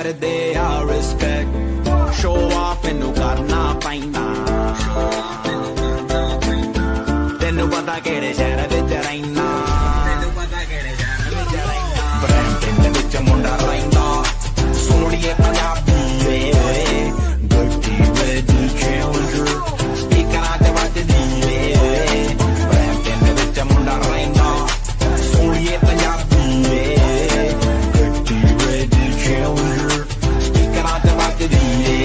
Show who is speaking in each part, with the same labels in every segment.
Speaker 1: ਕਰਦੇ ਆ respect show off ਮੈਨੂੰ ਕਰਨਾ ਪੈਂਦਾ ਤੈਨੂੰ ਪਤਾ ਕਿਹੜੇ ਸ਼ਹਿਰ ਵਿੱਚ ਰਹਿਣਾ ਬ੍ਰੈਂਟਨ ਦੇ ਵਿੱਚ ਮੁੰਡਾ ਰਹਿੰਦਾ ਸੋਹਣੀਏ ਪੰਜਾਬੀ ਵੇ ਗੱਡੀ ਵੇ ਚੈਲੰਜਰ ਸਪੀਕਰਾਂ ਤੇ ਵੱਜਦੀ ਵੇ ਬ੍ਰੈਂਟਨ ਦੇ ਵਿੱਚ ਮੁੰਡਾ ਰਹਿੰਦਾ ਸੋਹਣੀਏ ਪੰਜਾਬੀ ਵੇ ਗੱਡੀ ਵੇ ਚੈਲੰਜਰ ਸਪੀਕਰਾਂ ਤੇ ਵੱਜਦੀ ਵੇ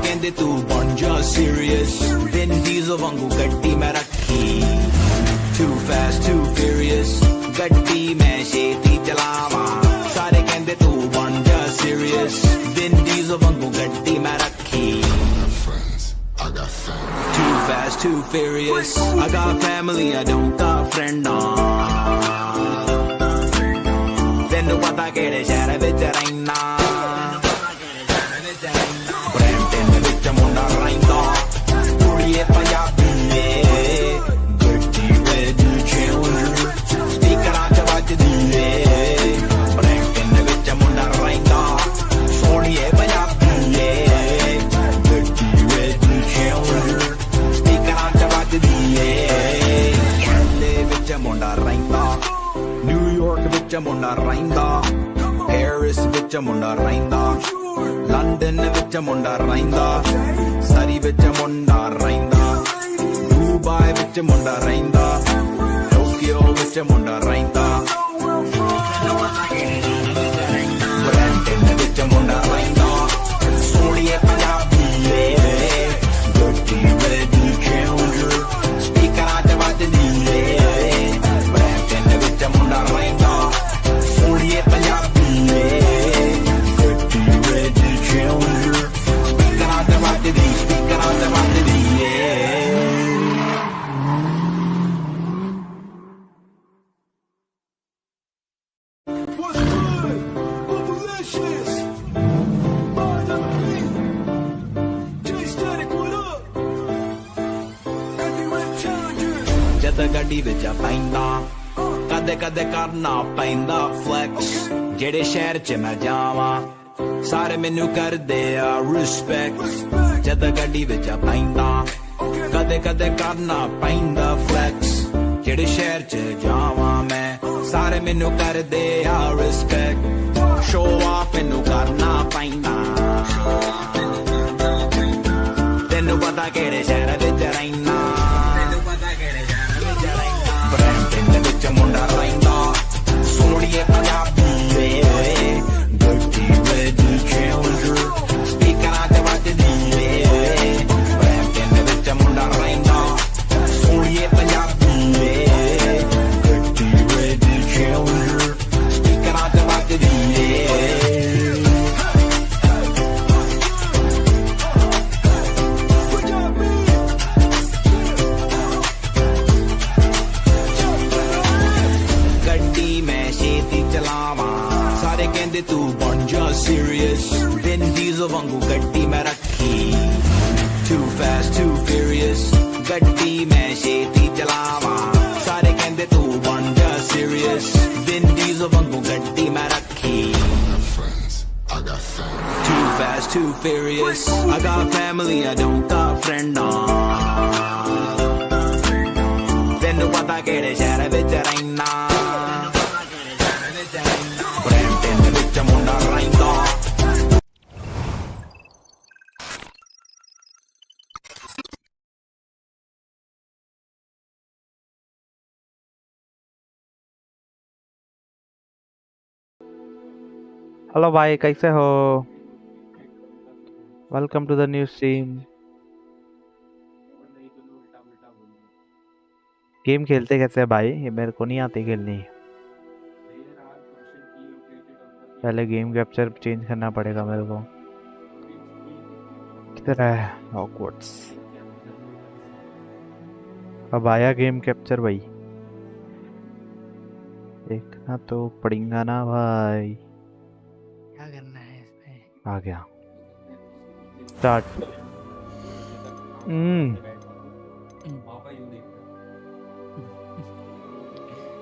Speaker 1: ਕਹਿੰਦੇ ਤੂੰ ਬਣ ਜਾ ਸੀਰੀਅਸ ਦਿਨ ਡੀਜ਼ਲ ਵਾਂਗੂ ਗੱਡੀ ਮੈਂ ਰੱਖੀ too fast too furious ਗੱਡੀ ਮੈਂ ਛੇਤੀ ਚਲਾਵਾਂ ਸਾਰੇ ਕਹਿੰਦੇ ਤੂੰ ਬਣ ਜਾ ਸੀਰੀਅਸ ਦਿਨ ਡੀਜ਼ਲ ਵਾਂਗੂ ਗੱਡੀ ਮੈਂ ਰੱਖੀ too fast too furious I got family I don't got friend ਤੈਨੂੰ ਪਤਾ ਕਿਹੜੇ ਸ਼ਹਿਰ ਵਿੱਚ ਰਹਿਣਾ ਮੁੰਡਾ ਰਹਿੰਦਾ ਕੁੜੀਏ ਪੰਜਾਬੀ ਵੇ ਗੱਡੀ ਵੇ ਚੈਲੰਜਰ ਸਪੀਕਰਾਂ ਚ ਵੱਜਦੀ ਵੇ ਬ੍ਰੈਂਟਨ ਦੇ ਵਿੱਚ ਮੁੰਡਾ ਰਹਿੰਦਾ ਸੋਹਣੀਏ ਪੰਜਾਬੀ ਵੇ ਗੱਡੀ ਵੇ ਚੈਲੰਜਰ ਸਪੀਕਰਾਂ ਚ ਵੱਜਦੀ ਵੇ ਕੈਨੇਡਾ ਵਿੱਚ ਮੁੰਡਾ ਰਹਿੰਦਾ ਨਿਊਯਾਰਕ ਵਿੱਚ ਮੁੰਡਾ ਰਹਿੰਦਾ ਪੈਰਿਸ ਵਿੱਚ ਮੁੰਡਾ ਰਹਿੰਦਾ ਲੰਡਨ ਵਿੱਚ ਮੁੰਡਾ ਰਹਿੰਦਾ ਸਰੀ ਵਿੱਚ ਮੁੰਡਾ ਰਹਿੰਦਾ ਦੁਬਈ ਵਿੱਚ ਮੁੰਡਾ ਰਹਿੰਦਾ ਟੋਕੀਓ ਵਿੱਚ ਮੁੰਡਾ ਰਹਿੰਦਾ ਬ੍ਰੈਂਟਨ ਵਿੱਚ ਮੁੰਡਾ ਰਹਿੰਦਾ ਸੋਹਣੀਏ ਪੰਜਾਬੀ ਵੇ ਗੱਡੀ ਵੇ ਚੈਲੰਜਰ ਸਪੀਕਰਾਂ ਚ ਵੱਜਦੀ ਵੇ ਬ੍ਰੈਂਟਨ ਵਿੱਚ ਮੁੰਡਾ ਰਹਿੰਦਾ ਸੋਹਣੀਏ ਪੰਜਾਬੀ ਵੇ ਗੱਡੀ ਵਿੱਚ ਪੈਂਦਾ ਕਦੇ ਕਦੇ ਕਰਨਾ ਪੈਂਦਾ ਫਲੈਕਸ ਜਿਹੜੇ ਸ਼ਹਿਰ ਚ ਮੈਂ ਜਾਵਾਂ ਸਾਰੇ ਮੈਨੂੰ ਕਰਦੇ ਆ ਰਿਸਪੈਕਟ ਜਦ ਗੱਡੀ ਵਿੱਚ ਪੈਂਦਾ ਕਦੇ ਕਦੇ ਕਰਨਾ ਪੈਂਦਾ ਫਲੈਕਸ ਜਿਹੜੇ ਸ਼ਹਿਰ ਚ ਜਾਵਾਂ ਮੈਂ ਸਾਰੇ ਮੈਨੂੰ ਕਰਦੇ ਆ ਰਿਸਪੈਕਟ ਸ਼ੋ ਆਫ ਮੈਨੂੰ ਕਰਨਾ ਪੈਂਦਾ ਤੈਨੂੰ ਪਤਾ ਕਿਹੜੇ ਸ਼ਹਿਰ ਵਿੱਚ ਰਹਿਣਾ ਮੁੰਡਾ ਰਹਿੰਦਾ ਸੋਹਣੀਏ ਪੰਜਾਬੀ ਵੇ ਗੱਡੀ ਵੇ ਚੈਲੰਜਰ ਸਪੀਕਰਾਂ ਚ ਵੱਜਦੀ ਵੇ ਬ੍ਰੈਂਟਨ ਵਿੱਚ ਮੁੰਡਾ ਰਹਿੰਦਾ ਸੋਹਣੀਏ ਪੰਜਾਬੀ ਵੇ ਗੱਡੀ ਵੇ ਚੈਲੰਜਰ ਸਪੀਕਰਾਂ ਚ ਵੱਜਦੀ ਵੇ ਕਹਿੰਦੇ ਤੂੰ ਬਣ ਜਾ ਸੀਰੀਅਸ ਦਿਨ ਡੀਜ਼ਲ ਵਾਂਗੂ ਗੱਡੀ ਮੈਂ ਰੱਖੀ too fast too furious ਗੱਡੀ ਮੈਂ ਛੇਤੀ ਚਲਾਵਾਂ ਸਾਰੇ ਕਹਿੰਦੇ ਤੂੰ ਬਣ ਜਾ ਸੀਰੀਅਸ ਦਿਨ ਡੀਜ਼ਲ ਵਾਂਗੂ ਗੱਡੀ ਮੈਂ ਰੱਖੀ too fast too furious I got family I don't got friend ਤੈਨੂੰ ਪਤਾ ਕਿਹੜੇ ਸ਼ਹਿਰ ਵਿੱਚ ਰਹਿਣਾ ਮੁੰਡਾ ਰਹਿੰਦਾ
Speaker 2: हेलो भाई, कैसे हो? Welcome to the new stream. Game खेलते कैसे है भाई? ये मेरे को नहीं आती खेलनी। पहले गेम कैप्चर चेंज करना पड़ेगा मेरे को। किधर है हॉगवर्ट्स? अब आया गेम कैप्चर भाई, देखना तो पड़ेगा ना भाई।
Speaker 3: क्या करना है इसमें?
Speaker 2: आ गया। स्टार्ट।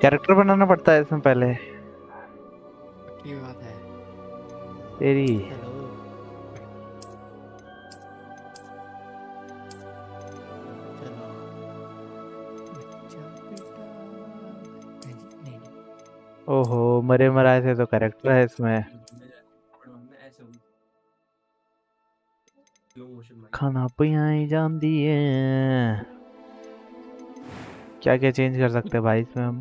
Speaker 2: कैरेक्टर बनाना पड़ता है इसमें पहले।
Speaker 3: की बात है।
Speaker 2: तेरी
Speaker 3: हेलो। चलो। बच्चा बेटा नहीं नहीं।
Speaker 2: ओहो, मरे मराए से तो कैरेक्टर है इसमें। खाना पियाई जाती है। क्या क्या चेंज कर सकते हैं भाई इसमें हम?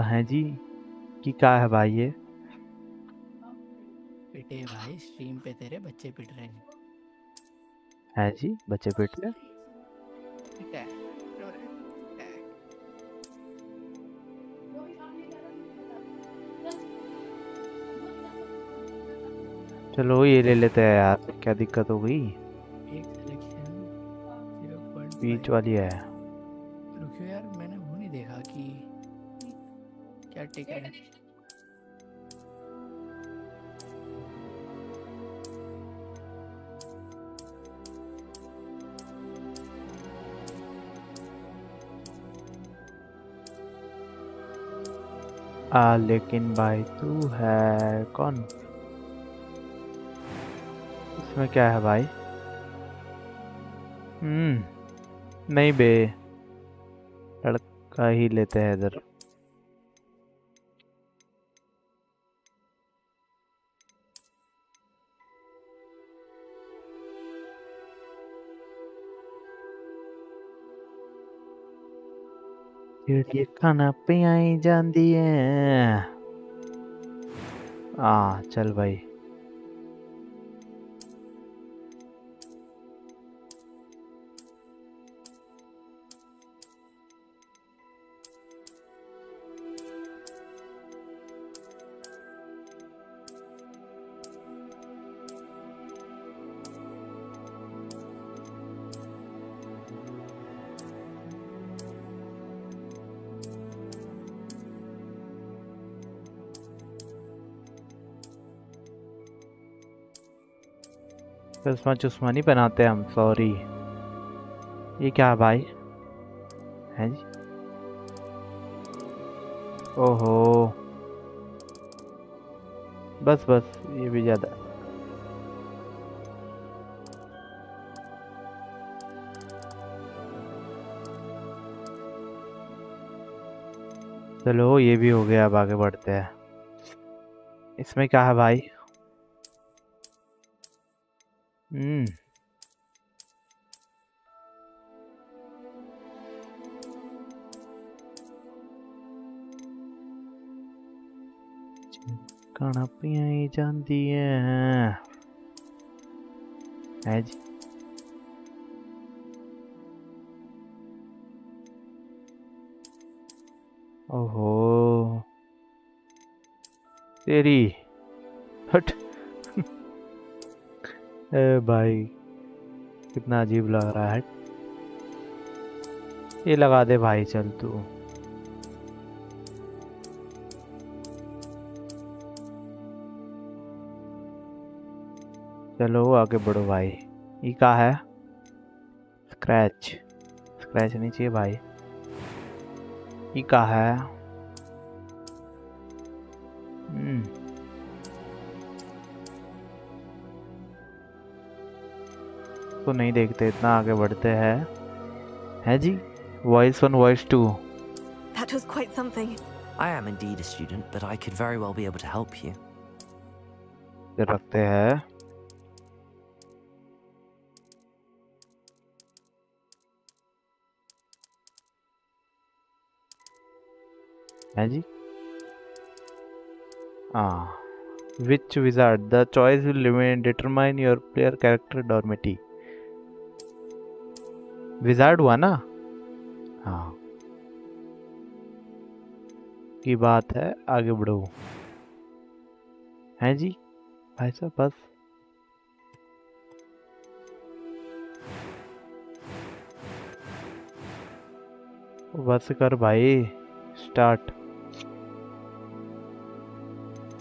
Speaker 2: है जी कि क्या है भाई ये?
Speaker 3: पिटे भाई, स्ट्रीम पे तेरे बच्चे पिट रहे हैं।
Speaker 2: है जी, बच्चे पीट ले।
Speaker 3: पिटा है, रो रहे हैं, पिटा है।
Speaker 2: चलो ये ले लेते हैं यार, क्या दिक्कत हो गई?
Speaker 3: एक सिलेक्शन 0.5।
Speaker 2: बीच वाली है।
Speaker 3: रुकियो यार, मैंने वो नहीं देखा कि क्या टिकट है।
Speaker 2: लेकिन भाई तू है कौन? इसमें क्या है भाई? नहीं बे, लड़का ही लेते हैं इधर। ये खाना पियाई जाती है। चल भाई। चश्मा चुश्मा नहीं पहनाते हम, सॉरी। ये क्या है भाई? है जी। ओहो, बस बस, ये भी ज्यादा। चलो ये भी हो गया, अब आगे बढ़ते हैं। इसमें क्या है भाई? हम्म खाना पियाई जाती है जी। ओहो तेरी हट। ए भाई, कितना अजीब लग रहा है। ये लगा दे भाई, चल तू। चलो आगे बढ़ो भाई। ये क्या है? स्क्रैच। स्क्रैच नहीं चाहिए भाई। ये क्या है? तो नहीं देखते, इतना आगे बढ़ते हैं। है जी, voice 1 voice 2।
Speaker 4: That was quite something.
Speaker 5: I am indeed a student, but I could very well be able to help you.
Speaker 2: ये रखते हैं। है जी। Which wizard? The choice will determine your player character dormity. Wizard हुआ ना? हाँ, की बात है, आगे बढ़ो। है जी भाई साहब, बस कर भाई। स्टार्ट।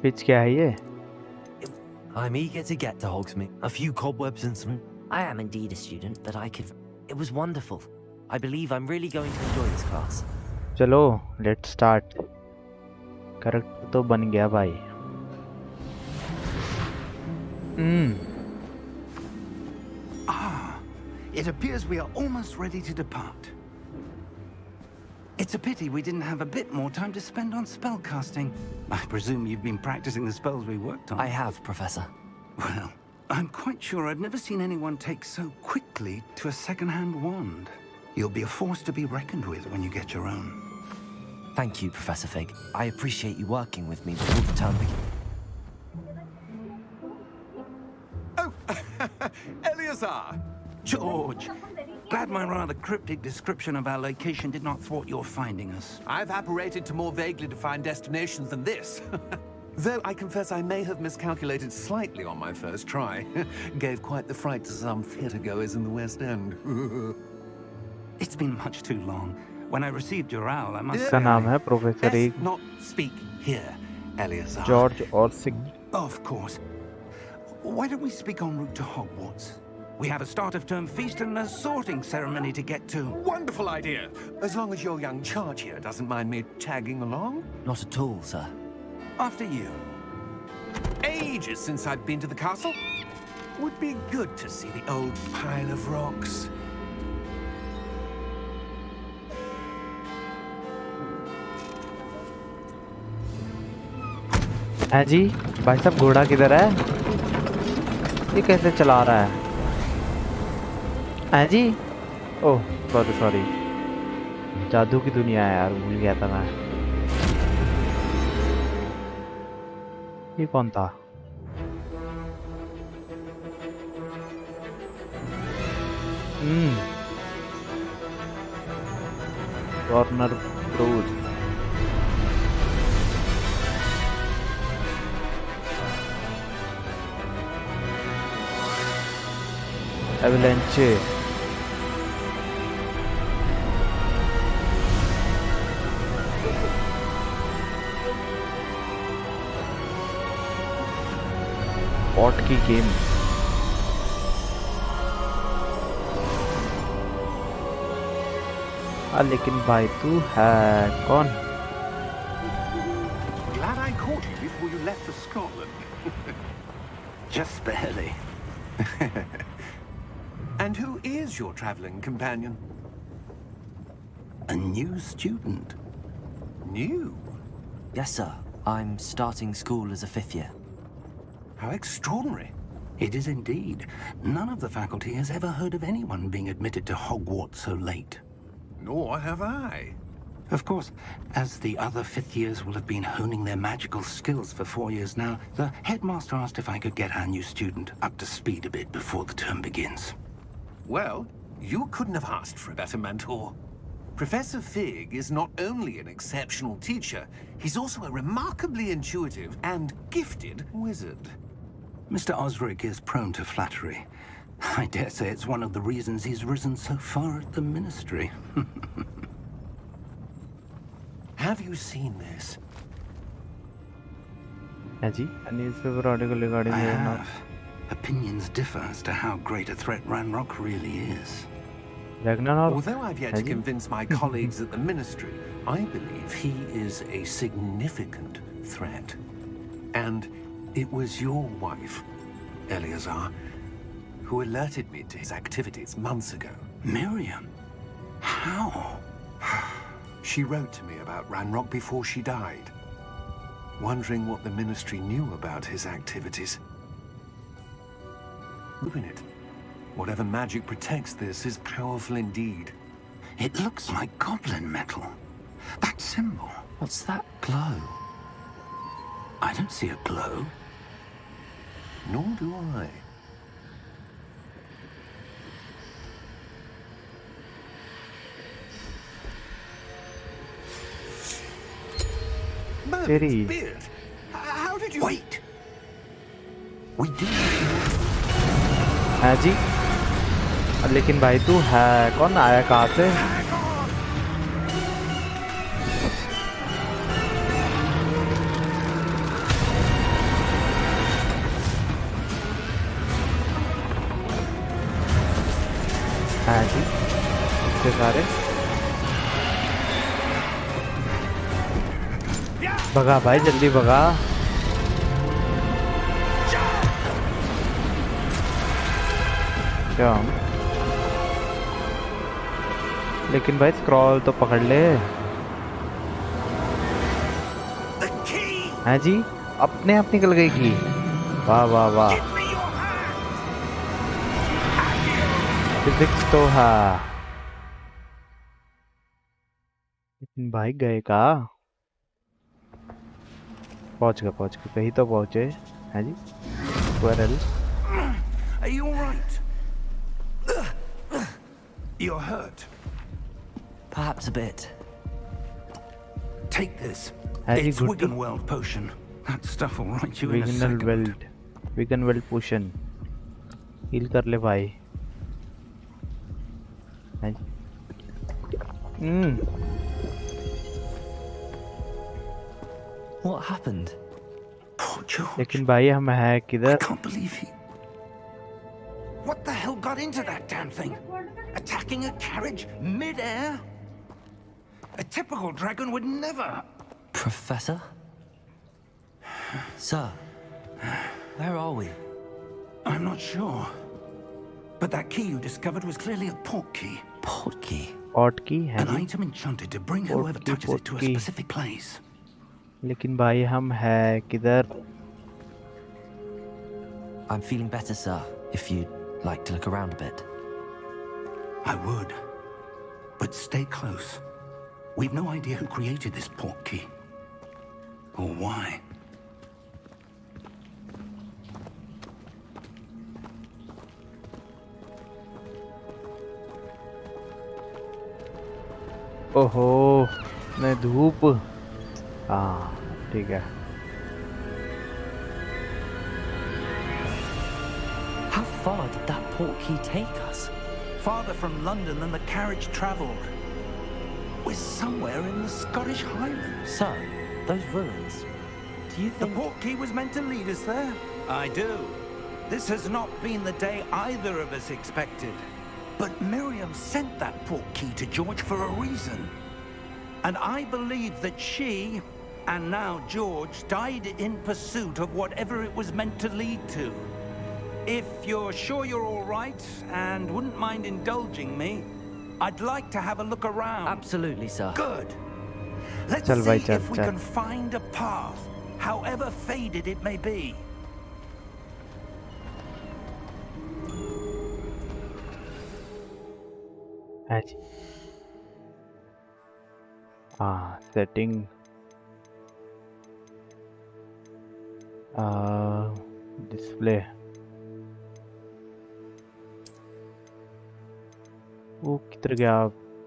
Speaker 2: पिच क्या है ये?
Speaker 5: I'm eager to get to Hogsmeade. A few cobwebs and some... I am indeed a student, but I could... It was wonderful. I believe I'm really going to enjoy this class.
Speaker 2: चलो let's start. Correct तो बन गया भाई।
Speaker 6: It appears we are almost ready to depart. It's a pity we didn't have a bit more time to spend on spellcasting. I presume you've been practicing the spells we worked on.
Speaker 5: I have, Professor.
Speaker 6: Well, I'm quite sure I've never seen anyone take so quickly to a second-hand wand. You'll be a force to be reckoned with when you get your own.
Speaker 5: Thank you, Professor Fig. I appreciate you working with me before the term begins.
Speaker 6: Oh, Eleazar! George! Glad my rather cryptic description of our location did not thwart your finding us.
Speaker 7: I've apparated to more vaguely defined destinations than this. Though I confess I may have miscalculated slightly on my first try. Gave quite the fright to some theatre-goers in the West End.
Speaker 6: It's been much too long. When I received your owl, I must
Speaker 2: इसका
Speaker 6: say...
Speaker 2: नाम है professor
Speaker 6: Let's not speak here, Eleazar.
Speaker 2: George और सिग।
Speaker 6: Of course. Why don't we speak en route to Hogwarts? We have a start-of-term feast and a sorting ceremony to get to.
Speaker 7: Wonderful idea! As long as your young charge here doesn't mind me tagging along.
Speaker 5: Not at all, sir.
Speaker 6: After you.
Speaker 7: Ages since I'd been to the castle. Would be good to see the old pile of rocks.
Speaker 2: है जी भाई साहब, घोड़ा किधर है? ये कैसे चला रहा है जी? ओह सॉरी सॉरी, जादू की दुनिया है यार, भूल गया था मैं। ये कौन था? Corner bros. एवलेंचे। पॉट की गेम। लेकिन भाई तू है कौन?
Speaker 6: Glad I caught you before you left for Scotland. Just barely.
Speaker 7: And who is your traveling companion?
Speaker 6: A new student.
Speaker 7: New?
Speaker 5: Yes, sir. I'm starting school as a 5th year.
Speaker 7: How extraordinary.
Speaker 6: It is indeed. None of the faculty has ever heard of anyone being admitted to Hogwarts so late.
Speaker 7: Nor have I.
Speaker 6: Of course, as the other 5th years will have been honing their magical skills for 4 years now, the headmaster asked if I could get our new student up to speed a bit before the term begins.
Speaker 7: Well, you couldn't have asked for a better mentor. Professor Fig is not only an exceptional teacher, he's also a remarkably intuitive and gifted wizard.
Speaker 6: Mr. Osric is prone to flattery. I dare say it's one of the reasons he's risen so far at the ministry.
Speaker 7: Have you seen this?
Speaker 2: है जी, newspaper article regarding
Speaker 6: I have. Opinions differ as to how great a threat Ranrock really is.
Speaker 2: Ragnarok.
Speaker 7: Although I've yet to convince my colleagues at the ministry, I believe he is a significant threat. And it was your wife, Eleazar, who alerted me to his activities months ago.
Speaker 6: Miriam? How?
Speaker 7: She wrote to me about Ranrock before she died, wondering what the ministry knew about his activities. Open it. Whatever magic protects this is powerful indeed.
Speaker 6: It looks like goblin metal. That symbol.
Speaker 5: What's that glow?
Speaker 6: I don't see a glow.
Speaker 7: Nor do I.
Speaker 2: तेरी।
Speaker 7: Beard. How did you...
Speaker 6: Wait! We do.
Speaker 2: है जी, लेकिन भाई तू है कौन? आया कहाँ से? सारे। भगा भाई, जल्दी भगा। क्या? लेकिन भाई स्क्रॉल तो पकड़ ले। हैं जी, अपने आप निकल गई की। वाह वाह वाह, फिजिक्स तो है। लेकिन भाई गए का? पहुंच गए, कहीं तो पहुंचे। हैं जी, squirrel.
Speaker 6: Are you all right? You're hurt.
Speaker 5: Perhaps a bit.
Speaker 6: Take this.
Speaker 2: Has he
Speaker 6: It's
Speaker 2: good
Speaker 6: Wigan
Speaker 2: tea?
Speaker 6: World potion. That stuff will right you in a
Speaker 2: विगनल
Speaker 6: second.
Speaker 2: Weld, Wiggenweld potion. Heal कर ले भाई। हैं जी।
Speaker 5: What happened?
Speaker 6: Poor George.
Speaker 2: लेकिन भाई हम है
Speaker 6: I
Speaker 2: किधर?
Speaker 6: can't believe he... What the hell got into that damn thing? Attacking a carriage mid-air? A typical dragon would never...
Speaker 5: Professor? Sir, where are we?
Speaker 6: I'm not sure. But that key you discovered was clearly a port key.
Speaker 5: Port key?
Speaker 2: Pot की है
Speaker 6: An
Speaker 2: ji.
Speaker 6: item enchanted to bring
Speaker 2: Port
Speaker 6: whoever
Speaker 2: key,
Speaker 6: touches it
Speaker 2: port
Speaker 6: to a
Speaker 2: key.
Speaker 6: specific place.
Speaker 2: लेकिन भाई हम है किधर?
Speaker 5: I'm feeling better, sir, if you'd like to look around a bit.
Speaker 6: I would. But stay close. We've no idea who created this port key. Or why.
Speaker 2: ओहो, मैं धूप। हाँ ठीक है।
Speaker 5: How far did that port key take us?
Speaker 6: Farther from London than the carriage travelled. We're somewhere in the Scottish Highlands.
Speaker 5: Sir, those ruins. Do you
Speaker 6: The
Speaker 5: think...
Speaker 6: port key was meant to lead us there? I do. This has not been the day either of us expected. But Miriam sent that port key to George for a reason. And I believe that she, and now George, died in pursuit of whatever it was meant to lead to. If you're sure you're all right and wouldn't mind indulging me, I'd like to have a look around.
Speaker 5: Absolutely, sir.
Speaker 6: Good. Let's
Speaker 2: Chal bhai,
Speaker 6: see
Speaker 2: chal,
Speaker 6: if we
Speaker 2: chal.
Speaker 6: can find a path, however faded it may be.
Speaker 2: है जी। हाँ, setting. Display. वो किधर गया?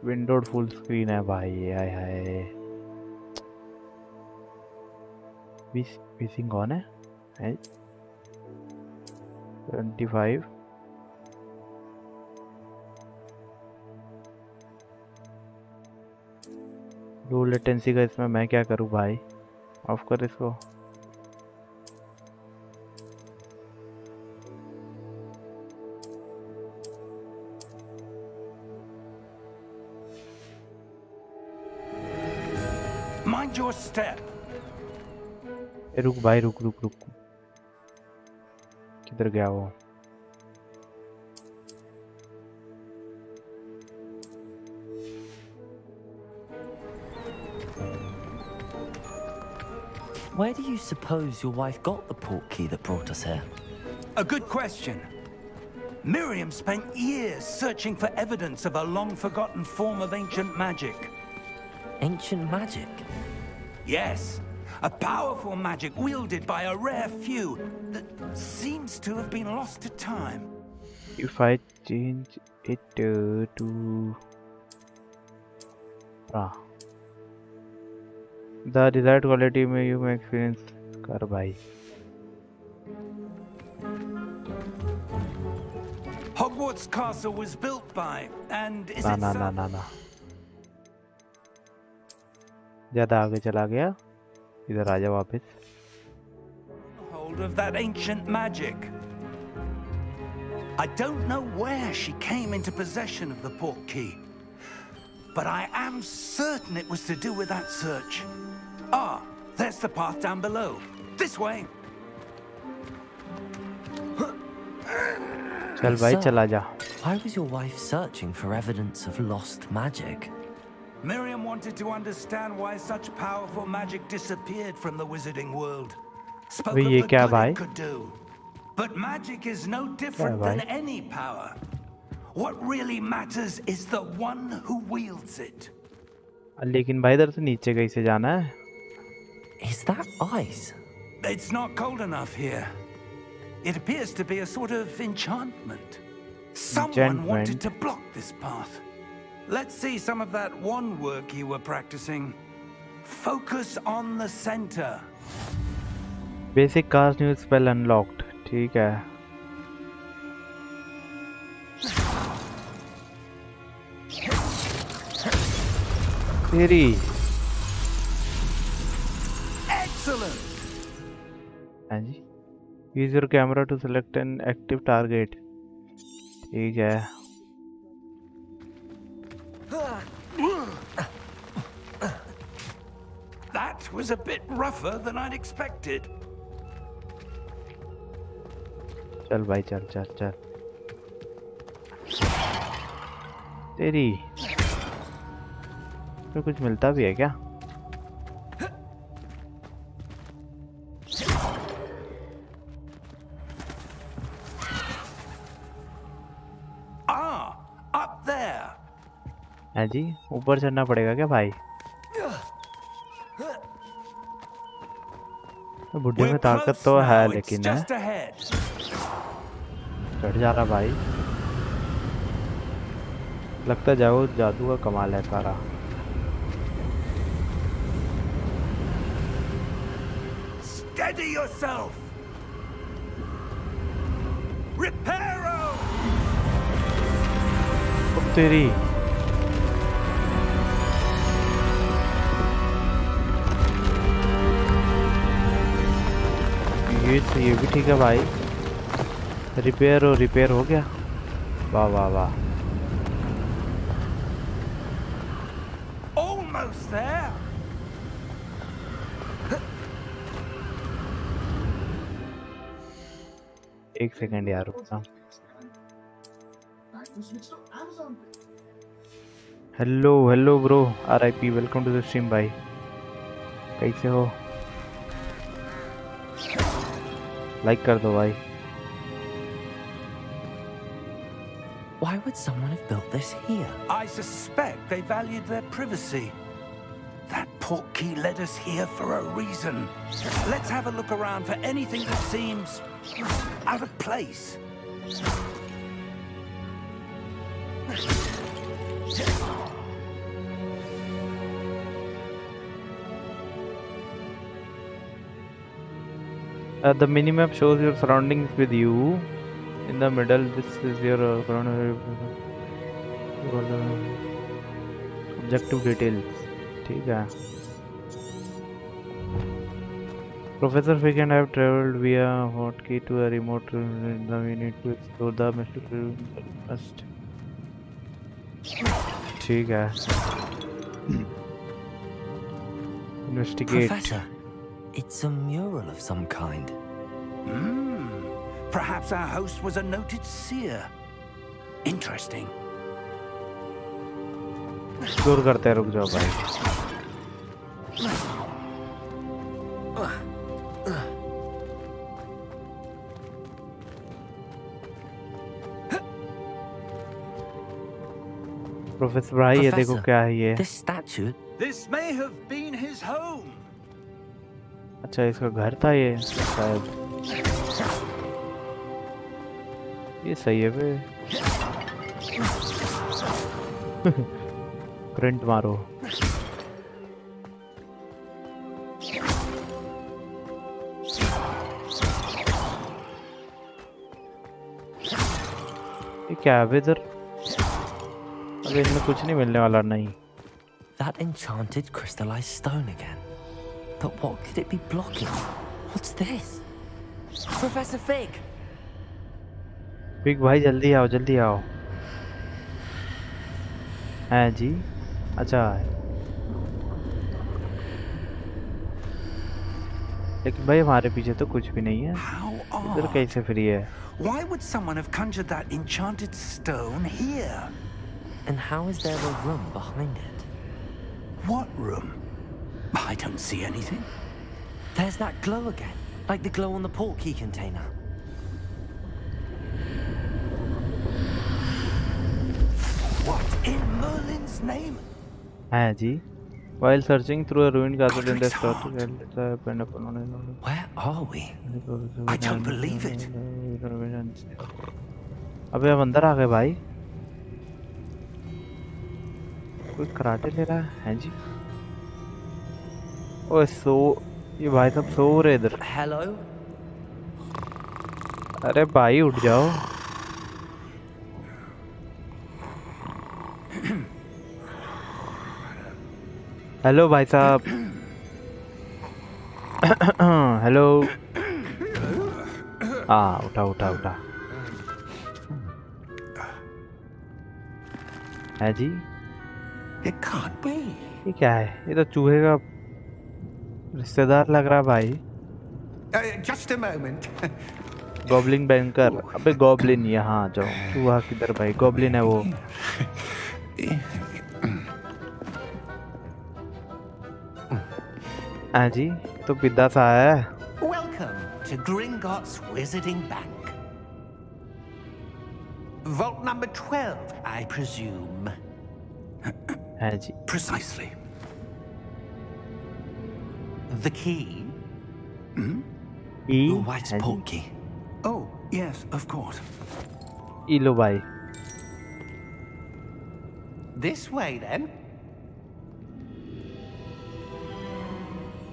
Speaker 2: Windowed full screen है भाई। हाय हाय। विसिंग on है 25। Low latency का इसमें मैं क्या करूं भाई? ऑफ कर इसको।
Speaker 6: Mind your step.
Speaker 2: रुक भाई, रुक रुक रुक। किधर गया वो?
Speaker 5: Where do you suppose your wife got the port key that brought us here?
Speaker 6: A good question. Miriam spent years searching for evidence of a long-forgotten form of ancient magic.
Speaker 5: Ancient magic?
Speaker 6: Yes, a powerful magic wielded by a rare few that seems to have been lost to time.
Speaker 2: If I change it to the desired quality may you may experience कर भाई।
Speaker 6: Hogwarts Castle was built by, and is
Speaker 2: ना
Speaker 6: it
Speaker 2: ना ना ना ना, ज्यादा आगे चला गया। इधर आ जा वापस।
Speaker 6: hold of that ancient magic? I don't know where she came into possession of the port key, but I am certain it was to do with that search. Ah, there's the path down below. This way.
Speaker 2: चल भाई चला जा.
Speaker 5: Why was your wife searching for evidence of lost magic?
Speaker 6: Miriam wanted to understand why such powerful magic disappeared from the wizarding world. Spoke of
Speaker 2: ये
Speaker 6: the
Speaker 2: क्या
Speaker 6: good
Speaker 2: भाई?
Speaker 6: it could do. But magic is no different than any power. What really matters is the one who wields it.
Speaker 2: लेकिन भाई इधर से नीचे कैसे जाना है?
Speaker 5: Is that ice?
Speaker 6: It's not cold enough here. It appears to be a sort of enchantment. Someone wanted to block this path. Let's see some of that wand work you were practicing. Focus on the center.
Speaker 2: Basic cast new spell unlocked. ठीक है. तेरी.
Speaker 6: Excellent.
Speaker 2: हाँ जी. Use your camera to select an active target. ठीक है.
Speaker 6: That was a bit rougher than I'd expected.
Speaker 2: चल भाई चल चल चल. तेरी. तो कुछ मिलता भी है क्या?
Speaker 6: Up there.
Speaker 2: हाँ जी, ऊपर चढ़ना पड़ेगा क्या भाई? बुड्ढे में ताकत तो है लेकिन है. चढ़ जा रहा भाई. लगता है जाओ जादू का कमाल है सारा.
Speaker 6: Steady yourself. Reparo.
Speaker 2: तेरी. ये भी ठीक है भाई. रिपेयर हो गया. वाह वाह वाह.
Speaker 6: Almost there.
Speaker 2: एक सेकंड यार रुकना. Hello bro. RIP welcome to the stream भाई. कैसे हो? लाइक कर दो भाई.
Speaker 5: Why would someone have built this here?
Speaker 6: I suspect they valued their privacy. That portkey led us here for a reason. Let's have a look around for anything that seems out of place.
Speaker 2: The minimap shows your surroundings with you. In the middle, this is your objective details. ठीक है. Professor Fig and I have traveled via hotkey to a remote room. We need to explore the mystery first. ठीक है. Investigate.
Speaker 5: Professor, it's a mural of some kind.
Speaker 6: Perhaps our host was a noted seer. Interesting.
Speaker 2: दूर करते हैं, रुक जाओ भाई. Professor भाई ये देखो क्या है ये.
Speaker 5: This statue.
Speaker 6: This may have been his home.
Speaker 2: अच्छा इसका घर था ये शायद. ये सही है बे. करंट मारो. ये क्या है इधर? अबे इनमें कुछ नहीं मिलने वाला. नहीं.
Speaker 5: That enchanted crystallized stone again. But what could it be blocking? What's this? Professor Fig.
Speaker 2: Fig भाई जल्दी आओ जल्दी आओ. हाँ जी. अच्छा लेकिन भाई हमारे पीछे तो कुछ भी नहीं है,
Speaker 6: How
Speaker 2: इधर
Speaker 6: odd.
Speaker 2: कैसे फ्री है?
Speaker 6: Why would someone have conjured that enchanted stone here?
Speaker 5: And how is there a room behind it?
Speaker 6: What room? I don't see anything.
Speaker 5: There's that glow again, like the glow on the portkey container.
Speaker 6: What in Merlin's name?
Speaker 2: है जी। While searching through a ruined castle in the start to depend upon
Speaker 5: Where are we?
Speaker 6: I don't believe it.
Speaker 2: अबे हम अंदर आ गए भाई। कोई karate ले रहा है जी। ओए ये भाई सब सो रहे इधर।
Speaker 5: Hello?
Speaker 2: अरे भाई उठ जाओ। हेलो भाई साहब। हेलो। उठा उठा उठा। है जी।
Speaker 6: It can't be.
Speaker 2: ये क्या है? ये तो चूहे का रिश्तेदार लग रहा है भाई।
Speaker 6: Just a moment.
Speaker 2: Goblin banker. अबे गॉब्लिन यहाँ आ जाओ। चूहा किधर भाई? गॉब्लिन है वो। हाँ जी, तो बिद्दा सा है।
Speaker 6: Welcome to Gringotts Wizarding Bank. Vault number 12, I presume.
Speaker 2: है जी।
Speaker 6: Precisely. The key?
Speaker 5: Your wife's portkey.
Speaker 6: Oh, yes, of course.
Speaker 2: ई लो भाई।
Speaker 6: This way, then.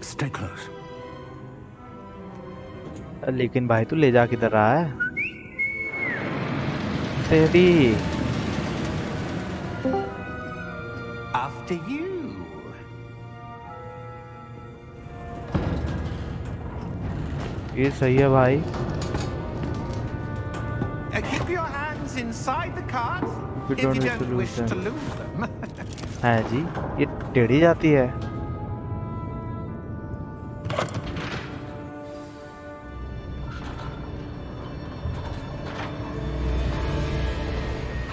Speaker 6: Stay close.
Speaker 2: लेकिन भाई तू ले जा किधर रहा है? तेरी।
Speaker 6: After you.
Speaker 2: ये सही है भाई।
Speaker 6: Keep your hands inside the cart
Speaker 2: We
Speaker 6: if
Speaker 2: don't
Speaker 6: you
Speaker 2: wish to
Speaker 6: don't
Speaker 2: lose
Speaker 6: wish
Speaker 2: them.
Speaker 6: to lose them.
Speaker 2: है जी, ये टेढ़ी जाती है।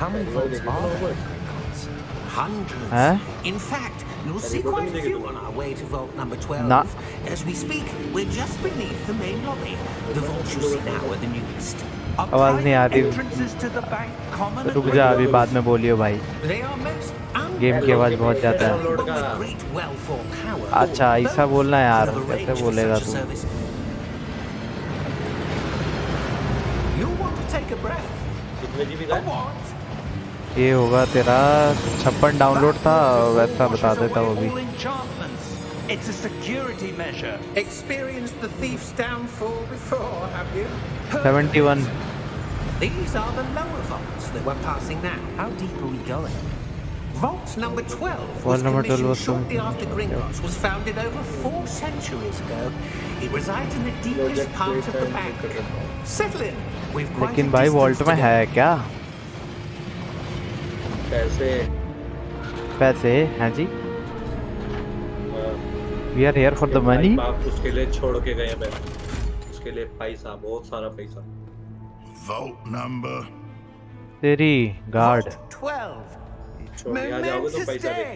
Speaker 5: How many vaults are there?
Speaker 6: Hundreds.
Speaker 2: Huh?
Speaker 6: In fact, you'll see quite a few on our way to vault number 12.
Speaker 2: Nah.
Speaker 6: As we speak, we're just beneath the main lobby. The vaults you see now are the newest.
Speaker 2: आवाज नहीं आ रही।
Speaker 6: Entrances to the bank, common and
Speaker 2: रुक जा, अभी
Speaker 6: regular.
Speaker 2: बाद में बोलियो भाई।
Speaker 6: They are most
Speaker 2: गेम की आवाज बहुत ज्यादा है।
Speaker 6: but with great wealth or power.
Speaker 2: अच्छा,
Speaker 6: or
Speaker 2: ऐसा
Speaker 6: both,
Speaker 2: बोलना है यार,
Speaker 6: have arranged
Speaker 2: कैसे
Speaker 6: for
Speaker 2: बोलेगा
Speaker 6: such a
Speaker 2: तू?
Speaker 6: service. You'll want to take a breath. A what?
Speaker 2: ये होगा तेरा 56 डाउनलोड था, वैसा बता देता वो भी।
Speaker 6: All enchantments. It's a security measure. Experienced the thief's downfall before, have you?
Speaker 2: 71।
Speaker 6: These are the lower vaults that we're passing now.
Speaker 5: How deep are we going?
Speaker 6: Vault number 12
Speaker 2: Vault
Speaker 6: was
Speaker 2: number 12
Speaker 6: commissioned
Speaker 2: was
Speaker 6: shortly after Gringotts was founded over 4 centuries ago. It resides in the deepest part of the bank. Settle in. We've quite
Speaker 2: लेकिन
Speaker 6: a
Speaker 2: भाई
Speaker 6: distance
Speaker 2: vault
Speaker 6: to
Speaker 2: में
Speaker 6: go.
Speaker 2: है क्या? पैसे हैं जी। We are here for the money.
Speaker 8: बाप उसके लिए छोड़ के गए मैं, उसके लिए पैसा, बहुत सारा पैसा।
Speaker 9: Vault number.
Speaker 2: तेरी गार्ड।
Speaker 6: Vault 12.
Speaker 8: छोड़ के आ जाओगे तो
Speaker 6: Momentous
Speaker 8: पैसा दे।
Speaker 6: day.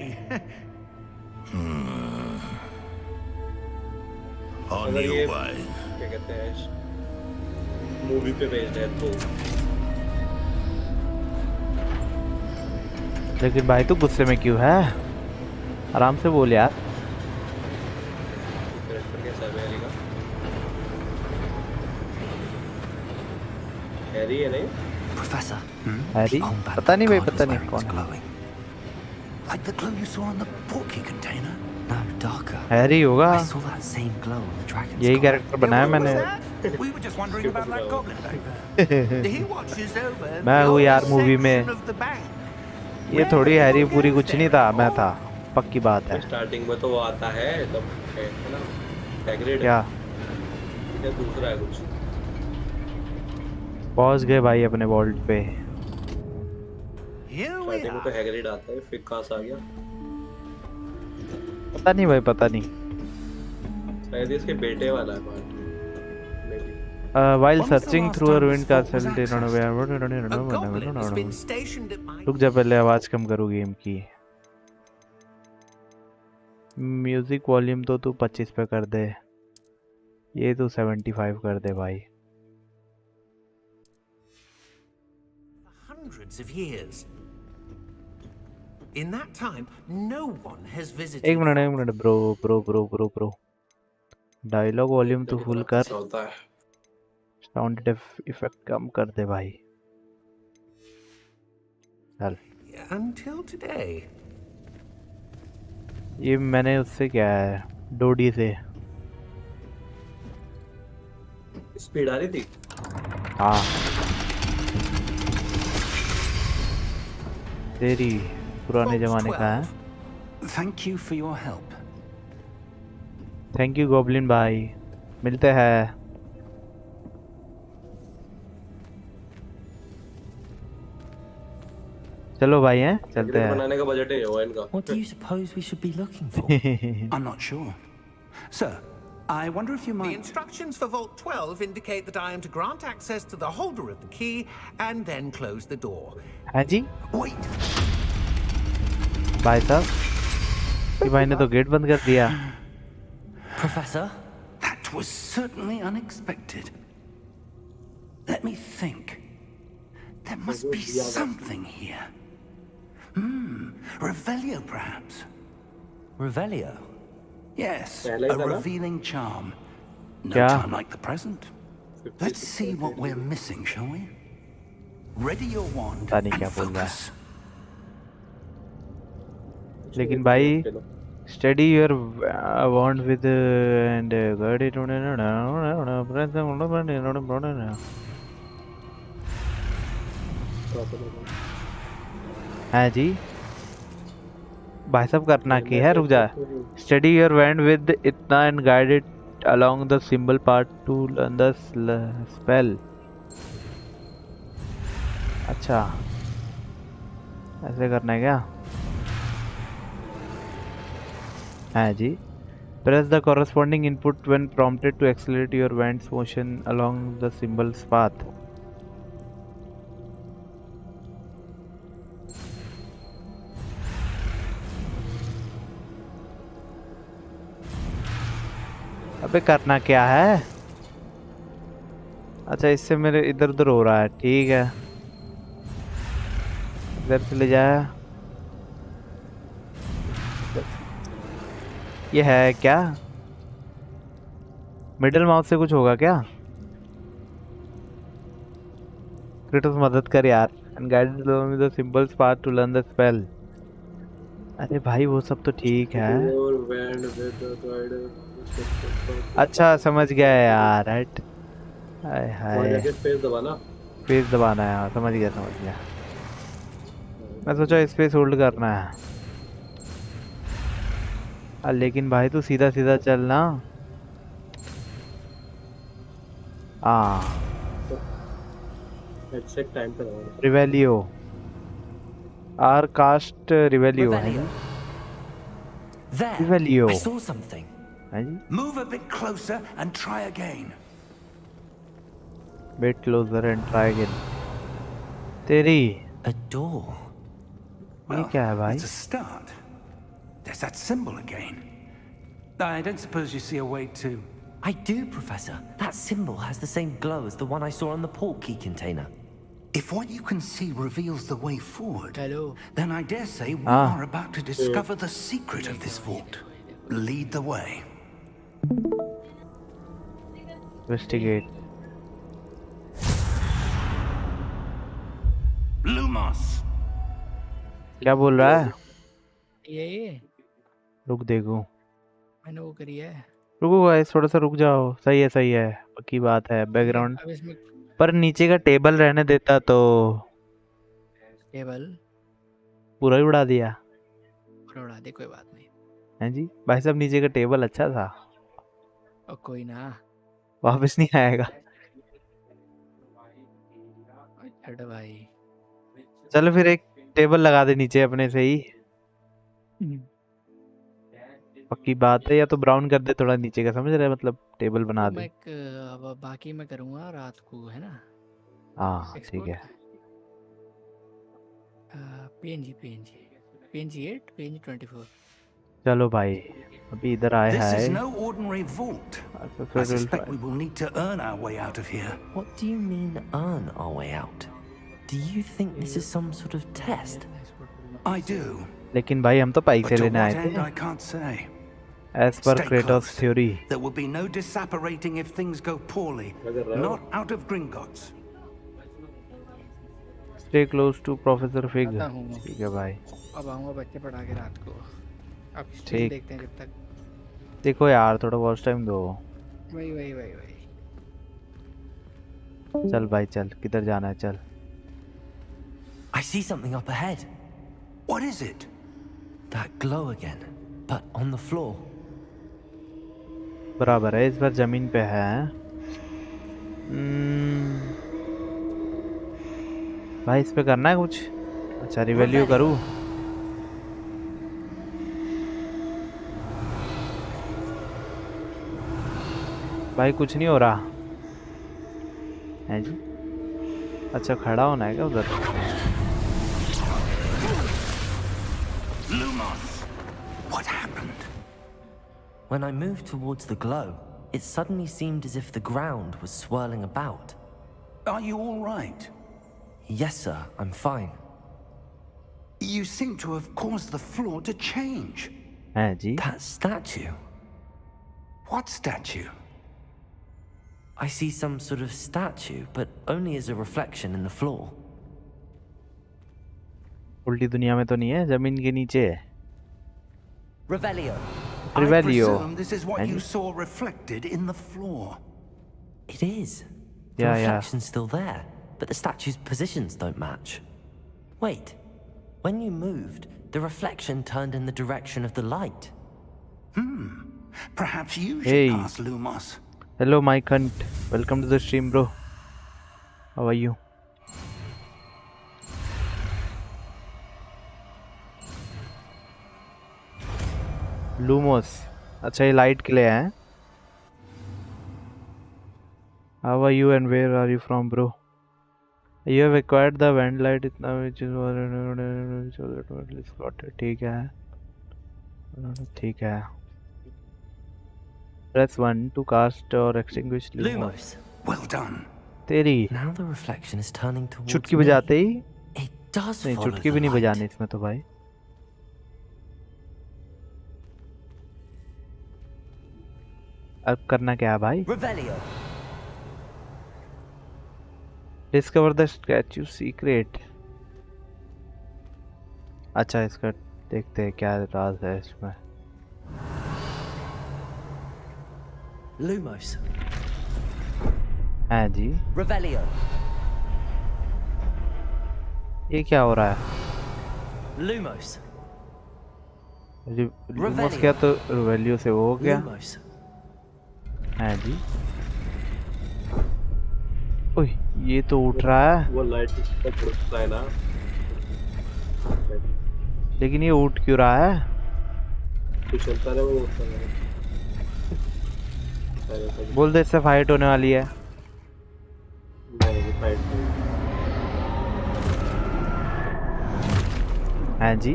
Speaker 9: On
Speaker 8: अगर
Speaker 9: your
Speaker 8: ये
Speaker 9: way.
Speaker 8: क्या कहते हैं मूवी पे भेज रहे तो
Speaker 2: लेकिन भाई तू गुस्से में क्यों है? आराम से बोल यार।
Speaker 8: कैसा है हैरी का? हैरी है नहीं?
Speaker 5: Professor,
Speaker 2: Harry?
Speaker 5: the armband
Speaker 2: पता नहीं भाई,
Speaker 5: guard
Speaker 2: पता
Speaker 5: is
Speaker 2: नहीं
Speaker 5: wearing
Speaker 2: कौन
Speaker 5: is
Speaker 2: है।
Speaker 5: glowing.
Speaker 6: Like the glow you saw on the portkey container.
Speaker 5: No, darker.
Speaker 2: Harry होगा।
Speaker 5: I saw that same glow on the dragon's
Speaker 2: यही
Speaker 5: skull.
Speaker 2: कैरेक्टर बनाया
Speaker 6: What was
Speaker 2: मैंने।
Speaker 6: that? We were just wondering about that goblin back there. He watches over
Speaker 2: मैं
Speaker 6: the
Speaker 2: हूँ यार
Speaker 6: old
Speaker 2: movie में।
Speaker 6: section of the bank.
Speaker 2: ये थोड़ी Harry पूरी कुछ नहीं था, मैं था, पक्की बात है।
Speaker 8: स्टार्टिंग में तो वो आता है तब है ना, हैग्रिड
Speaker 2: क्या?
Speaker 8: या दूसरा है कुछ?
Speaker 2: पहुंच गए भाई अपने वॉल्ट पे।
Speaker 6: Here we
Speaker 8: स्टार्टिंग में तो
Speaker 6: are.
Speaker 8: हैग्रिड आता है, फिर कहाँ से आ गया?
Speaker 2: पता नहीं भाई, पता नहीं।
Speaker 8: शायद इसके बेटे वाला है part.
Speaker 2: While
Speaker 7: When was the
Speaker 2: searching
Speaker 7: last
Speaker 2: through a
Speaker 7: time
Speaker 2: ruined
Speaker 7: this vault was
Speaker 2: castle, they don't know
Speaker 7: accessed? A goblin has been
Speaker 2: where.
Speaker 7: stationed at my...
Speaker 2: रुक जा, पहले आवाज कम करूँ गेम की। म्यूजिक वॉल्यूम तो तू 25 पे कर दे, ये तू 75 कर दे भाई।
Speaker 7: Hundreds of years. In that time, no one has visited.
Speaker 2: एक मिनट ब्रो, डायलॉग वॉल्यूम तो फुल कर,
Speaker 8: ऐसा होता है।
Speaker 2: साउंड इफेक्ट कम कर दे भाई। चल,
Speaker 7: Until today.
Speaker 2: ये मैंने उससे क्या है, डोडी से।
Speaker 8: स्पीड आ रही थी।
Speaker 2: हाँ तेरी पुराने जमाने का है।
Speaker 6: Thank you for your help.
Speaker 2: Thank you goblin भाई, मिलते हैं। चलो भाई हैं, चलते हैं।
Speaker 8: बनाने का बजट है इनका।
Speaker 5: What do you suppose we should be looking for?
Speaker 6: I'm not sure. Sir, I wonder if you
Speaker 7: The
Speaker 6: might...
Speaker 7: instructions for Vault 12 indicate that I am to grant access to the holder of the key and then close the door.
Speaker 2: हाँ जी
Speaker 6: Wait!
Speaker 2: भाई साहब, ये भाई ने तो gate बंद कर दिया।
Speaker 5: Professor?
Speaker 6: That was certainly unexpected. Let me think. There must be something here. Revelio, perhaps?
Speaker 5: Revelio?
Speaker 6: Yes,
Speaker 8: पहले
Speaker 6: a
Speaker 8: ही था ना?
Speaker 6: revealing charm. No
Speaker 2: क्या?
Speaker 6: time like the present. Let's see what we're missing, shall we? Ready your wand
Speaker 2: पता नहीं
Speaker 6: and
Speaker 2: क्या बोल रहा है।
Speaker 6: focus.
Speaker 2: लेकिन भाई study your wand with and guide it हाँ जी भाई साहब, करना की है, रुक जा। स्टडी योर वैंड विद इतना and guide it along the symbol part to learn the spell. अच्छा ऐसे करना है क्या? हाँ जी। Press the corresponding input when prompted to accelerate your wand's motion along the symbol's path. अबे करना क्या है? अच्छा इससे मेरे इधर उधर हो रहा है, ठीक है। इधर चले जाए। ये है क्या? मिडिल माउस से कुछ होगा क्या? क्रिटोस मदद कर यार। And guide the symbols path to learn the spell. अरे भाई वो सब तो ठीक है। अच्छा समझ गया यार, राइट। हाय हाय,
Speaker 8: स्पेस दबाना,
Speaker 2: स्पेस दबाना है। हाँ समझ गया समझ गया। मैं सोचा स्पेस होल्ड करना है। लेकिन भाई तू सीधा सीधा चलना। हाँ
Speaker 8: टाइम पे दबाना।
Speaker 2: रिवेलियो आर कास्ट रिवेलियो है जी।
Speaker 5: There!
Speaker 2: Revelio.
Speaker 5: I saw something.
Speaker 2: है जी।
Speaker 6: Move a bit closer and try again.
Speaker 2: Bit closer and try again. तेरी
Speaker 5: A door.
Speaker 2: ये क्या है भाई?
Speaker 6: It's a start. There's that symbol again. I don't suppose you see a way to...
Speaker 5: I do, Professor. That symbol has the same glow as the one I saw on the port key container.
Speaker 6: If what you can see reveals the way forward,
Speaker 3: Hello.
Speaker 6: then I dare say we
Speaker 2: Ah.
Speaker 6: are about to discover the secret of this vault. Lead the way.
Speaker 2: Investigate.
Speaker 6: Lumos!
Speaker 2: क्या बोल रहा है?
Speaker 3: ये
Speaker 2: रुक देखो।
Speaker 3: मैंने वो करी है।
Speaker 2: रुको गाइस, थोड़ा सा रुक जाओ। सही है, पक्की बात है। बैकग्राउंड
Speaker 3: अब इसमें
Speaker 2: पर नीचे का टेबल रहने देता तो
Speaker 3: टेबल
Speaker 2: पूरा ही उड़ा दिया।
Speaker 3: और उड़ा दे, कोई बात नहीं।
Speaker 2: हैं जी भाई साहब, नीचे का टेबल अच्छा था,
Speaker 3: और कोई ना,
Speaker 2: वापस नहीं आएगा।
Speaker 3: छड़ भाई।
Speaker 2: चलो फिर एक टेबल लगा दे नीचे अपने से ही। पक्की बात है, या तो ब्राउन कर दे थोड़ा नीचे का, समझ रहे, मतलब टेबल बना
Speaker 3: तो
Speaker 2: दे।
Speaker 3: मैं अब बाकी मैं करूँगा रात को, है ना?
Speaker 2: हाँ ठीक
Speaker 3: एक्सपोर्ट
Speaker 2: है।
Speaker 3: PNG 8 PNG 24।
Speaker 2: चलो भाई अभी इधर आए
Speaker 6: This is
Speaker 2: हैं।
Speaker 6: no ordinary vault.
Speaker 2: अच्छा,
Speaker 6: I
Speaker 2: फिर
Speaker 6: suspect we will need to earn our way out of here.
Speaker 5: What do you mean, earn our way out? Do you think this is some sort of test?
Speaker 6: I do.
Speaker 2: लेकिन भाई हम तो
Speaker 6: But
Speaker 2: पैसे
Speaker 6: to
Speaker 2: लेने आए
Speaker 6: what end,
Speaker 2: थे,
Speaker 6: I can't say.
Speaker 2: as per
Speaker 6: Stay
Speaker 2: Kratos
Speaker 6: close.
Speaker 2: theory.
Speaker 6: There will be no disapparating if things go poorly. Not out of Gringotts.
Speaker 2: Stay close to Professor Fig.
Speaker 3: आता हूँ।
Speaker 2: ठीक है भाई।
Speaker 3: अब आऊँगा बच्चे पढ़ा के रात को। आप
Speaker 2: ठीक।
Speaker 3: स्ट्रीम देखते हैं जब तक।
Speaker 2: देखो यार थोड़ा वॉच टाइम दो।
Speaker 3: वही।
Speaker 2: चल भाई चल, किधर जाना है चल।
Speaker 5: I see something up ahead.
Speaker 6: What is it?
Speaker 5: That glow again, but on the floor.
Speaker 2: बराबर है, इस बार जमीन पे है। भाई इस पे करना है कुछ। अच्छा रिवैल्यू करूँ। भाई कुछ नहीं हो रहा है जी। अच्छा खड़ा होना है क्या उधर?
Speaker 6: What happened?
Speaker 5: When I moved towards the glow, it suddenly seemed as if the ground was swirling about.
Speaker 6: Are you all right?
Speaker 5: Yes, sir, I'm fine.
Speaker 6: You seem to have caused the floor to change.
Speaker 2: है जी।
Speaker 5: That statue.
Speaker 6: What statue?
Speaker 5: I see some sort of statue, but only as a reflection in the floor.
Speaker 2: उल्टी दुनिया में तो नहीं है, जमीन के नीचे है।
Speaker 5: Revelio.
Speaker 6: I
Speaker 2: Revelio.
Speaker 6: presume this is what
Speaker 2: And-
Speaker 6: you saw reflected in the floor.
Speaker 5: It is. The
Speaker 2: Yeah,
Speaker 5: reflection's still there, but the statue's positions don't match. Wait. When you moved, the reflection turned in the direction of the light.
Speaker 6: Perhaps you should
Speaker 2: Hey.
Speaker 6: pass Lumos.
Speaker 2: Hello Mike Hunt, welcome to the stream bro. How are you? Lumos, अच्छा ये light के लिए है। How are you and where are you from bro? You have acquired the vent light इतना which is slotted, ठीक है ठीक है। Press 1 to cast or extinguish Lumos.
Speaker 5: Lumos.
Speaker 6: Well done.
Speaker 2: तेरी
Speaker 5: Now the reflection is turning towards
Speaker 2: चुटकी
Speaker 5: me.
Speaker 2: बजाते ही
Speaker 5: It does
Speaker 2: नहीं,
Speaker 5: follow
Speaker 2: चुटकी
Speaker 5: the
Speaker 2: भी नहीं
Speaker 5: light.
Speaker 2: बजानी इसमें तो भाई। अब करना क्या है भाई?
Speaker 5: Revelio.
Speaker 2: Discover the statue secret. अच्छा इसका देखते हैं क्या राज है इसमें।
Speaker 5: Lumos.
Speaker 2: हाँ जी,
Speaker 5: Revelio.
Speaker 2: ये क्या हो रहा है?
Speaker 5: Lumos.
Speaker 2: रिमोस क्या तो रिवेलियो से वो हो गया।
Speaker 5: Lumos.
Speaker 2: हाँ जी। ओह ये तो उठ रहा है,
Speaker 8: वो लाइट का फुटता है ना।
Speaker 2: लेकिन ये उठ क्यों रहा है?
Speaker 8: तो चलता रहे वो उठता रहे।
Speaker 2: बोल दे इससे फाइट होने वाली है।
Speaker 8: नहीं फाइट नहीं।
Speaker 2: हाँ जी,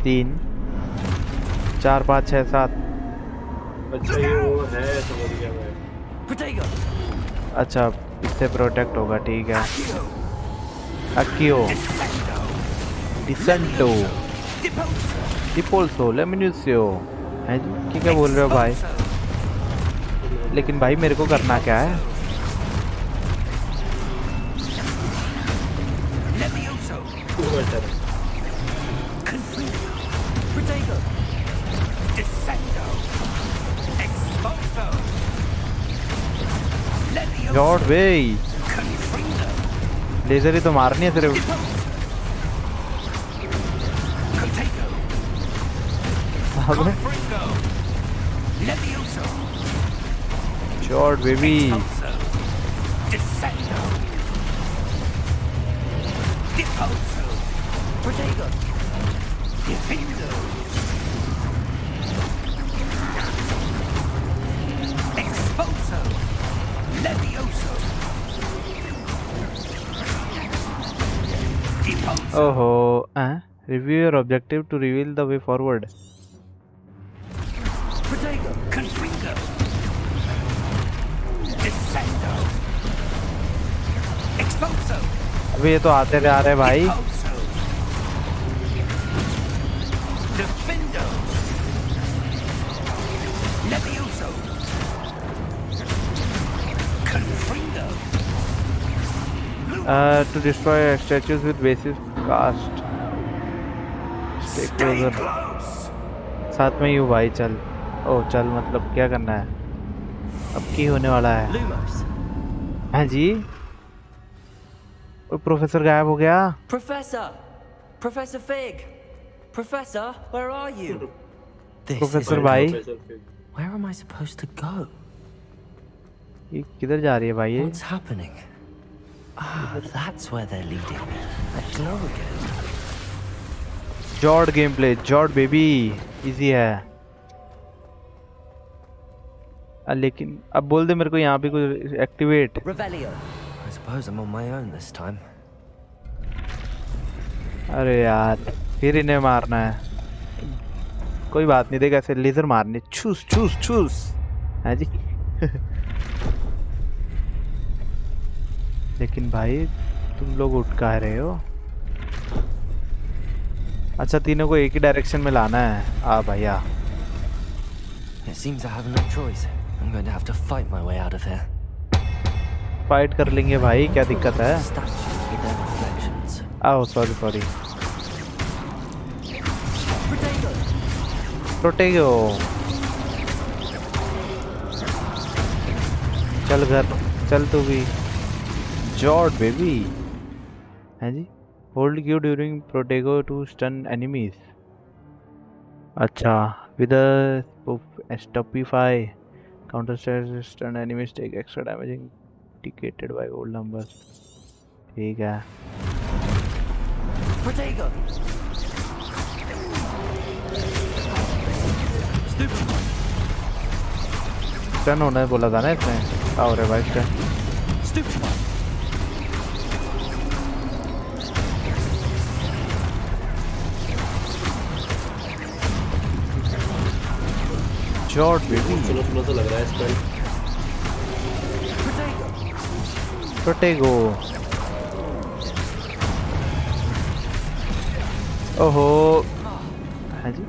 Speaker 2: 3 4 5 6 7।
Speaker 8: अच्छा ये वो है, समझ गया मैं।
Speaker 5: Protego.
Speaker 2: अच्छा इससे प्रोटेक्ट होगा, ठीक है। अक्कियो डिसेंटो डिपोल्सो लेमिन्यूसियो है जी। क्या बोल रहे हो भाई? लेकिन भाई मेरे को करना क्या है?
Speaker 5: Protego.
Speaker 2: गॉड वे लेजर ही तो मारनी है सिर्फ। Shot baby. ओहो, review your objective to reveal the way forward.
Speaker 6: Protego, Confringo, Descendo, Expulso.
Speaker 2: अभी ये तो आते जा रहे भाई.
Speaker 6: Expulso, Defendo, Levioso, Confringo.
Speaker 2: To destroy statues with bases cast. Stay closer. साथ में ही हूँ भाई, चल. ओ चल मतलब क्या करना है? अब की होने वाला है?
Speaker 5: Lumos.
Speaker 2: हाँ जी. ओ प्रोफेसर गायब हो गया.
Speaker 5: Professor! Professor Fig! Professor, where are you? This
Speaker 2: professor
Speaker 5: is
Speaker 2: भाई.
Speaker 5: Where am I supposed to go?
Speaker 2: ये किधर जा रही है भाई ये?
Speaker 5: What's happening? Ah, that's where they're leading me. A glow again.
Speaker 2: जॉर्ड गेम प्ले, जॉर्ड बेबी. इजी है. लेकिन अब बोल दे मेरे को यहाँ पे कुछ activate.
Speaker 5: Revelio. I suppose I'm on my own this time.
Speaker 2: अरे यार फिर इन्हें मारना है. कोई बात नहीं, देख ऐसे लेजर मारने. चूस चूस चूस. है जी. लेकिन भाई तुम लोग उठ कहाँ रहे हो? अच्छा तीनों को एक ही डायरेक्शन में लाना है. आ भैया.
Speaker 5: It seems I have no choice. I'm going to have to fight my way out of here.
Speaker 2: Fight कर लेंगे भाई, क्या दिक्कत है?
Speaker 5: Statues with their reflections.
Speaker 2: आओ सॉरी सॉरी.
Speaker 5: Protego.
Speaker 2: प्रोटेगो. चल घर चल तू भी. जॉर्ड बेबी. है जी. Hold Q during Protego to stun enemies. अच्छा with stupefy counter stun enemies take extra damage indicated by bold numbers. ठीक है.
Speaker 5: Protego.
Speaker 2: स्टन होना है बोला था ना इसमें. क्या हो रहा है भाई स्टन?
Speaker 5: Stupefy.
Speaker 2: जॉर्ड बेबी.
Speaker 8: सुनो तो लग रहा है स्पेल.
Speaker 2: प्रोटेगो. ओहो. हाँ जी.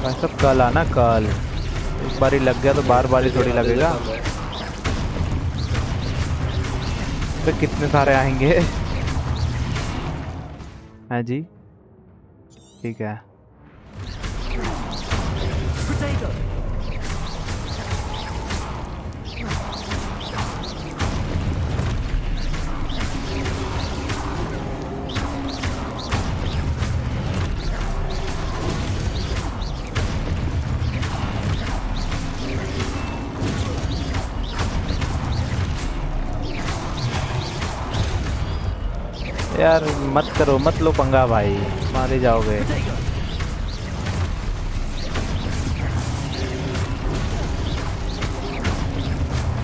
Speaker 2: भाई सब कल आना कल. एक बारी लग गया तो बार बारी थोड़ी लगेगा. तो कितने सारे आएंगे? हाँ जी. ठीक है.
Speaker 5: Protego.
Speaker 2: यार मत करो, मत लो पंगा भाई, मारे जाओगे.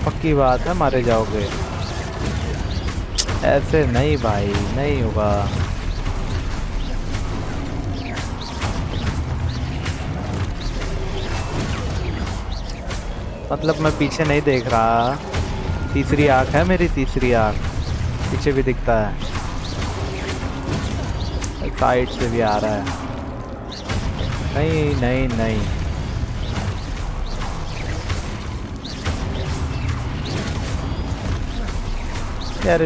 Speaker 2: पक्की बात है मारे जाओगे. ऐसे नहीं भाई, नहीं होगा. मतलब मैं पीछे नहीं देख रहा. तीसरी आँख है मेरी, तीसरी आँख. पीछे भी दिखता है, साइड से भी आ रहा है. नहीं नहीं नहीं. यार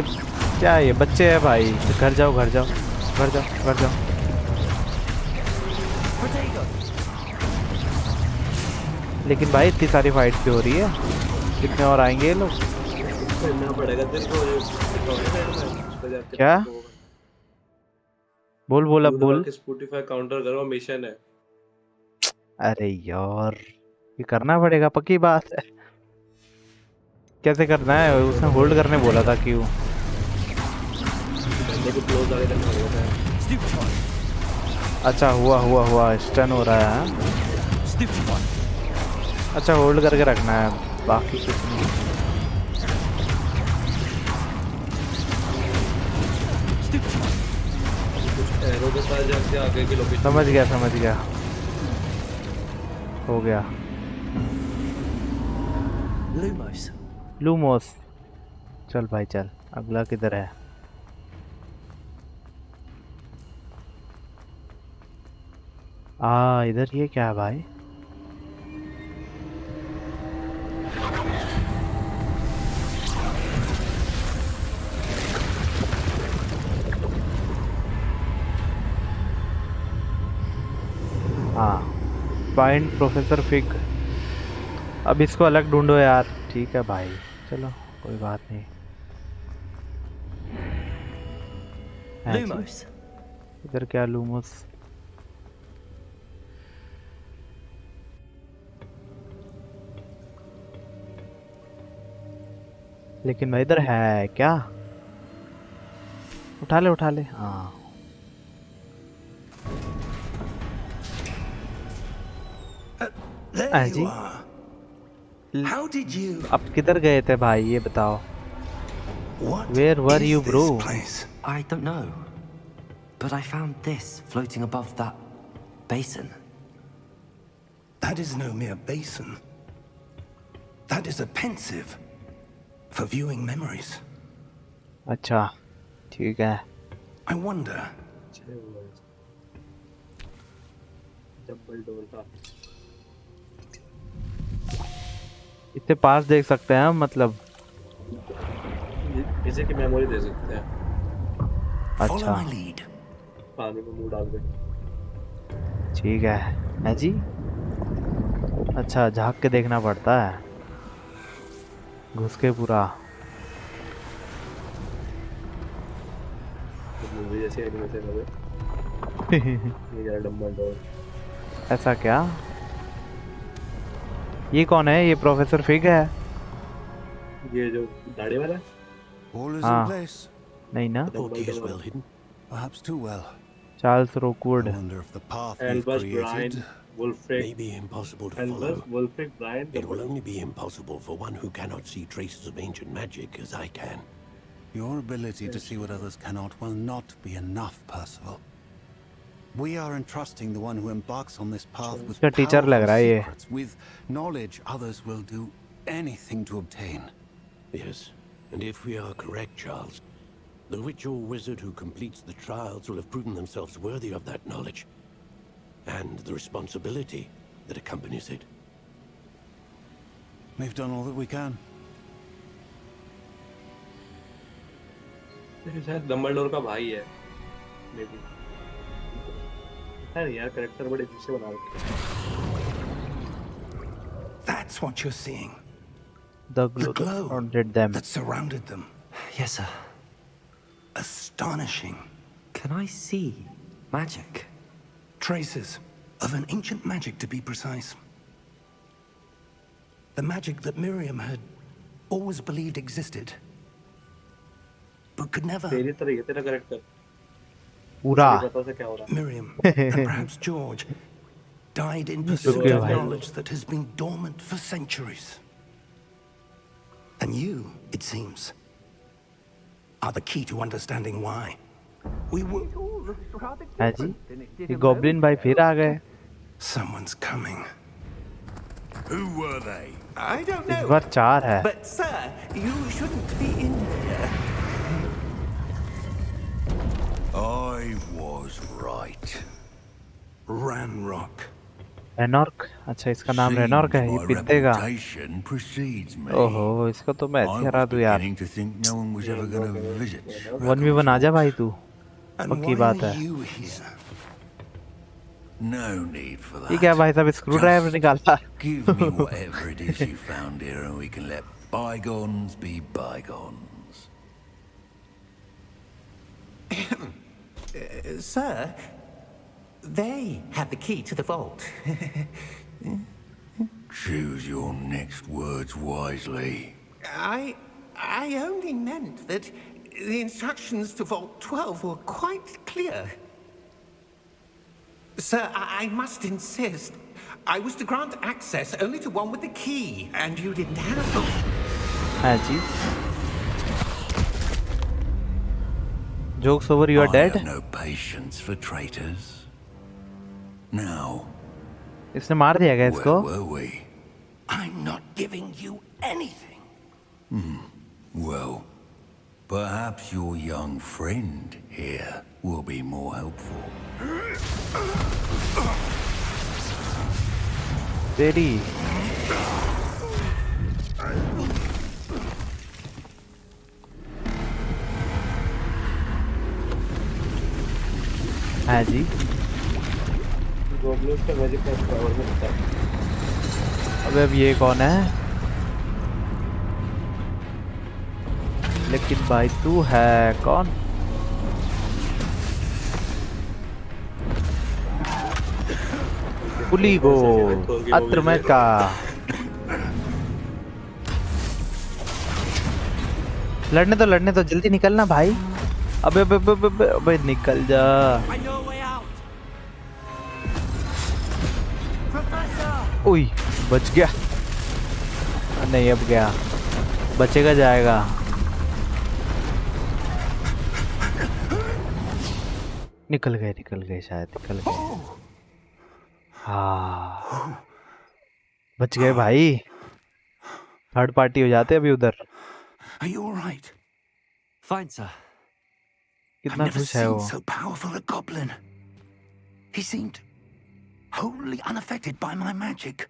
Speaker 2: क्या ये बच्चे हैं भाई. घर जाओ घर जाओ घर जाओ घर जाओ. लेकिन भाई इतनी सारी फाइट भी हो रही है. कितने और आएंगे ये लोग? क्या बोल बोल अब बोल.
Speaker 8: स्पॉटिफाई काउंटर करो, मिशन है.
Speaker 2: अरे यार ये करना पड़ेगा, पक्की बात है. कैसे करना है? उसने होल्ड करने बोला था. क्यों? अच्छा हुआ हुआ हुआ. स्टन हो रहा है. अच्छा होल्ड करके रखना है, बाकी कुछ नहीं.
Speaker 8: पता चल के आगे की लोकेशन।
Speaker 2: समझ गया हो गया। लूमोस चल भाई चल। अगला किधर है? इधर ये क्या है भाई? Find professor fig. अब इसको अलग ढूंढो यार। ठीक है भाई चलो कोई बात नहीं। लूमोस इधर क्या? लूमोस लेकिन भाई इधर है क्या? उठा ले। हाँ
Speaker 6: There
Speaker 2: ji
Speaker 6: you are. How did you?
Speaker 2: अब किधर गए थे भाई ये बताओ?
Speaker 6: What
Speaker 2: Where were
Speaker 6: is
Speaker 2: you, bro?
Speaker 6: this place?
Speaker 5: I don't know. But I found this floating above that basin.
Speaker 6: That is no mere basin. That is a pensive for viewing memories.
Speaker 2: अच्छा ठीक है।
Speaker 6: I wonder.
Speaker 8: Double door का
Speaker 2: इतने पास देख सकते हैं हम, मतलब
Speaker 8: किसी की मेमोरी दे सकते हैं।
Speaker 6: Follow
Speaker 2: अच्छा
Speaker 6: my lead.
Speaker 8: पानी में मुंह डाल दे।
Speaker 2: ठीक है जी। अच्छा झाँक के देखना पड़ता है, घुस के पूरा।
Speaker 8: मूवी जैसे एनिमेशन है ये क्या डबल डोर।
Speaker 2: ऐसा क्या? ये कौन है? ये प्रोफेसर फिग है?
Speaker 8: ये जो दाढ़ी वाला है?
Speaker 7: All is in
Speaker 2: हाँ
Speaker 7: place.
Speaker 2: नहीं ना?
Speaker 7: Porky is well hidden. Perhaps too well.
Speaker 2: Charles
Speaker 7: I
Speaker 2: Rookwood.
Speaker 7: wonder if the path we've
Speaker 8: Albus
Speaker 7: created
Speaker 8: Brian Wulfric
Speaker 10: may be impossible to
Speaker 8: Albus
Speaker 10: follow.
Speaker 8: Wulfric Brian.
Speaker 10: It will only be impossible for one who cannot see traces of ancient magic as I can.
Speaker 7: Your ability to see what others cannot will not be enough, Percival. We are entrusting the one who embarks on this path with
Speaker 2: इसका teacher लग रहा है ये।
Speaker 7: secrets, with knowledge others will do anything to obtain.
Speaker 10: Yes, and if we are correct, Charles, the witch or wizard who completes the trials will have proven themselves worthy of that knowledge and the responsibility that accompanies it.
Speaker 7: We've done all that we can.
Speaker 8: ये शायद Dumbledore का भाई है may be. यार character बड़े अच्छे बना रखे हैं।
Speaker 6: That's what you're seeing.
Speaker 2: The
Speaker 6: The
Speaker 2: glow
Speaker 6: glow
Speaker 2: surrounded them.
Speaker 6: that surrounded them.
Speaker 5: Yes, sir.
Speaker 6: Astonishing.
Speaker 5: Can I see magic?
Speaker 6: Traces of an ancient magic, to be precise. The magic that Miriam had always believed existed, but could never.
Speaker 8: तेरी तरह ये तेरा character
Speaker 2: पूरा
Speaker 8: पता से क्या हो रहा है।
Speaker 6: Miriam and perhaps George died in pursuit
Speaker 2: Okay,
Speaker 6: of
Speaker 2: bhai.
Speaker 6: knowledge that has been dormant for centuries. And you, it seems, are the key to understanding why. We will.
Speaker 2: है जी। ये गॉब्लिन भाई फिर आ गए।
Speaker 6: Someone's coming.
Speaker 9: Who were they?
Speaker 11: I don't
Speaker 2: इस
Speaker 11: know.
Speaker 2: बार 4 है।
Speaker 11: But sir, you shouldn't be in here.
Speaker 9: I was right.
Speaker 6: Ranrock.
Speaker 2: रेनॉर्क। अच्छा इसका नाम रेनॉर्क है। ये
Speaker 9: My
Speaker 2: पित्ते का।
Speaker 9: reputation precedes me.
Speaker 2: ओहो इसको तो मैं
Speaker 9: I
Speaker 2: ऐसे
Speaker 9: was
Speaker 2: हरा दूं यार।
Speaker 9: beginning to think no one was ever going to visit.
Speaker 2: 1v1 आ जा भाई तू।
Speaker 6: And
Speaker 2: पक्की
Speaker 6: why
Speaker 2: बात
Speaker 6: are
Speaker 2: है।
Speaker 6: you here?
Speaker 9: No need for that.
Speaker 2: ये क्या भाई साहब स्क्रू ड्राइवर निकालता?
Speaker 9: Give me whatever it is you found here and we can let bygones be bygones.
Speaker 11: Sir, they have the key to the vault.
Speaker 9: Choose your next words wisely.
Speaker 11: I only meant that the instructions to Vault 12 were quite clear. Sir, I must insist. I was to grant access only to one with the key, and you didn't have.
Speaker 2: है जी। Jokes over, you are
Speaker 9: I
Speaker 2: dead.
Speaker 9: have no patience for traitors. Now,
Speaker 2: इसने मार दिया क्या
Speaker 9: where
Speaker 2: इसको?
Speaker 9: were we?
Speaker 6: I'm not giving you anything.
Speaker 9: Well, perhaps your young friend here will be more helpful.
Speaker 2: तेरी हाँ जी।
Speaker 8: Goblins का magic का power में होता है।
Speaker 2: अबे अब ये कौन है? लेकिन भाई तू है कौन? पुली गो अत्रमैट का। लड़ने तो जल्दी निकलना भाई। अबे अबे अबे अबे, अबे निकल जा। ओई बच गया। नहीं अब गया, बचेगा जाएगा। निकल गए शायद, निकल गए। हाँ बच गए भाई। थर्ड पार्टी हो जाते अभी उधर।
Speaker 6: Are you all right?
Speaker 5: Fine, sir.
Speaker 6: I've
Speaker 2: कितना
Speaker 6: never
Speaker 2: खुश है
Speaker 6: seen
Speaker 2: वो।
Speaker 6: so powerful a goblin. He seemed wholly unaffected by my magic.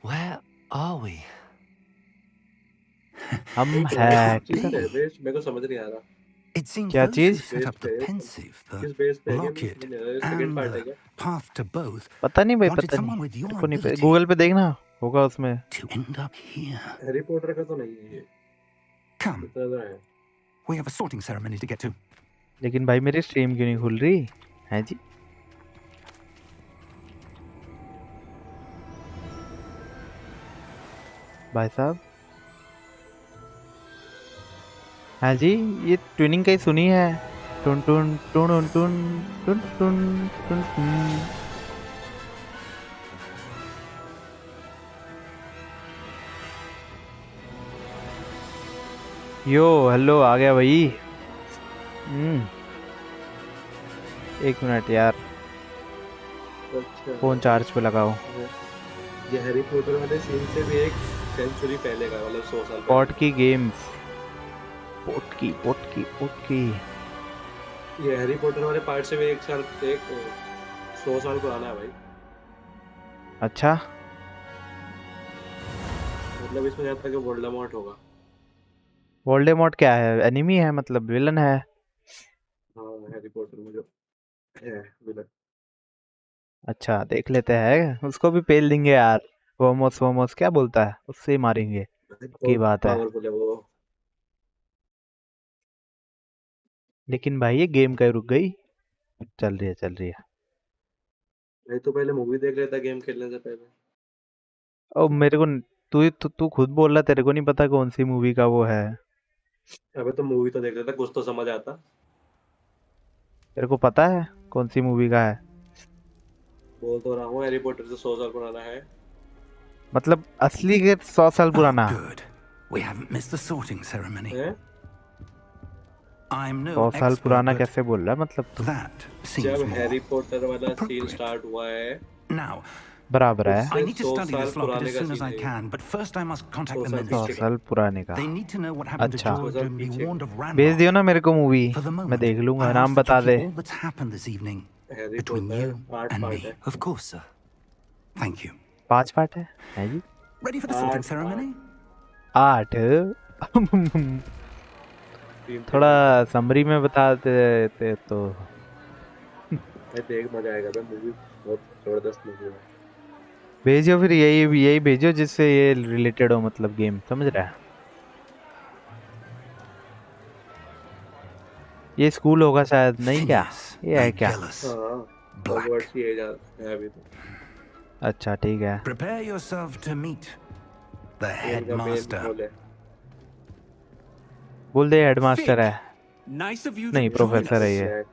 Speaker 5: Where are we?
Speaker 2: हम है
Speaker 8: मेरे को समझ नहीं आ रहा।
Speaker 6: It seems
Speaker 2: क्या
Speaker 6: those who
Speaker 2: चीज?
Speaker 6: set up the pensive,
Speaker 8: किस
Speaker 6: the
Speaker 8: बेस पे
Speaker 6: locket,
Speaker 8: सेकंड
Speaker 6: and
Speaker 8: पार्ट है
Speaker 6: the
Speaker 8: क्या?
Speaker 6: path to both
Speaker 2: पता नहीं भाई,
Speaker 6: wanted
Speaker 2: पता
Speaker 6: someone
Speaker 2: नहीं,
Speaker 6: with your
Speaker 2: मेरे को नहीं पता।
Speaker 6: ability
Speaker 2: गूगल पे देखना होगा उसमें।
Speaker 6: to end up here.
Speaker 8: Harry Potter का तो नहीं है ये।
Speaker 6: Come,
Speaker 8: इतना है।
Speaker 6: we have a sorting ceremony to get to.
Speaker 2: लेकिन भाई मेरी स्ट्रीम क्यों नहीं खुल रही है जी? भाई साहब हाँ जी, ये ट्यूनिंग कहीं सुनी है? टुन टुन टुन टुन टुन टुन टुन टुन। यो हेलो, आ गया भाई। एक मिनट यार,
Speaker 8: अच्छा।
Speaker 2: फोन चार्ज पे लगाओ।
Speaker 8: ये हैरी पॉटर वाले सीन से भी एक सेंचुरी पहले का, मतलब 100 साल पहले।
Speaker 2: पॉट की गेम्स, पोट की
Speaker 8: ये हैरी पॉटर वाले पार्ट से भी 100 साल पुराना है भाई।
Speaker 2: अच्छा,
Speaker 8: मतलब इसमें जाता है कि वोल्डेमॉर्ट होगा।
Speaker 2: वोल्डेमॉर्ट क्या है? एनिमी है, मतलब विलन है?
Speaker 8: हाँ, हैरी पॉटर में जो है विलन।
Speaker 2: अच्छा देख लेते हैं, उसको भी पेल देंगे यार। वोमोस क्या बोलता है, उससे ही मारेंगे की बात है।
Speaker 8: पावरफुल है वो।
Speaker 2: लेकिन भाई ये गेम कहीं रुक गई? चल रही है।
Speaker 8: नहीं तो पहले मूवी देख लेता गेम खेलने से पहले।
Speaker 2: ओ मेरे को तू खुद बोल रहा, तेरे को नहीं पता कौन सी मूवी का वो है?
Speaker 8: अबे तो मूवी तो देख लेता, कुछ तो समझ आता।
Speaker 2: तेरे को पता है कौन सी मूवी का है?
Speaker 8: बोल तो रहा हूँ हैरी पॉटर से 100 साल पुराना है।
Speaker 2: मतलब असली के 100 साल पुराना?
Speaker 6: Good. We haven't missed the sorting ceremony.
Speaker 8: है?
Speaker 6: I'm no
Speaker 2: 100 साल
Speaker 6: expert,
Speaker 2: पुराना
Speaker 6: but
Speaker 2: कैसे बोल रहा है मतलब तू?
Speaker 6: that seems
Speaker 8: जब
Speaker 6: more
Speaker 8: हैरी पॉटर वाला सीन
Speaker 6: appropriate.
Speaker 8: स्टार्ट हुआ है,
Speaker 6: Now,
Speaker 2: बराबर है।
Speaker 6: I need to
Speaker 8: 100
Speaker 6: study
Speaker 8: साल
Speaker 6: this locket
Speaker 8: पुराने
Speaker 6: as
Speaker 8: का
Speaker 6: soon as I
Speaker 8: सीन है।
Speaker 6: can, but first I must contact the
Speaker 8: 100
Speaker 2: 100
Speaker 6: ministry.
Speaker 2: साल पुराने का।
Speaker 6: They need to know what happened to
Speaker 2: अच्छा।
Speaker 6: George and be
Speaker 8: पीछे।
Speaker 6: warned of
Speaker 2: भेज
Speaker 6: Randolph.
Speaker 2: दियो ना मेरे को मूवी,
Speaker 6: For the
Speaker 2: मैं
Speaker 6: moment,
Speaker 2: देख लूंगा।
Speaker 6: I
Speaker 2: नाम
Speaker 6: ask that
Speaker 2: बता
Speaker 6: you
Speaker 2: they.
Speaker 6: keep all that's happened this evening
Speaker 8: Harry
Speaker 6: between
Speaker 8: Potter
Speaker 6: you
Speaker 8: 8
Speaker 6: and
Speaker 8: part
Speaker 6: me.
Speaker 8: है।
Speaker 5: Of course, sir.
Speaker 6: Thank you.
Speaker 2: 5 part है जी?
Speaker 6: Ready for the sorting ceremony?
Speaker 2: 8 थोड़ा summary में बता देते तो।
Speaker 8: देख मजा आएगा भाई, मूवी बहुत जबरदस्त मूवी है।
Speaker 2: भेजो फिर, यही भेजो जिससे ये रिलेटेड हो, मतलब गेम, समझ रहा है? ये स्कूल होगा शायद, नहीं क्या?
Speaker 6: Phineas,
Speaker 2: ये है क्या?
Speaker 6: Vangelis,
Speaker 8: हाँ,
Speaker 6: Black.
Speaker 8: हॉगवर्ट्स ही है अभी तो।
Speaker 2: अच्छा ठीक है।
Speaker 6: Prepare yourself to meet the
Speaker 8: इनका मेन
Speaker 6: headmaster.
Speaker 8: रोल है।
Speaker 2: बोल दे हेडमास्टर है।
Speaker 12: Nice of you
Speaker 2: नहीं,
Speaker 12: to join
Speaker 2: प्रोफेसर है
Speaker 12: us.
Speaker 2: ये।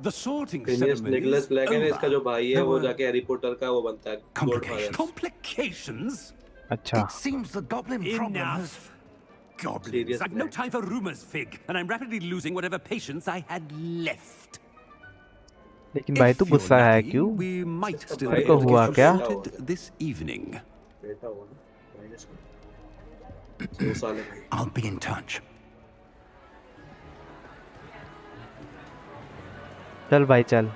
Speaker 12: The sorting
Speaker 8: Phineas
Speaker 12: ceremony
Speaker 8: Nicholas
Speaker 12: is
Speaker 8: Black है ना, इसका
Speaker 12: over.
Speaker 8: जो भाई है
Speaker 6: There
Speaker 8: वो
Speaker 6: were
Speaker 8: जाके हैरी पॉटर का वो बनता है गॉडफादर।
Speaker 6: Complications.
Speaker 12: Complications?
Speaker 2: अच्छा
Speaker 6: It seems the goblin problem has...
Speaker 12: Enough. Goblins! I've no time for rumors, Fig, and I'm rapidly losing whatever patience I had left.
Speaker 2: लेकिन भाई तू गुस्सा है क्यों?
Speaker 12: We might still
Speaker 2: तेरे
Speaker 12: be
Speaker 2: को
Speaker 12: able to
Speaker 2: हुआ
Speaker 12: get
Speaker 2: क्या?
Speaker 12: you sorted this evening.
Speaker 8: बेटा हुआ ना माइनस का 2 साल है भाई।
Speaker 6: I'll be in touch.
Speaker 2: चल भाई चल।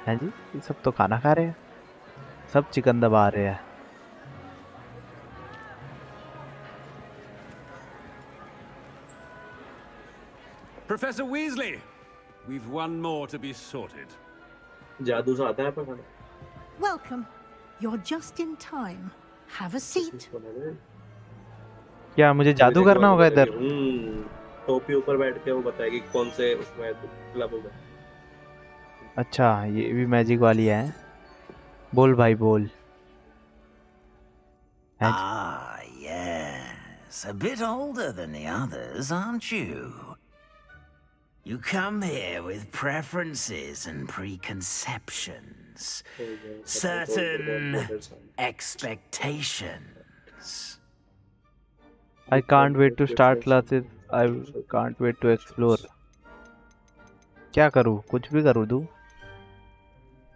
Speaker 2: हैं जी, ये सब तो खाना खा रहे हैं, सब चिकन दबा रहे हैं।
Speaker 12: Professor Weasley, we've one more to be sorted.
Speaker 8: जादू से आता है पर खाना।
Speaker 13: Welcome. You're just in time. Have a seat.
Speaker 2: क्या मुझे जादू करना होगा इधर?
Speaker 8: टोपी ऊपर बैठ के वो बताएगी कौन से उसमें क्लब होगा।
Speaker 2: अच्छा ये भी मैजिक वाली है। बोल भाई बोल।
Speaker 9: Ah, yes. A bit older than the others, aren't you? You come here with preferences and preconceptions, certain expectations.
Speaker 2: I can't wait to start classes. I can't wait to explore. क्या करूँ? कुछ भी करूँ तू?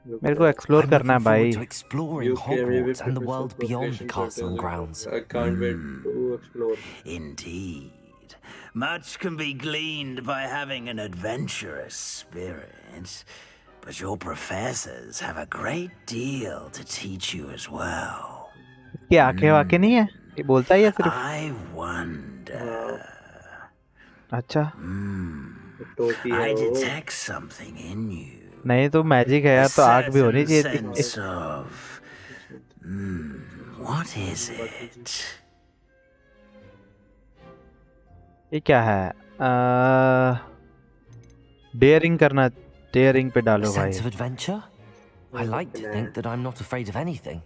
Speaker 2: मेरे को एक्सप्लोर करना है भाई।
Speaker 5: Exploring Hogwarts and the world beyond the castle and grounds.
Speaker 8: I can't wait to explore.
Speaker 9: Indeed. Much can be gleaned by having an adventurous spirit, but your professors have a great deal to teach you as well.
Speaker 2: ये आंखें वाके नहीं है? ये बोलता ही है सिर्फ।
Speaker 9: I wonder.
Speaker 2: अच्छा।
Speaker 9: I detect something in you.
Speaker 2: नहीं तो मैजिक है यार, तो आग भी होनी चाहिए थी।
Speaker 9: What is it?
Speaker 2: ये क्या है? डेयरिंग करना, डेयरिंग पे डालो भाई।
Speaker 5: Sense of adventure? I like to think that I'm not afraid of anything.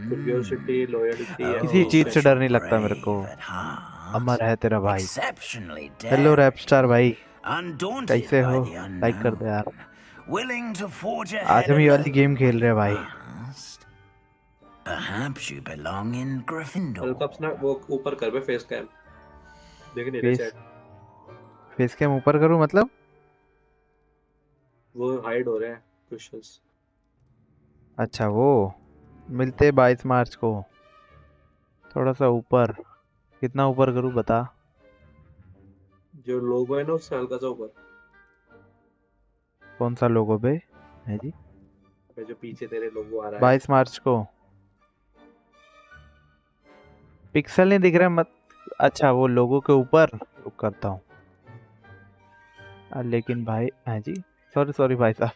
Speaker 8: Curiosity, loyalty.
Speaker 2: किसी चीज से डर नहीं लगता मेरे को। अमर है तेरा भाई। हेलो रैप स्टार भाई, कैसे हो? लाइक कर दो यार। आज हम ये वाली गेम खेल रहे हैं भाई।
Speaker 9: Perhaps you belong in Gryffindor.
Speaker 8: अपना वो ऊपर कर बे फेस कैम। देख नहीं रहे चैट।
Speaker 2: फेस कैम ऊपर करूं मतलब?
Speaker 8: वो हाइड हो रहे हैं क्वेश्चंस।
Speaker 2: अच्छा वो मिलते 22 मार्च को। थोड़ा सा ऊपर, कितना ऊपर करूं बता?
Speaker 8: जो लोगो है ना उससे हल्का सा ऊपर।
Speaker 2: कौन सा लोगो बे? है जी
Speaker 8: जो पीछे तेरे लोगो आ रहा है
Speaker 2: 22 मार्च को। पिक्सल नहीं दिख रहा मत। अच्छा वो लोगो के ऊपर रुक करता हूँ। लेकिन भाई है जी, सॉरी सॉरी भाई साहब।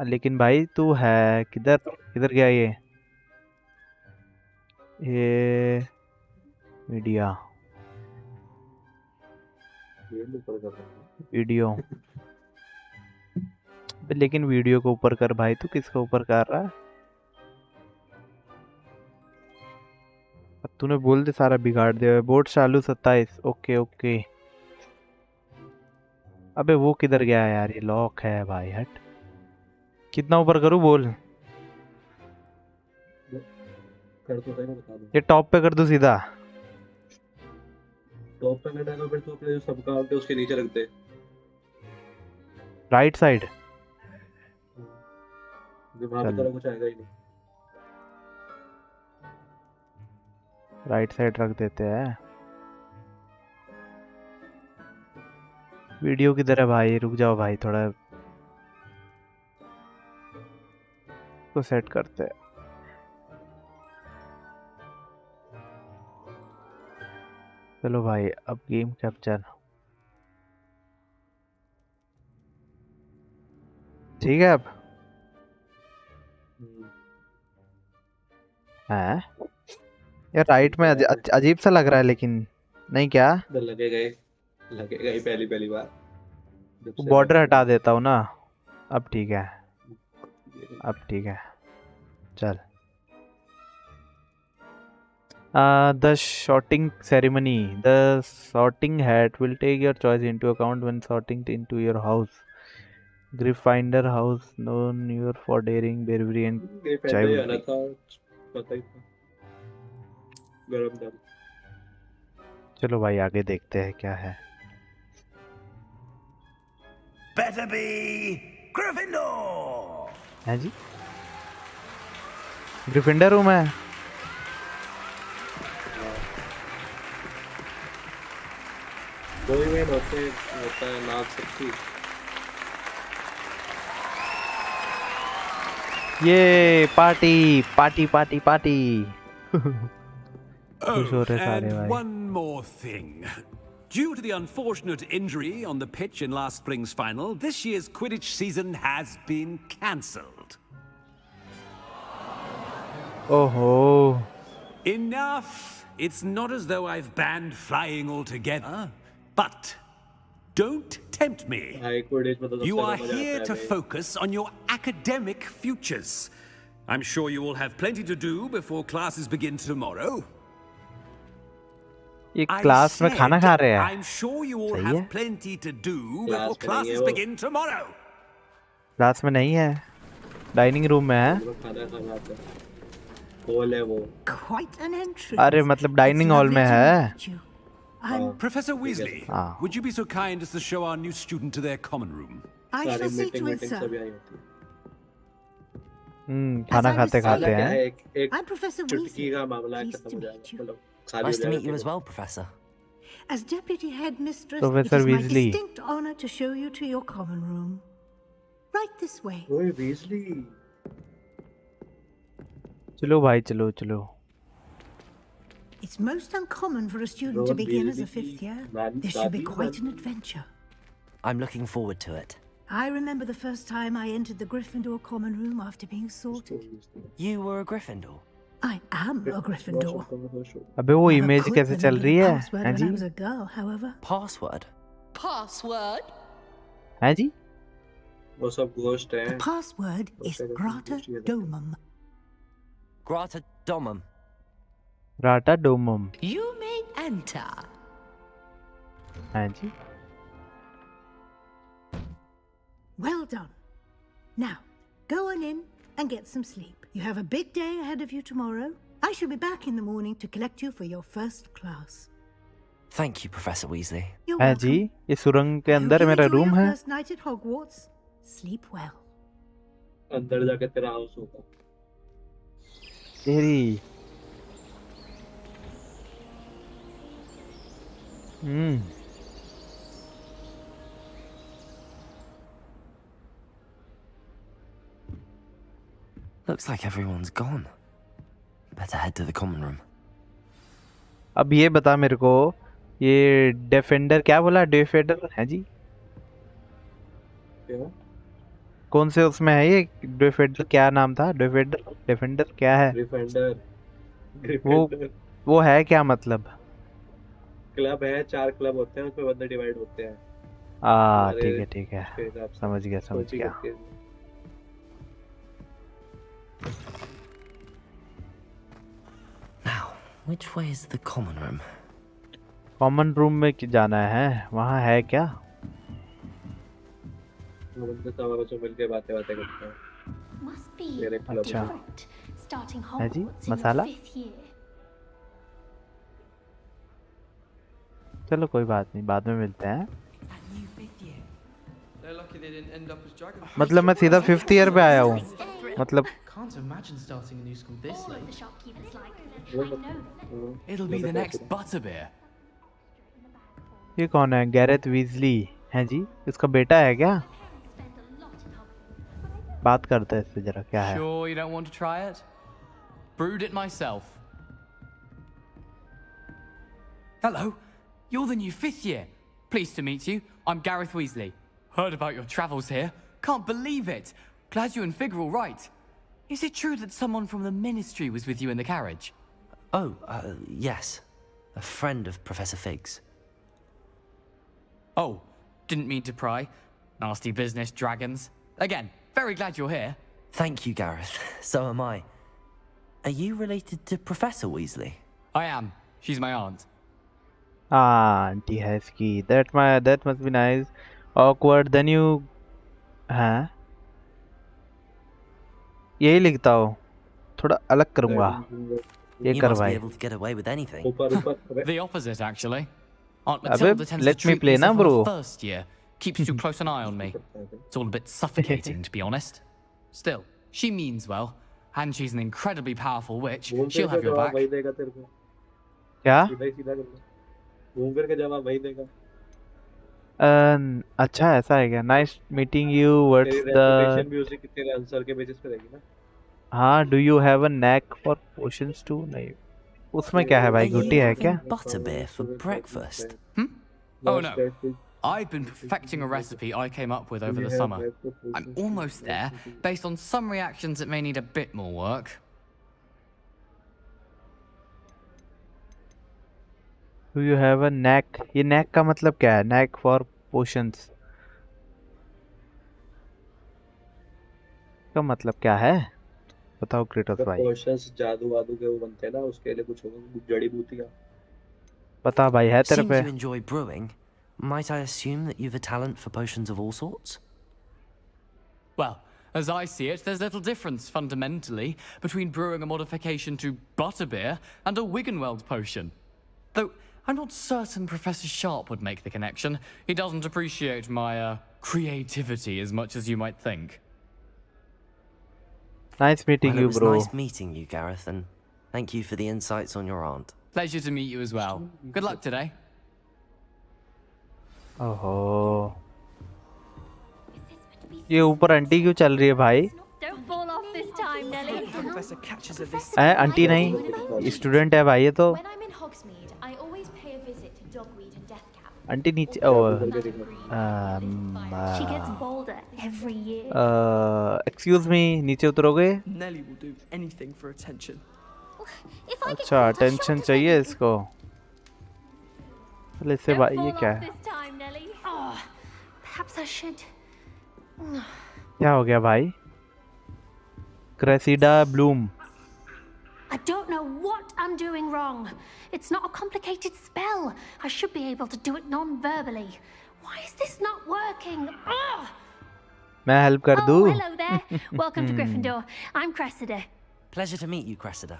Speaker 2: लेकिन भाई तू है किधर? किधर गया ये मीडिया वीडियो? लेकिन वीडियो को ऊपर कर भाई। तू किसको ऊपर कर रहा है? अब तूने बोल दे सारा बिगाड़ दिया। बोर्ड चालू 27। Okay okay. अबे वो किधर गया है यार? ये लॉक है भाई। हट। कितना ऊपर करूं बोल? ये टॉप पे कर दूं सीधा?
Speaker 8: टॉप पे नहीं डालो फिर तो अपने जो सब काउंट है उसके नीचे रख दे।
Speaker 2: Right side.
Speaker 8: वहां पे तेरा कुछ आएगा ही नहीं।
Speaker 2: राइट साइड रख देते हैं। वीडियो किधर है भाई? रुक जाओ भाई, थोड़ा को सेट करते हैं। चलो भाई अब गेम कैप्चर। ठीक है अब है यार। राइट में अजीब सा लग रहा है लेकिन नहीं क्या?
Speaker 8: लगेगा ही पहली पहली बार।
Speaker 2: बॉर्डर हटा देता हूँ ना। अब ठीक है, अब ठीक है। चल the sorting ceremony. The sorting hat will take your choice into account when sorting into your house. Gryffindor house known your for daring, bravery and chivalry. चलो भाई आगे देखते हैं क्या है।
Speaker 9: Better be Gryffindor.
Speaker 2: हैं जी? ग्रिफिंडर हूँ मैं।
Speaker 8: कोई में होता है नाग शक्ति।
Speaker 2: ये पार्टी पार्टी पार्टी पार्टी। खुश हो
Speaker 12: Oh,
Speaker 2: रहे सारे
Speaker 12: and
Speaker 2: भाई।
Speaker 12: one more thing. Due to the unfortunate injury on the pitch in last spring's final, this year's Quidditch season has been cancelled.
Speaker 2: ओहो।
Speaker 12: Enough! It's not as though I've banned flying altogether, but don't tempt me. You are here to focus on your academic futures. I'm sure you will have plenty to do before classes begin tomorrow.
Speaker 2: ये class में खाना खा रहे हैं।
Speaker 12: I'm sure you all have plenty to do before classes begin tomorrow.
Speaker 2: Class में नहीं है, dining room में है।
Speaker 13: Quite an entrance.
Speaker 2: अरे मतलब डाइनिंग हॉल में है।
Speaker 12: Professor Weasley, would you be so kind as to show our new student to their common room?
Speaker 13: I shall see to it, sir.
Speaker 2: खाना खाते खाते हैं।
Speaker 13: I'm Professor Weasley. Pleased to meet you.
Speaker 5: Nice to meet you as well, Professor.
Speaker 13: As Deputy Headmistress,
Speaker 2: Professor
Speaker 13: it is
Speaker 2: Weasley.
Speaker 13: my distinct honor to show you to your common room. Right this way.
Speaker 8: ओए Weasley।
Speaker 2: चलो भाई चलो चलो।
Speaker 13: It's most uncommon for a student to begin as a fifth year. This should be quite an adventure.
Speaker 5: I'm looking forward to it.
Speaker 13: I remember the first time I entered the Gryffindor common room after being sorted.
Speaker 5: You were a Gryffindor?
Speaker 13: I am a Gryffindor.
Speaker 2: अबे वो image कैसे चल रही है? हैं जी?
Speaker 13: I was a girl, however.
Speaker 5: Password?
Speaker 4: Password?
Speaker 2: हैं जी?
Speaker 8: वो सब घोस्ट है।
Speaker 13: The password is Grata Domum.
Speaker 5: Grata Domum.
Speaker 2: Grata Domum.
Speaker 4: You may enter.
Speaker 2: हैं जी?
Speaker 13: Well done. Now, go on in and get some sleep. You have a big day ahead of you tomorrow. I shall be back in the morning to collect you for your first class.
Speaker 5: Thank you, Professor Weasley.
Speaker 13: You're
Speaker 2: हैं
Speaker 13: welcome.
Speaker 2: जी? ये सुरंग के अंदर मेरा room है।
Speaker 13: First night at Hogwarts. Sleep well.
Speaker 8: अंदर जाके तेरा हाउस होगा।
Speaker 2: तेरी।
Speaker 5: Looks like everyone's gone. Better head to the common room.
Speaker 2: अब ये बता मेरे को, ये डिफेंडर क्या बोला? डिफेंडर है जी?
Speaker 8: क्या?
Speaker 2: कौन से उसमें है ये डिफेंडर? क्या नाम था? डिफेंडर क्या है?
Speaker 8: डिफेंडर।
Speaker 2: वो है क्या मतलब?
Speaker 8: क्लब है, 4 क्लब होते हैं, उसमें बंदे डिवाइड होते हैं।
Speaker 2: ठीक है समझ गया।
Speaker 5: Now, which way is the common room?
Speaker 2: Common room में जाना है, वहाँ है क्या?
Speaker 8: बंदे सब आपस में मिलके बातें करते हैं।
Speaker 2: अच्छा है जी? मसाला? चलो कोई बात नहीं, बाद में मिलते हैं। मतलब मैं सीधा 5th ईयर पे आया हूँ, मतलब
Speaker 3: Can't imagine starting a new school this
Speaker 4: All of
Speaker 3: late.
Speaker 4: the shopkeepers like them. I know them.
Speaker 3: It'll be the next butterbeer.
Speaker 2: ये कौन है? गैरेथ वीजली है जी? इसका बेटा है क्या? बात करते हैं इससे जरा, क्या है?
Speaker 3: Sure you don't want to try it? Brewed it myself. Hello, you're the new 5th year. Pleased to meet you. I'm Gareth Weasley. Heard about your travels here. Can't believe it. Glad you and Fig are all right. Is it true that someone from the Ministry was with you in the carriage?
Speaker 5: Oh, yes. A friend of Professor Fig's.
Speaker 3: Oh, didn't mean to pry. Nasty business, dragons. Again, very glad you're here.
Speaker 5: Thank you, Gareth. So am I. Are you related to Professor Weasley?
Speaker 3: I am. She's my aunt.
Speaker 2: Auntie है इसकी। That must be nice. Awkward. Then you हाँ यही लिखता हो, थोड़ा अलग करूँगा। ये
Speaker 5: You
Speaker 2: कर
Speaker 5: must be
Speaker 2: भाई.
Speaker 5: able to get away with anything.
Speaker 3: The opposite, actually. Aunt
Speaker 2: Abbe,
Speaker 3: Matilda tends
Speaker 2: let
Speaker 3: to
Speaker 2: me
Speaker 3: treat
Speaker 2: play
Speaker 3: me as
Speaker 2: na,
Speaker 3: if I'm
Speaker 2: bro.
Speaker 3: a first year. Keeps too close an eye on me. It's all a bit suffocating, to be honest. Still, she means well, and she's an incredibly powerful witch. She'll have your back.
Speaker 2: क्या?
Speaker 8: घूम फिर के जवाब वही देगा.
Speaker 2: अच्छा ऐसा है क्या? Nice meeting you. What's
Speaker 8: तेरी
Speaker 2: the?
Speaker 8: reputation भी उसी तेरे आंसर के बेसिस पे रहेगी ना.
Speaker 2: हाँ, do you have a knack for potions too? नहीं. उसमें क्या है भाई? गुट्टी है क्या?
Speaker 5: Butterbeer for breakfast.
Speaker 3: Oh no. I've been perfecting a recipe I came up with over the summer. I'm almost there, based on some reactions that may need a bit more work.
Speaker 2: Do you have a knack? ये knack का मतलब क्या है? Knack for potions का मतलब क्या है? बताओ क्रेटोस भाई.
Speaker 8: पोशंस जादू वादू के वो बनते हैं ना, उसके लिए कुछ होगा, जड़ी बूटियां.
Speaker 2: बता भाई, है तेरे
Speaker 5: Seems
Speaker 2: पे?
Speaker 5: you enjoy brewing. Might I assume that you've a talent for potions of all sorts?
Speaker 3: Well, as I see it, there's little difference, fundamentally, between brewing a modification to butterbeer and a Wiggenweld potion. Though, I'm not certain Professor Sharp would make the connection. He doesn't appreciate my, creativity as much as you might think.
Speaker 2: Nice meeting
Speaker 5: Well,
Speaker 2: you,
Speaker 5: it was
Speaker 2: bro.
Speaker 5: nice meeting you, Gareth, and thank you for the insights on your aunt.
Speaker 3: Pleasure to meet you as well. Good luck today.
Speaker 2: ओहो, ये ऊपर aunty क्यों चल रही है भाई?
Speaker 4: Don't fall off this time, Nelly.
Speaker 14: Professor catches a visit.
Speaker 2: Aunty नहीं, student है भाई ये तो.
Speaker 15: When I'm in Hogsmeade, I always pay a visit to Dogweed and Deathcap.
Speaker 2: Aunty नीचे.
Speaker 15: She gets bolder every year.
Speaker 2: Excuse me, नीचे उतरोगे?
Speaker 14: Nelly will do anything for attention.
Speaker 2: अच्छा, attention चाहिए इसको. चल इससे भाई ये क्या है?
Speaker 15: Perhaps I should.
Speaker 2: क्या हो गया भाई? Cressida Bloom.
Speaker 15: I don't know what I'm doing wrong. It's not a complicated spell. I should be able to do it non-verbally. Why is this not working?
Speaker 2: मैं हेल्प कर दूँ?
Speaker 15: Oh, hello there. Welcome to Gryffindor. I'm Cressida.
Speaker 5: Pleasure to meet you, Cressida.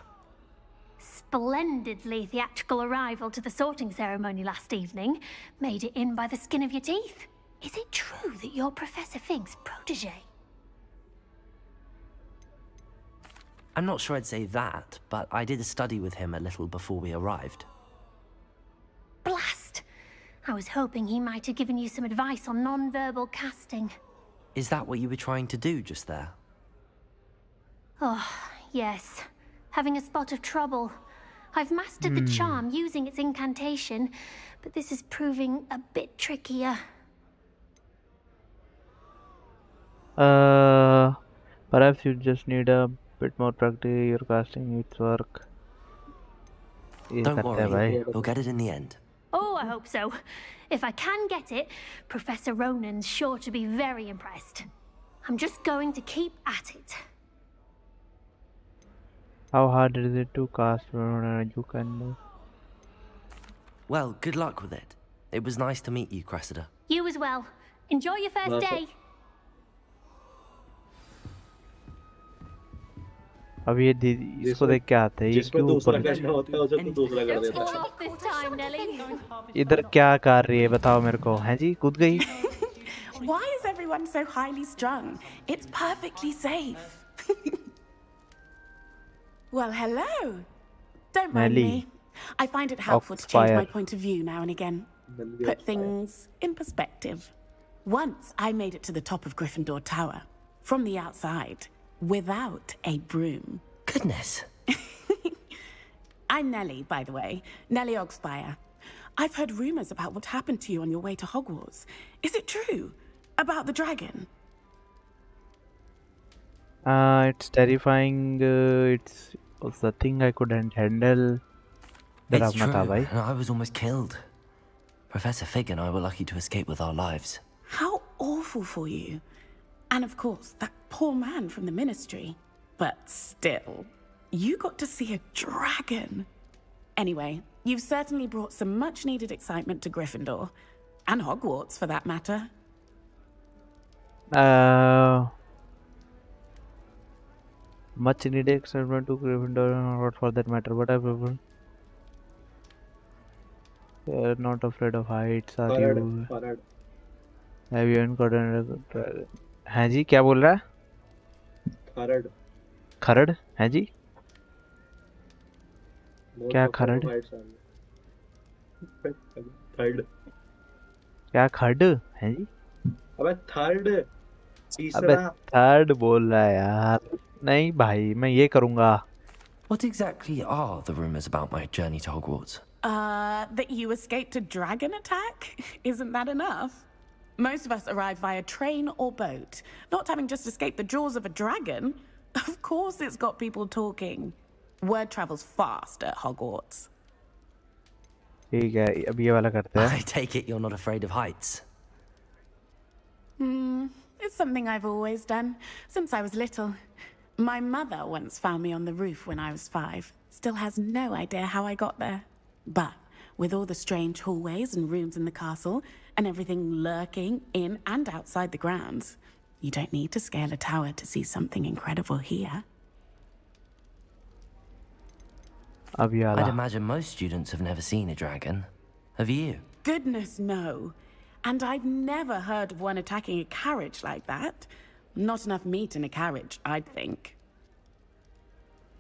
Speaker 15: Splendidly theatrical arrival to the sorting ceremony last evening. Made it in by the skin of your teeth. Is it true that you're Professor Fig's protege?
Speaker 5: I'm not sure I'd say that, but I did a study with him a little before we arrived.
Speaker 15: Blast! I was hoping he might have given you some advice on non-verbal casting.
Speaker 5: Is that what you were trying to do just there?
Speaker 15: Oh, yes. Having a spot of trouble. I've mastered the charm using its incantation, but this is proving a bit trickier.
Speaker 2: Perhaps you just need a bit more practice. Your casting its work.
Speaker 5: Don't worry, we'll get it in the end.
Speaker 15: Oh, I hope so. If I can get it, Professor Ronan's sure to be very impressed. I'm just going to keep at it.
Speaker 2: How hard is it to cast? You can.
Speaker 5: Well, good luck with it. It was nice to meet you, Cressida.
Speaker 15: You as well. Enjoy your first day.
Speaker 2: अब ये दीदी इसको देख के आते हैं ये क्यों ऊपर इधर क्या कर रही है बताओ मेरे को हैं जी कूद गई
Speaker 16: Why is everyone so highly strung? It's perfectly safe. Well, hello. Don't mind me. I find it helpful to change my point of view now and again. Put things in perspective. Once I made it to the top of Gryffindor Tower, from the outside, without a broom.
Speaker 5: Goodness.
Speaker 16: I'm Nellie, by the way. Nellie 𝐋𝐈𝐍𝐿. I've heard rumors about what happened to you on your way to Hogwarts. Is it true? About the dragon?
Speaker 2: It's terrifying. It's the thing I couldn't handle.
Speaker 5: It's true, and I was almost killed. Professor Fig and I were lucky to escape with our lives.
Speaker 16: How awful for you. And of course, that poor man from the Ministry. But still, you got to see a dragon. Anyway, you've certainly brought some much-needed excitement to Gryffindor. And Hogwarts, for that matter.
Speaker 2: Much needed experiment to Gryffindor or not for that matter, but I prefer. You're not afraid of heights, are you? Have you encountered? हाँ जी क्या बोल रहा है?
Speaker 8: खरड़
Speaker 2: खरड़ है जी? क्या खरड़?
Speaker 8: Third
Speaker 2: क्या खड़ है जी?
Speaker 8: अबे थर्ड
Speaker 2: अबे
Speaker 8: तीसरा
Speaker 2: थर्ड बोल रहा है यार. नहीं भाई मैं ये करूँगा.
Speaker 5: What exactly are the rumors about my journey to Hogwarts?
Speaker 16: That you escaped a dragon attack? Isn't that enough? Most of us arrive via train or boat, not having just escaped the jaws of a dragon. Of course it's got people talking. Word travels fast at Hogwarts.
Speaker 2: ठीक है अब ये वाला करते हैं.
Speaker 5: I take it you're not afraid of heights.
Speaker 16: It's something I've always done, since I was little. My mother once found me on the roof when I was 5. Still has no idea how I got there. But with all the strange hallways and rooms in the castle, and everything lurking in and outside the grounds, you don't need to scale a tower to see something incredible here.
Speaker 2: अब ये वाला.
Speaker 5: I'd imagine most students have never seen a dragon. Have you?
Speaker 16: Goodness, no. And I've never heard of one attacking a carriage like that. Not enough meat in a carriage, I'd think.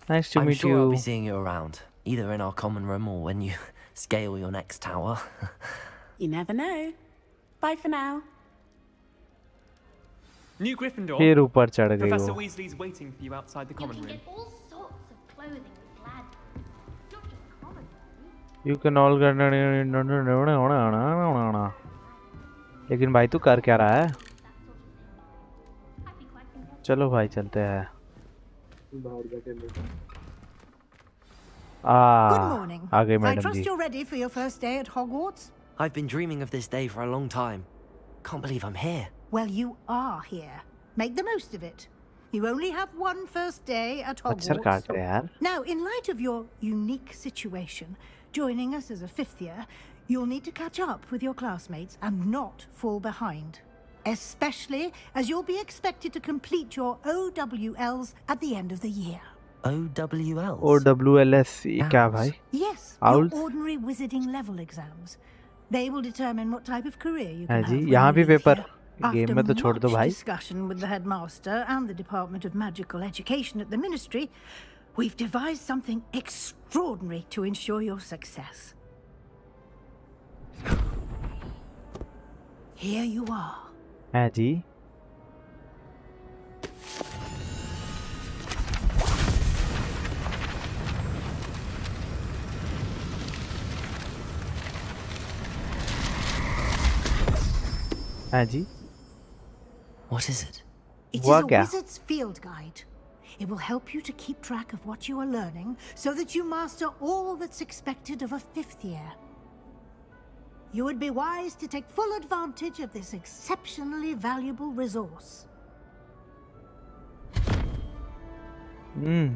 Speaker 2: Nice to
Speaker 5: I'm
Speaker 2: meet
Speaker 5: sure
Speaker 2: you.
Speaker 5: I'll be seeing you around, either in our common room or when you scale your next tower.
Speaker 16: You never know. Bye for now.
Speaker 3: New Gryffindor.
Speaker 2: फिर ऊपर चढ़ गई
Speaker 3: Professor
Speaker 2: वो.
Speaker 3: Weasley's waiting for you outside the common
Speaker 15: You can
Speaker 3: room.
Speaker 15: get all sorts of clothing with glad tidings. Not just common clothing.
Speaker 2: You can all get. लेकिन भाई तू कर क्या रहा है? चलो भाई चलते हैं.
Speaker 13: Good morning.
Speaker 2: आ गई
Speaker 13: I
Speaker 2: मैडम
Speaker 13: trust
Speaker 2: जी.
Speaker 13: you're ready for your first day at Hogwarts?
Speaker 5: I've been dreaming of this day for a long time. Can't believe I'm here.
Speaker 13: Well, you are here. Make the most of it. You only have one first day at
Speaker 2: अक्षर काट
Speaker 13: Hogwarts.
Speaker 2: रहे यार.
Speaker 13: Now, in light of your unique situation, joining us as a 5th year, you'll need to catch up with your classmates and not fall behind. Especially as you'll be expected to complete your OWLs at the end of the year.
Speaker 5: OWLs?
Speaker 2: OWLS क्या भाई?
Speaker 13: Yes,
Speaker 2: Owls?
Speaker 13: your ordinary wizarding level exams. They will determine what type of career you
Speaker 2: है
Speaker 13: can
Speaker 2: ji
Speaker 13: have when
Speaker 2: यहाँ
Speaker 13: you
Speaker 2: भी
Speaker 13: leave
Speaker 2: paper.
Speaker 13: here.
Speaker 2: Game
Speaker 13: After
Speaker 2: में तो छोड़ दो
Speaker 13: much
Speaker 2: भाई.
Speaker 13: discussion with the headmaster and the Department of Magical Education at the Ministry, we've devised something extraordinary to ensure your success. Here you are.
Speaker 2: है जी. है जी.
Speaker 5: What is it?
Speaker 13: It is
Speaker 2: हुआ
Speaker 13: a
Speaker 2: क्या?
Speaker 13: wizard's field guide. It will help you to keep track of what you are learning so that you master all that's expected of a 5th year. You would be wise to take full advantage of this exceptionally valuable resource.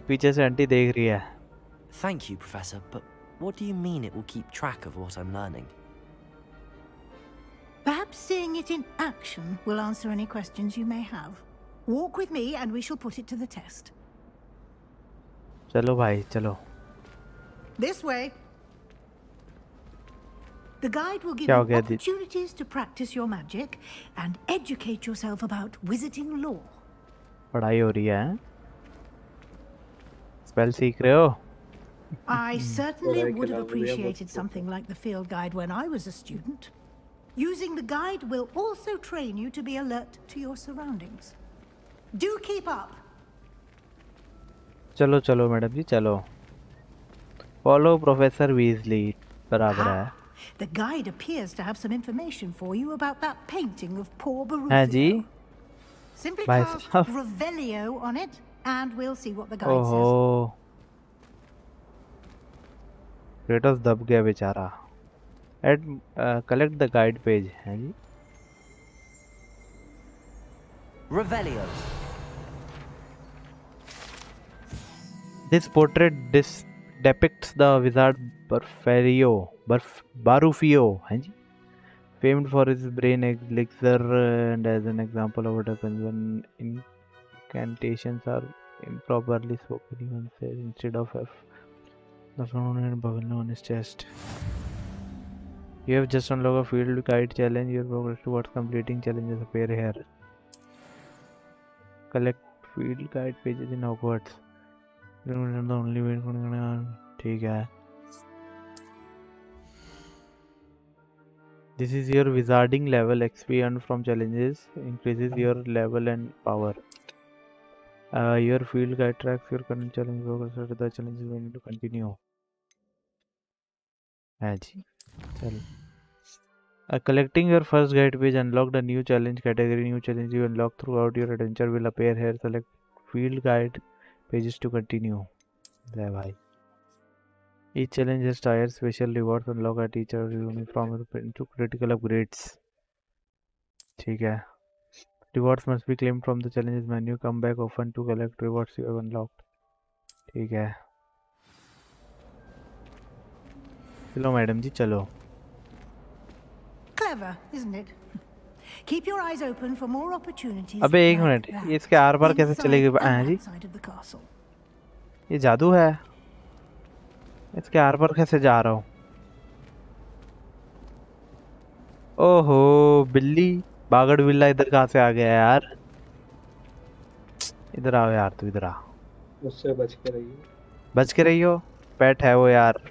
Speaker 2: पीछे से aunty देख रही है.
Speaker 5: Thank you, Professor, but what do you mean it will keep track of what I'm learning?
Speaker 13: Perhaps seeing it in action will answer any questions you may have. Walk with me and we shall put it to the test.
Speaker 2: चलो भाई चलो.
Speaker 13: This way. The guide will give
Speaker 2: क्या हो
Speaker 13: you
Speaker 2: गया दी?
Speaker 13: opportunities to practice your magic and educate yourself about wizarding lore.
Speaker 2: पढ़ाई हो रही है. स्पेल सीख रहे हो?
Speaker 13: I certainly would have appreciated something like the field guide when I was a student. Using the guide will also train you to be alert to your surroundings. Do keep up.
Speaker 2: चलो चलो madam जी चलो. Follow professor Weasley बराबर है.
Speaker 13: The guide appears to have some information for you about that painting of poor
Speaker 2: है जी.
Speaker 13: Barufio. Simply
Speaker 2: भाई
Speaker 13: cast
Speaker 2: साहब.
Speaker 13: Revelio on it, and we'll see what the guide says.
Speaker 2: ओहो. Kratos दब गया बेचारा. Collect the guide page. है जी.
Speaker 5: Revelio.
Speaker 2: This portrait depicts the wizard Barufio, है जी. Famed for his brain elixir and as an example of what happens when incantations are improperly spoken, even said instead of F. The phone and bubble on his chest. You have just unlocked a field guide challenge. Your progress towards completing challenges appear here. Collect field guide pages in Hogwarts. The only way. ठीक है. This is your wizarding level. XP earned from challenges increases your level and power. Your field guide tracks your current challenge progress at the challenge is going to continue. हाँ जी, चल. Collecting your first guide page unlocked a new challenge category. New challenge you unlock throughout your adventure will appear here. Select field guide pages to continue. ले भाई. Each challenge has tired special rewards unlock at each uniform into critical upgrades. ठीक है. Rewards must be claimed from the challenges menu. Come back often to collect rewards you have unlocked. ठीक है. चलो madam जी चलो.
Speaker 13: Clever, isn't it? Keep your eyes open for more opportunities.
Speaker 2: अबे एक minute, ये इसके आर पार कैसे चलेगी? हाँ जी, ये जादू है. इसके आर पार कैसे जा रहा हूँ? ओहो बिल्ली, बागड़ बिल्ला इधर कहाँ से आ गया यार? इधर आओ यार, तू इधर आ.
Speaker 8: उससे बच के रहिए.
Speaker 2: बच के रही हो? पेट है वो यार.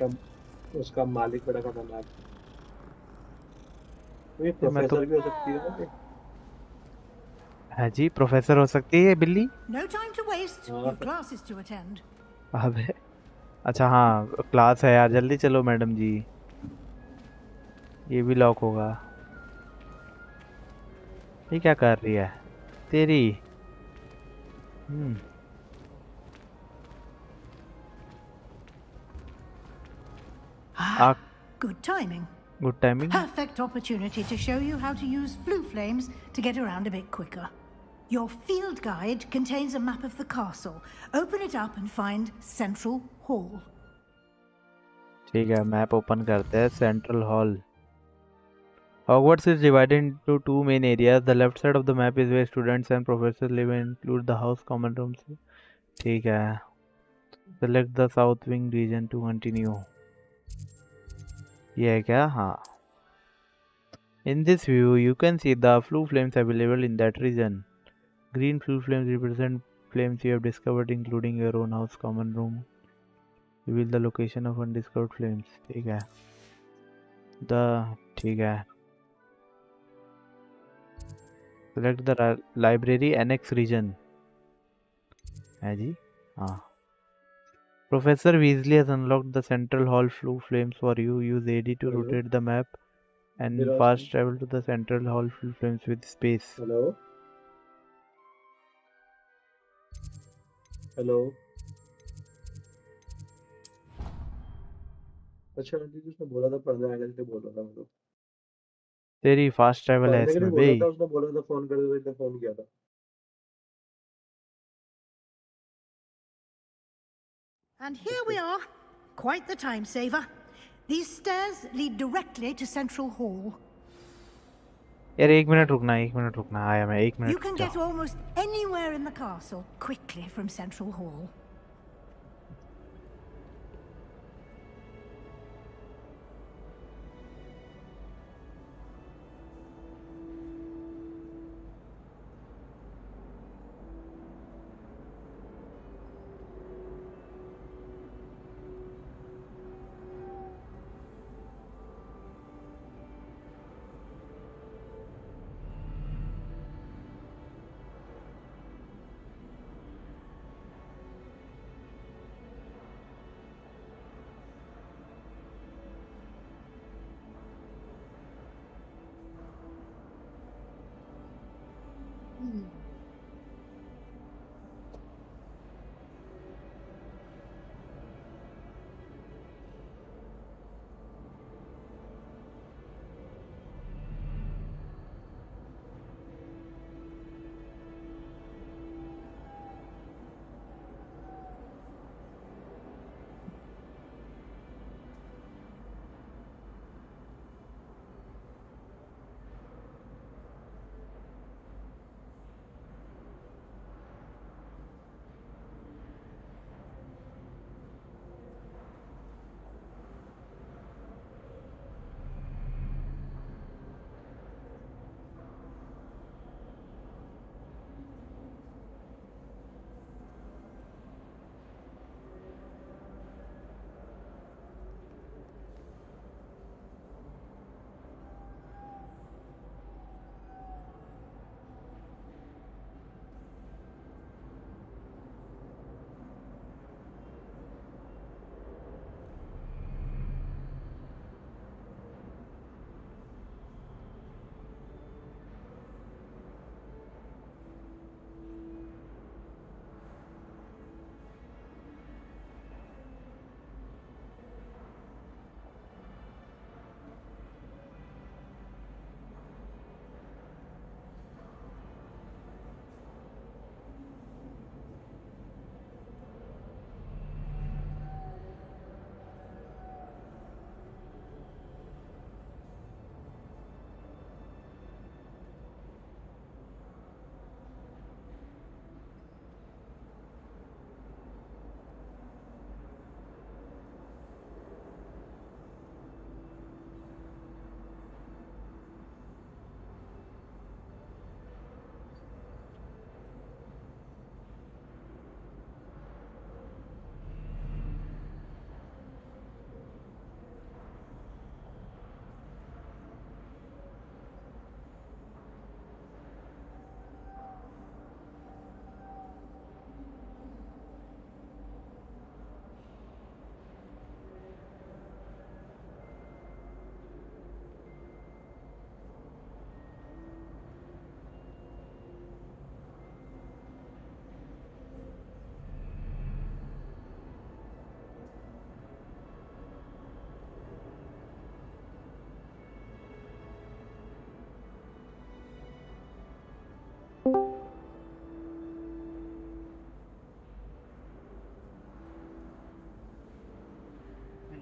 Speaker 8: उसका मालिक बड़ा खतरनाक. ये प्रोफेसर भी हो सकती है ना?
Speaker 2: हाँ जी, प्रोफेसर हो सकती है ये बिल्ली.
Speaker 13: No time to waste. Your classes to attend.
Speaker 2: अबे अच्छा हाँ, क्लास है यार, जल्दी चलो मैडम जी. ये भी लॉक होगा. ये क्या कर रही है तेरी?
Speaker 13: Good timing.
Speaker 2: Good timing.
Speaker 13: Perfect opportunity to show you how to use flue flames to get around a bit quicker. Your field guide contains a map of the castle. Open it up and find Central Hall.
Speaker 2: ठीक है, map open करते हैं. Central hall. Hogwarts is divided into two main areas. The left side of the map is where students and professors live and include the house common rooms. ठीक है. Select the south wing region to continue. ये है क्या? हाँ. In this view, you can see the flue flames available in that region. Green flue flames represent flames you have discovered, including your own house common room. Reveal the location of undiscovered flames. ठीक है. ठीक है. Select the library annex region. है जी. हाँ. Professor Weasley has unlocked the Central Hall flue flames for you. Use AD to rotate the map and fast travel to the Central Hall flue flames with space.
Speaker 8: Hello. Hello. अच्छा उसने बोला था पढ़ने आने के लिए बोल रहा था मतलब.
Speaker 2: तेरी फास्ट ट्रैवल है इसमें बे.
Speaker 8: उसने बोला था फोन कर दे, तो फोन किया था.
Speaker 13: And here we are. Quite the time saver. These stairs lead directly to Central Hall.
Speaker 2: यार एक मिनट रुकना. आया मैं. एक minute.
Speaker 13: You can get almost anywhere in the castle quickly from Central Hall.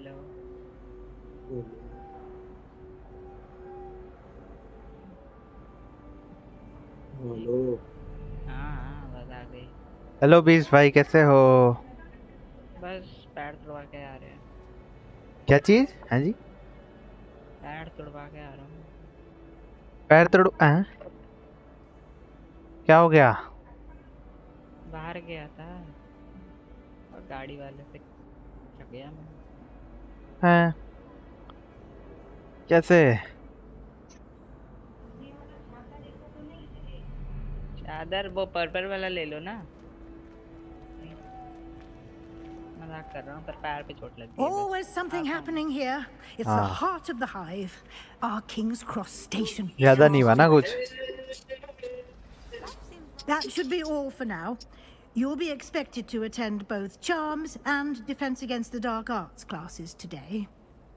Speaker 8: Hello
Speaker 17: हाँ बस आ गई।
Speaker 2: हेलो बीस भाई, कैसे हो?
Speaker 17: बस पैर तुड़वा के आ रहे हैं।
Speaker 2: क्या चीज? हाँ जी,
Speaker 17: पैर तुड़वा के आ रहा हूँ।
Speaker 2: पैर तोड़ क्या हो गया?
Speaker 17: बाहर गया था और गाड़ी वाले से चढ़ गया मैं।
Speaker 2: हैं? कैसे?
Speaker 17: चादर वो पर्पल वाला ले लो ना। मजाक कर रहा हूँ, पर पैर पे चोट लग गई है।
Speaker 13: Always something happening here. It's the heart of the hive, our King's Cross station.
Speaker 2: ज्यादा नहीं हुआ ना कुछ?
Speaker 13: That should be all for now. You'll be expected to attend both Charms and Defense Against the Dark Arts classes today.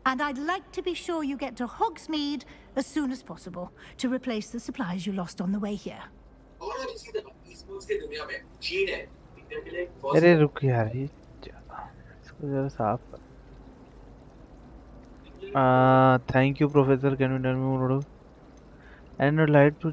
Speaker 13: And I'd like to be sure you get to Hogsmeade as soon as possible to replace the supplies you lost on the way here.
Speaker 2: अरे रुक यार, ये इसको जरा साफ कर। Thank you professor, can you tell me more and light to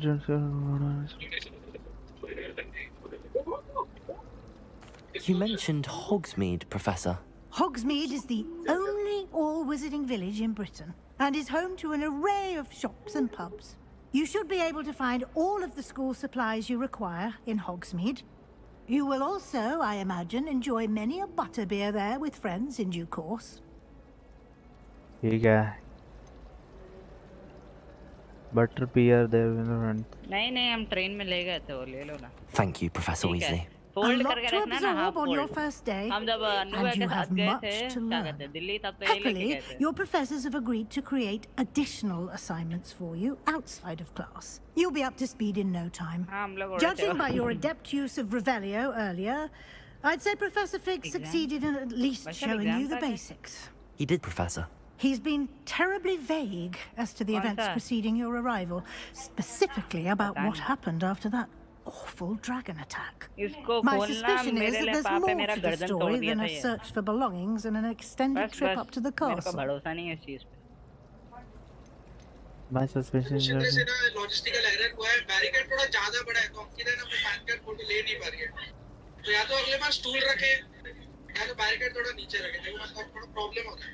Speaker 5: You mentioned Hogsmeade, Professor.
Speaker 13: Hogsmeade is the only all-wizarding village in Britain and is home to an array of shops and pubs. You should be able to find all of the school supplies you require in Hogsmeade. You will also, I imagine, enjoy many a butterbeer there with friends in due course.
Speaker 2: ठीक है, butterbeer there in the front.
Speaker 17: नहीं हम train में ले गए थे, वो ले लो ना।
Speaker 5: Thank you, Professor Weasley.
Speaker 17: Fold करके रखना ना, half
Speaker 13: on your
Speaker 17: fold.
Speaker 13: first day,
Speaker 17: हम जब
Speaker 13: and you have much to
Speaker 17: क्या
Speaker 13: learn.
Speaker 17: कहते हैं, दिल्ली तब तो ये लेके
Speaker 13: Happily,
Speaker 17: गए थे।
Speaker 13: your professors have agreed to create additional assignments for you outside of class. You'll be up to speed in no time.
Speaker 17: हाँ, हम लोग उड़े
Speaker 13: Judging
Speaker 17: थे।
Speaker 13: by your adept use of Revelio earlier, I'd say Professor Fig succeeded in at least
Speaker 17: What's your
Speaker 13: showing you
Speaker 17: exam
Speaker 13: the
Speaker 17: target?
Speaker 13: basics.
Speaker 5: He did, Professor.
Speaker 13: He's been terribly vague as to the
Speaker 17: What's
Speaker 13: events
Speaker 17: that?
Speaker 13: preceding your arrival, specifically about what happened after that awful dragon attack.
Speaker 17: इसको
Speaker 13: My
Speaker 17: खोलना
Speaker 13: suspicion is
Speaker 17: मेरे
Speaker 13: that
Speaker 17: लिए
Speaker 13: there's
Speaker 17: पापे
Speaker 13: more
Speaker 17: मेरा
Speaker 13: to the
Speaker 17: गर्दन तोड़
Speaker 13: story
Speaker 17: दिया
Speaker 13: than
Speaker 17: था
Speaker 13: a
Speaker 17: ये।
Speaker 13: search for belongings and an extended
Speaker 17: बस
Speaker 13: trip up to the
Speaker 17: मेरे को
Speaker 13: castle.
Speaker 17: भरोसा नहीं है इस चीज पे।
Speaker 2: My suspicion is that
Speaker 18: से ना लॉजिस्टिकल एरर हुआ है, बैरिकेड थोड़ा ज्यादा बड़ा है, तो हम किधर ना बैरिकेड फोटो ले नहीं पा रही है। तो या तो अगले बार स्टूल रखे या तो बैरिकेड थोड़ा नीचे रखे, देखो मतलब थोड़ा प्रॉब्लम होता है।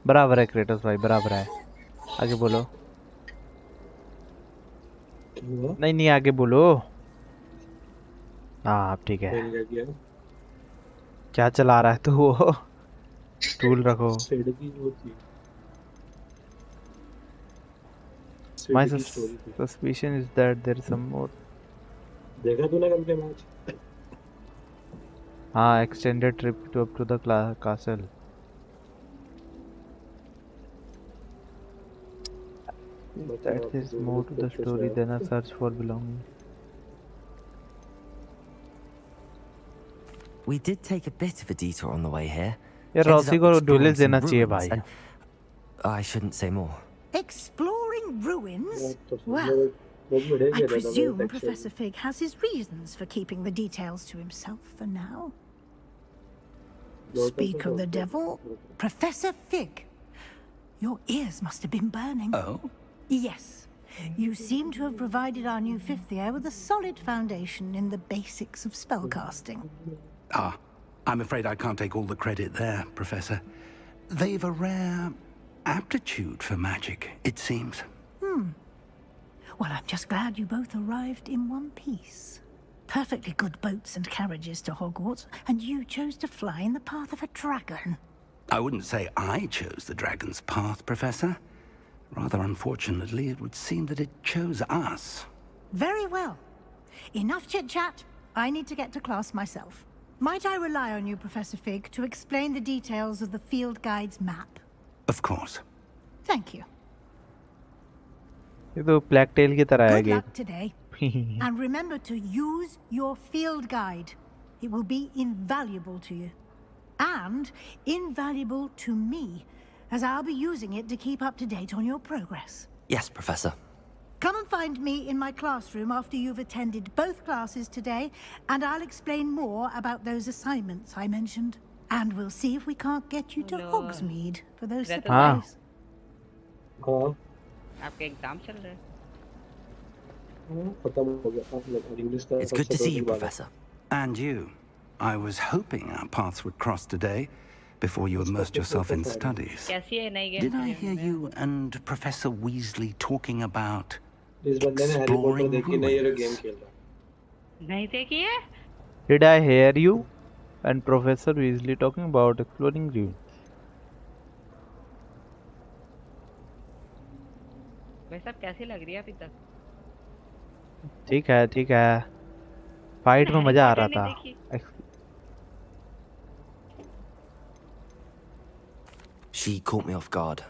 Speaker 2: बराबर है क्रेटोस भाई, बराबर है। आगे बोलो। नहीं आगे बोलो। हाँ अब ठीक है। क्या चला रहा है तो वो स्टूल रखो। My suspicion is that there is some more.
Speaker 8: देखा तूने कल के मैच?
Speaker 2: हाँ, extended trip to up to the castle. That is more to the story than a search for belonging.
Speaker 5: We did take a bit of a detour on the way here.
Speaker 2: यार
Speaker 5: Ended
Speaker 2: Rossi
Speaker 5: up
Speaker 2: को
Speaker 5: exploring
Speaker 2: डोलेस देना
Speaker 5: some
Speaker 2: चाहिए
Speaker 5: ruins
Speaker 2: भाई।
Speaker 5: and I shouldn't say more.
Speaker 13: Exploring ruins? Well, I presume Professor Fig has his reasons for keeping the details to himself for now. Speak of the devil, Professor Fig. Your ears must have been burning.
Speaker 6: Oh?
Speaker 13: Yes. You seem to have provided our new fifth year with a solid foundation in the basics of spellcasting.
Speaker 6: Ah, I'm afraid I can't take all the credit there, Professor. They've a rare aptitude for magic, it seems.
Speaker 13: Well, I'm just glad you both arrived in one piece. Perfectly good boats and carriages to Hogwarts, and you chose to fly in the path of a dragon.
Speaker 6: I wouldn't say I chose the dragon's path, Professor. Rather unfortunately, it would seem that it chose us.
Speaker 13: Very well. Enough chit-chat. I need to get to class myself. Might I rely on you, Professor Fig, to explain the details of the field guide's map?
Speaker 6: Of course.
Speaker 13: Thank you.
Speaker 2: ये तो black tell की तरह है
Speaker 13: Good luck today. And remember to use your field guide. It will be invaluable to you. And invaluable to me, as I'll be using it to keep up to date on your progress.
Speaker 5: Yes, Professor.
Speaker 13: Come and find me in my classroom after you've attended both classes today, and I'll explain more about those assignments I mentioned. And we'll see if we can't get you to
Speaker 17: Hello.
Speaker 13: Hogsmeade for those
Speaker 17: हाँ.
Speaker 13: supplies.
Speaker 8: हाँ
Speaker 17: आपके exam चल रहे हैं?
Speaker 8: खत्म हो गया था मतलब इंग्लिश का
Speaker 5: It's good to see you, Professor.
Speaker 6: And you. I was hoping our paths would cross today before you immersed yourself in studies.
Speaker 17: कैसी है नई
Speaker 6: Did I
Speaker 17: game?
Speaker 6: hear you and Professor Weasley talking about
Speaker 8: इस बंदे ने Harry Potter
Speaker 6: exploring
Speaker 8: देखी नहीं, ये
Speaker 6: ruins?
Speaker 8: Game खेल रहा
Speaker 17: नहीं देखी है?
Speaker 2: Did I hear you and Professor Weasley talking about exploring ruins?
Speaker 17: भाई साहब कैसी लग रही है अभी तक?
Speaker 2: ठीक है ठीक है, फाइट में मजा आ रहा था।
Speaker 5: She caught me off guard.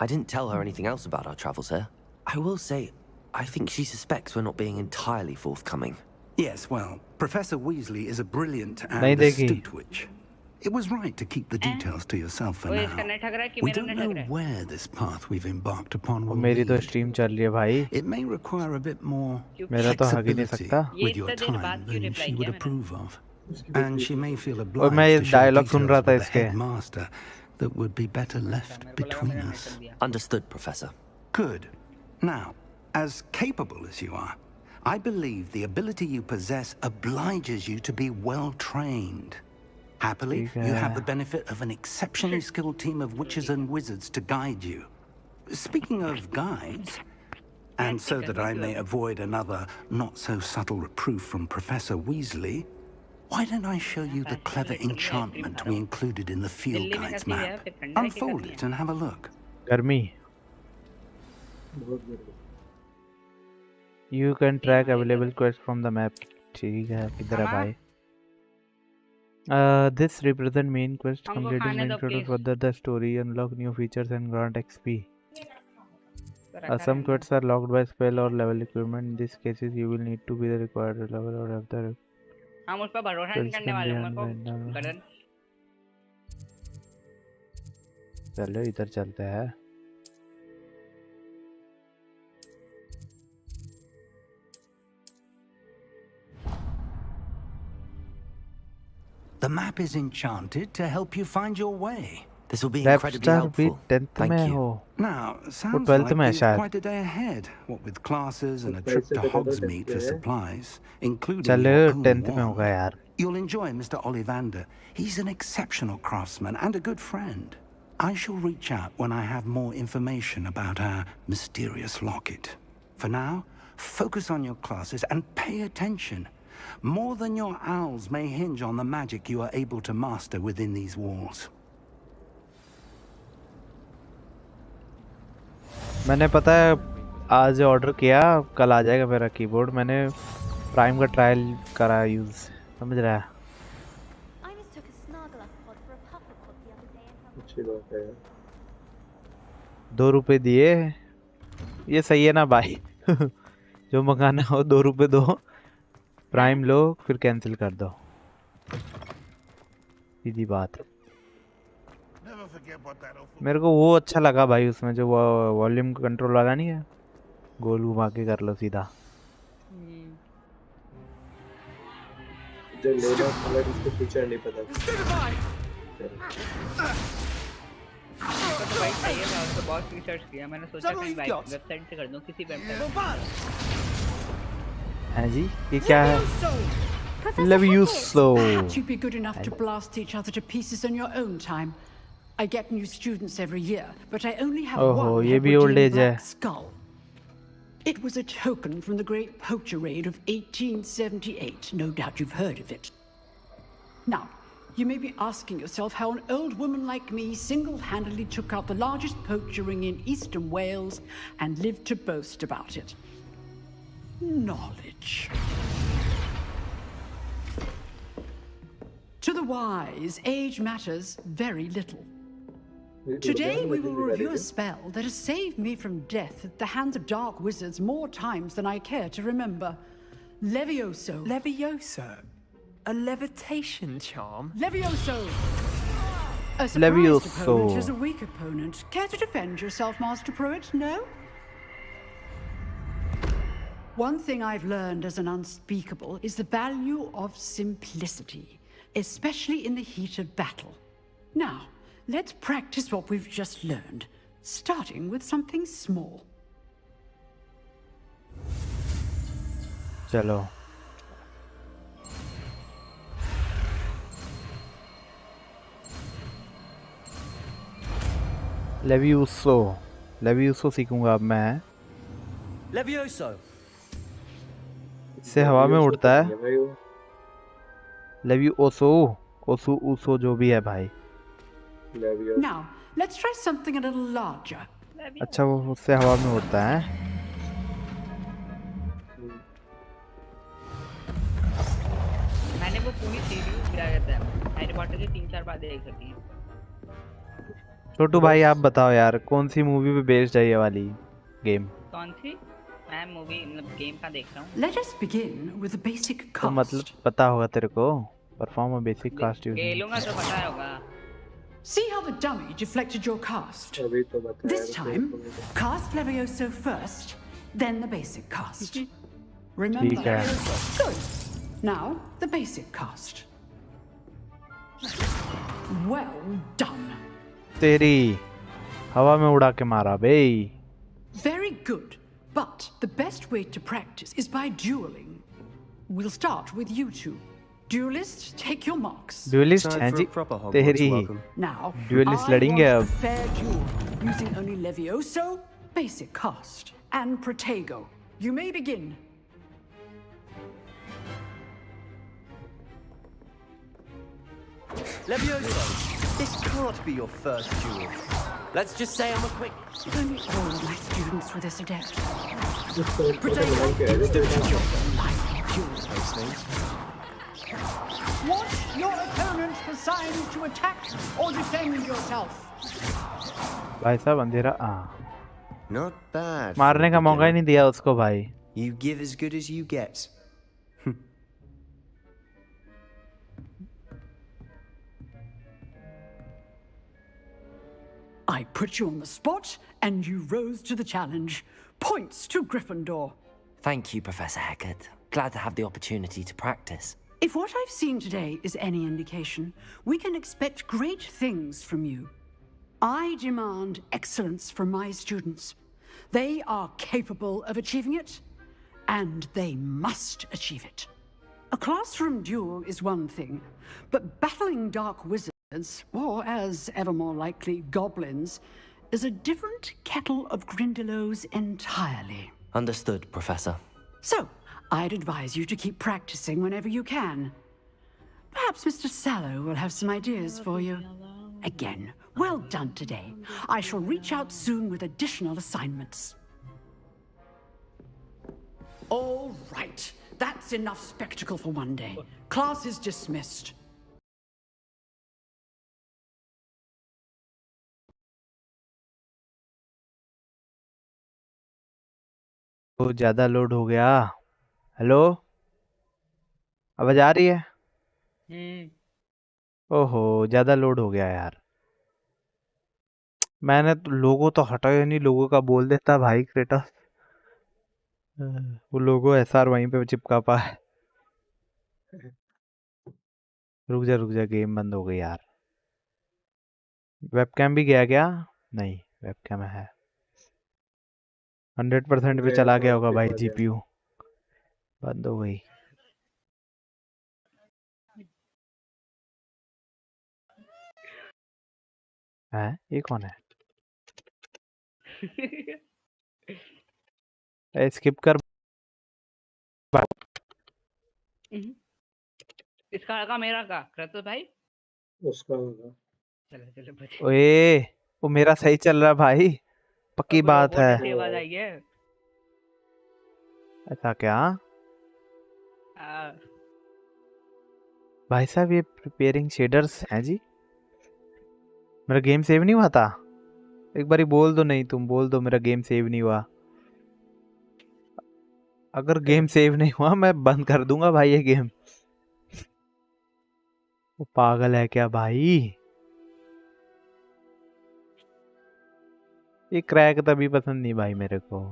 Speaker 5: I didn't tell her anything else about our travels here. I will say, I think she suspects we're not being entirely forthcoming.
Speaker 6: Yes, well, Professor Weasley is a brilliant
Speaker 2: नहीं
Speaker 6: and
Speaker 2: देखी।
Speaker 6: astute witch. It was right to keep the details to yourself for
Speaker 17: वो
Speaker 6: now.
Speaker 17: इसका नहीं ठग रहा है कि
Speaker 6: We
Speaker 17: मेरा
Speaker 6: don't
Speaker 17: नहीं
Speaker 6: know
Speaker 17: ठग रहा है?
Speaker 6: where this path we've embarked upon will
Speaker 2: मेरी तो
Speaker 6: lead.
Speaker 2: स्ट्रीम चल रही है भाई,
Speaker 6: It may require a bit more
Speaker 2: मेरा तो हग ही नहीं
Speaker 6: flexibility
Speaker 2: सकता।
Speaker 6: with your time than she would approve of. And she may feel
Speaker 2: और मैं ये
Speaker 6: obliged to share
Speaker 2: डायलॉग सुन रहा
Speaker 6: details
Speaker 2: था
Speaker 6: with the
Speaker 2: इसके।
Speaker 6: headmaster that would be better left between us.
Speaker 5: Understood, Professor.
Speaker 6: Good. Now, as capable as you are, I believe the ability you possess obliges you to be well trained. Happily, you have the benefit of an exceptionally skilled team of witches and wizards to guide you. Speaking of guides, and so that I may avoid another not-so-subtle reproof from Professor Weasley, why don't I show you the clever enchantment we included in the field guides map? Unfold it and have a look.
Speaker 2: गर्मी। You can track available quests from the map. ठीक है, किधर है भाई? This represent main quest. Completing main quest will further the story, unlock new features and grant XP. Some quests are locked by spell or level equipment. In these cases, you will need to be the required level or have the
Speaker 17: हम उस पर भरोसा नहीं करने वाले हैं, मेरे को गड़न।
Speaker 2: चलो इधर चलते हैं।
Speaker 6: The map is enchanted to help you find your way.
Speaker 5: This will be incredibly helpful. Thank you.
Speaker 6: Now, sounds like you've quite a day ahead. What with classes and a trip to Hogsmeade for supplies, including your own wall. You'll enjoy Mr. Ollivander. He's an exceptional craftsman and a good friend. I shall reach out when I have more information about our mysterious locket. For now, focus on your classes and pay attention. More than your owls may hinge on the magic you are able to master within these walls.
Speaker 2: मैंने पता है आज order किया, कल आ जाएगा मेरा keyboard. मैंने prime का ट्रायल करा यूज, समझ रहा है?
Speaker 8: अच्छी बात है।
Speaker 2: 2 रुपए दिए, ये सही है ना भाई? जो मंगाना हो 2 रुपए दो, प्राइम लो, फिर कैंसिल कर दो, सीधी बात। मेरे को वो अच्छा लगा भाई, उसमें जो वॉल्यूम कंट्रोल वाला नहीं है, गोल घुमा के कर लो सीधा।
Speaker 8: जो लेना वाला इसके फीचर नहीं पता।
Speaker 17: तो भाई चाहिए था, उसको बहुत रिसर्च किया, मैंने सोचा कहीं वेबसाइट से कर दूं, किसी वेबसाइट।
Speaker 2: हैं जी, ये क्या है? Love you so.
Speaker 19: Perhaps you'd be good enough to blast each other to pieces in your own time. I get new students every year, but I only have one
Speaker 2: ये भी old age
Speaker 19: black skull. It was a token from the Great Poacher Raid of 1878. No doubt you've heard of it. Now, you may be asking yourself how an old woman like me single-handedly took out the largest poacher ring in eastern Wales and lived to boast about it. Knowledge. To the wise, age matters very little. Today we will review a spell that has saved me from death at the hands of dark wizards more times than I care to remember. Levioso.
Speaker 20: Levioso? A levitation charm?
Speaker 19: Levioso! A surprised opponent is a weak opponent. Care to defend yourself, Master Pruitt? No? One thing I've learned as an unspeakable is the value of simplicity. especially in the heat of battle. Now, let's practice what we've just learned, starting with something small.
Speaker 2: चलो लेवियोसो सीखूंगा अब मैं।
Speaker 5: Levioso.
Speaker 2: इससे हवा में उड़ता है। लेवियोसो ओसो जो भी है भाई।
Speaker 19: Now, let's try something a little larger.
Speaker 2: अच्छा वो उससे हवा में उड़ता है।
Speaker 17: मैंने वो पूरी सीरीज क्या कहते हैं हैरी पॉटर की 3-4 बार देख रखी है।
Speaker 2: छोटू भाई आप बताओ यार कौन सी मूवी पे बेस्ड है ये वाली गेम?
Speaker 17: कौन सी? मैं मूवी मतलब गेम का देख रहा हूँ।
Speaker 19: Let us begin with the basic
Speaker 2: तो
Speaker 19: cast.
Speaker 2: मतलब पता होगा तेरे को perform a basic cast use.
Speaker 17: खेलूंगा तो पता होगा।
Speaker 19: See how the dummy deflected your cast. This time, cast Levioso first, then the basic cast. Remember? Good. Now, the basic cast. Well done.
Speaker 2: तेरी हवा में उड़ा के मारा बे।
Speaker 19: Very good. But the best way to practice is by dueling. We'll start with you two. Duelists, take your marks.
Speaker 2: Duelist हैं जी तेरी।
Speaker 19: Now,
Speaker 2: Duelist
Speaker 19: I
Speaker 2: लड़ेंगे
Speaker 19: want
Speaker 2: अब।
Speaker 19: a fair duel using only Levioso, basic cast, and Protego. You may begin.
Speaker 5: Levioso, this can't be your first duel. Let's just say I'm a quick...
Speaker 19: Only all of my students were this adept. Protego, students, your lively duel. Watch your opponent for signs to attack or defend yourself.
Speaker 2: भाई साहब अंधेरा
Speaker 21: Not bad.
Speaker 2: मारने का मौका ही नहीं दिया उसको भाई।
Speaker 21: You give as good as you get.
Speaker 19: I put you on the spot, and you rose to the challenge. Points to Gryffindor.
Speaker 5: Thank you, Professor Hecat. Glad to have the opportunity to practice.
Speaker 19: If what I've seen today is any indication, we can expect great things from you. I demand excellence from my students. They are capable of achieving it, and they must achieve it. A classroom duel is one thing, but battling dark wizards, or as ever more likely, goblins, is a different kettle of Grindylows entirely.
Speaker 5: Understood, Professor.
Speaker 19: So, I'd advise you to keep practicing whenever you can. Perhaps Mr. Sallow will have some ideas for you. Again, well done today. I shall reach out soon with additional assignments. All right, that's enough spectacle for one day. Class is dismissed.
Speaker 2: तो ज्यादा load हो गया। Hello आवाज आ रही है? ओहो ज्यादा load हो गया यार। मैंने तो लोगो तो हटाया नहीं, लोगों का बोल देता भाई क्रेटस। वो लोगो एसआर वहीं पे चिपका पा है। रुक जा गेम बंद हो गई यार। वेबकैम भी गया क्या? नहीं वेबकैम है। 100% पे चला गया होगा भाई जीपीयू। बंद हो गई। है ये कौन है? स्किप कर।
Speaker 17: इसका लगा मेरा का करतो भाई
Speaker 8: उसका होगा।
Speaker 17: चलो बच।
Speaker 2: ओए वो मेरा सही चल रहा भाई, पक्की बात है।
Speaker 17: आवाज आई है
Speaker 2: ऐसा क्या? भाई साहब ये प्रिपेयरिंग शेडर्स हैं जी। मेरा गेम सेव नहीं हुआ था। एक बारी बोल दो, नहीं तुम बोल दो मेरा गेम सेव नहीं हुआ। अगर गेम सेव नहीं हुआ मैं बंद कर दूंगा भाई ये गेम। वो पागल है क्या भाई? ये क्रैक तभी पसंद नहीं भाई मेरे को।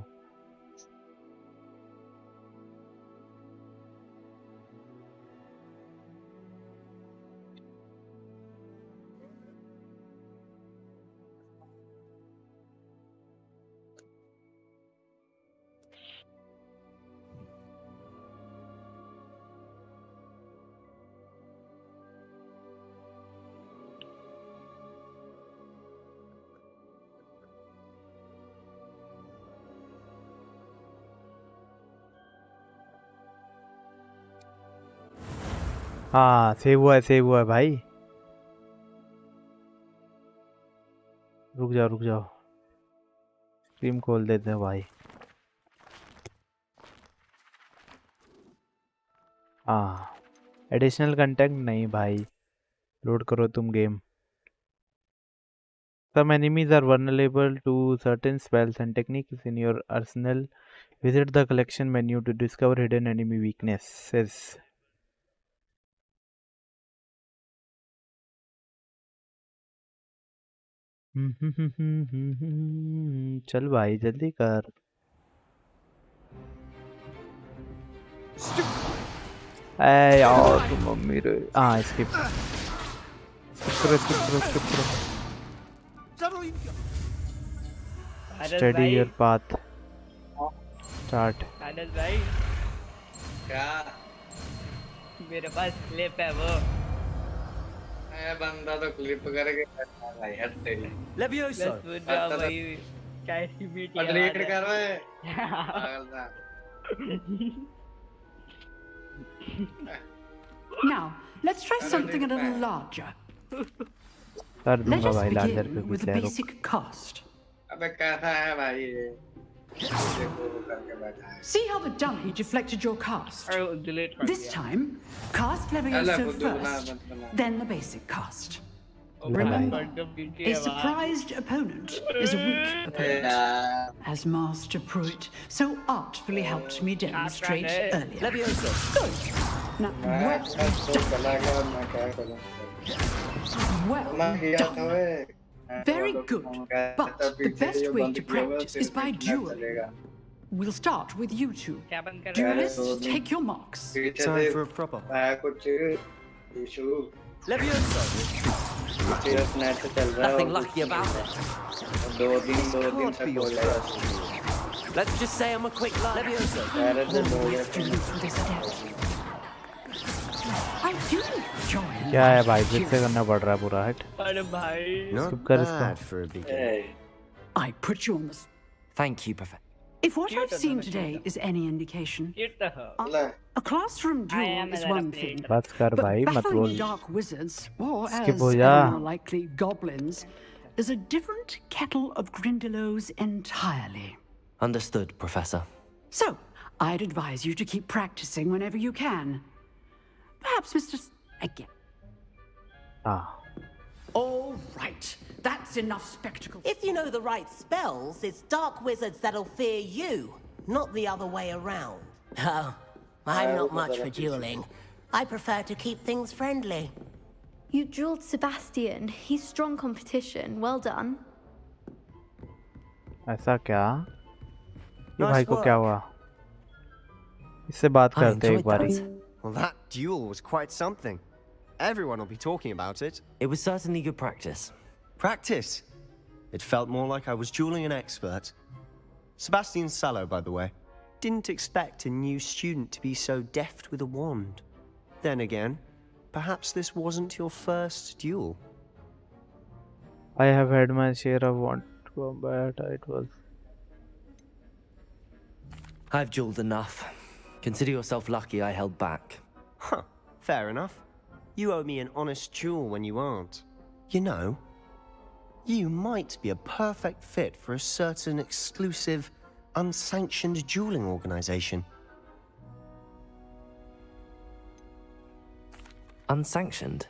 Speaker 2: हाँ सेव हुआ है भाई। रुक जाओ स्ट्रीम खोल देते हैं भाई। हाँ एडिशनल कंटेंट नहीं भाई, लोड करो तुम game. Some enemies are vulnerable to certain spells and techniques in your arsenal. Visit the collection menu to discover hidden enemy weaknesses. चल भाई जल्दी कर। ए यार तुम मम्मी रे। हाँ स्किप करो। Steady your path. Start.
Speaker 17: आनंद भाई
Speaker 18: क्या
Speaker 17: मेरे पास क्लिप है वो।
Speaker 18: बंदा तो क्लिप करके बैठा है भाई, हट तेरे।
Speaker 17: बस वो जाओ भाई, कैसी मीटिंग है।
Speaker 18: रीड कर रहा है पागल सा।
Speaker 19: Now, let's try something a little larger.
Speaker 2: कर
Speaker 19: Let
Speaker 2: दूंगा
Speaker 19: us
Speaker 2: भाई लार्जर
Speaker 19: begin
Speaker 2: पे
Speaker 19: with
Speaker 2: कुछ
Speaker 19: the
Speaker 2: है।
Speaker 19: basic cast.
Speaker 18: अबे कैसा है भाई ये? देखो करके बैठा है।
Speaker 19: See how the dummy deflected your cast? This time, cast Levioso first, then the basic cast. Remember, a surprised opponent is a weak opponent, as Master Pruitt so artfully helped me demonstrate earlier.
Speaker 5: Levioso.
Speaker 19: Good. Now, well done. Very good. But the best way to practice is by dueling. We'll start with you two. Duelists, take your marks.
Speaker 21: Time for a proper.
Speaker 5: Levioso. Nothing lucky about it. Can't be your first. Let's just say I'm a quick learner. Levioso.
Speaker 19: I do enjoy.
Speaker 2: क्या है भाई फिर से करना पड़ रहा है पूरा हट।
Speaker 17: अरे भाई
Speaker 21: Not bad for a beginner.
Speaker 19: I put you on the.
Speaker 5: Thank you, Professor.
Speaker 19: If what I've seen today is any indication, a classroom duel is one thing,
Speaker 2: बस कर भाई
Speaker 19: but
Speaker 2: मत
Speaker 19: battling
Speaker 2: बोल।
Speaker 19: dark wizards, or
Speaker 2: Skip
Speaker 19: as
Speaker 2: हो जा।
Speaker 19: more likely goblins, is a different kettle of grindylows entirely.
Speaker 5: Understood, Professor.
Speaker 19: So, I'd advise you to keep practicing whenever you can. Perhaps again.
Speaker 2: Ah.
Speaker 19: All right, that's enough spectacle.
Speaker 1: If you know the right spells, it's dark wizards that'll fear you, not the other way around. Oh, I'm not much for dueling. I prefer to keep things friendly.
Speaker 4: You dueled Sebastian. He's strong competition. Well done.
Speaker 2: ऐसा क्या? ये भाई को क्या हुआ? इससे बात करते हैं एक बारी।
Speaker 21: Well, that duel was quite something. Everyone will be talking about it.
Speaker 5: It was certainly good practice.
Speaker 21: Practice? It felt more like I was dueling an expert. Sebastian Sallow, by the way. Didn't expect a new student to be so deft with a wand. Then again, perhaps this wasn't your first duel.
Speaker 2: I have had my share of wand combat. It was.
Speaker 5: I've dueled enough. Consider yourself lucky I held back.
Speaker 21: Huh, fair enough. You owe me an honest duel when you aren't. You know, you might be a perfect fit for a certain exclusive, unsanctioned dueling organization.
Speaker 5: Unsanctioned?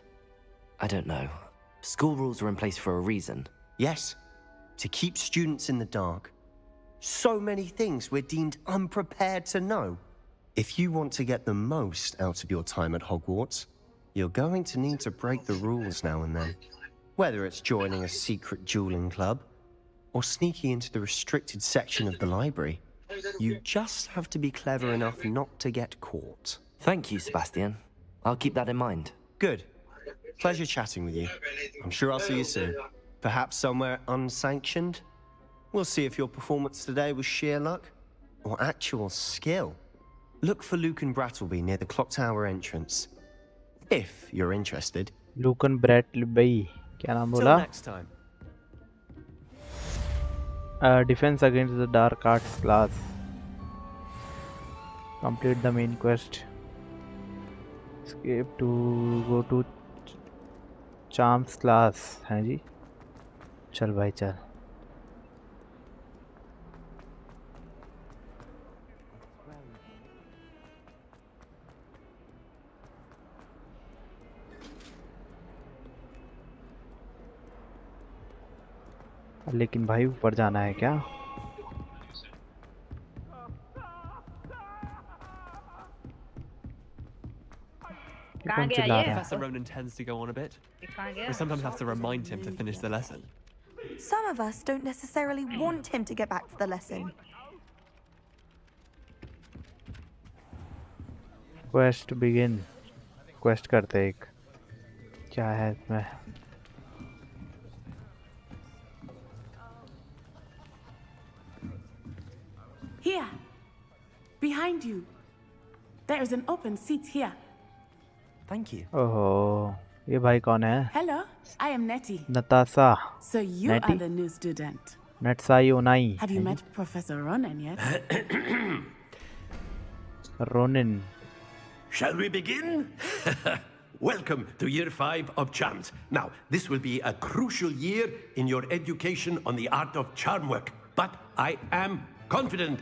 Speaker 5: I don't know. School rules are in place for a reason.
Speaker 21: Yes, to keep students in the dark. So many things we're deemed unprepared to know. If you want to get the most out of your time at Hogwarts, you're going to need to break the rules now and then. Whether it's joining a secret dueling club, or sneaking into the restricted section of the library, you just have to be clever enough not to get caught.
Speaker 5: Thank you, Sebastian. I'll keep that in mind.
Speaker 21: Good. Pleasure chatting with you. I'm sure I'll see you soon. Perhaps somewhere unsanctioned? We'll see if your performance today was sheer luck, or actual skill. Look for Lucan Brattleby near the clock tower entrance. If you're interested.
Speaker 2: Lucan Brattleby. क्या नाम बोला?
Speaker 21: Till next time.
Speaker 2: Defense against the dark arts class. Complete the main quest. Escape to go to charms class है जी। चल भाई चल। लेकिन भाई ऊपर जाना है क्या?
Speaker 17: कहाँ गया ये?
Speaker 20: Professor Ronan tends to go on a bit. We sometimes have to remind him to finish the lesson.
Speaker 10: Some of us don't necessarily want him to get back to the lesson.
Speaker 2: Quest begin. Quest करते हैं एक। क्या है इसमें?
Speaker 16: Here, behind you. There is an open seat here.
Speaker 5: Thank you.
Speaker 2: ओहो, ये भाई कौन है?
Speaker 16: Hello, I am Nettie.
Speaker 2: Natasha.
Speaker 16: So you
Speaker 2: Nettie?
Speaker 16: are the new student.
Speaker 2: नटसाई ओनाई।
Speaker 16: Have you met Professor Ronan yet?
Speaker 2: Ronan.
Speaker 7: Shall we begin? Welcome to Year 5 of Charms. Now, this will be a crucial year in your education on the art of charm work. But I am confident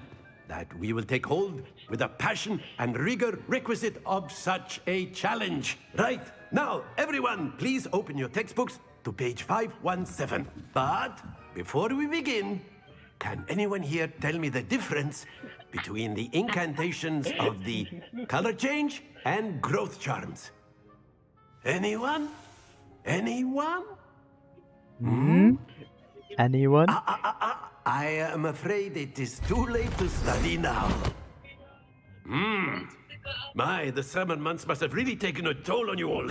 Speaker 7: that we will take hold with the passion and rigor requisite of such a challenge. Right, now, everyone, please open your textbooks to page 517. But before we begin, can anyone here tell me the difference between the incantations of the color change and growth charms? Anyone? Anyone?
Speaker 2: Anyone?
Speaker 7: I am afraid it is too late to study now. My, the summer months must have really taken a toll on you all.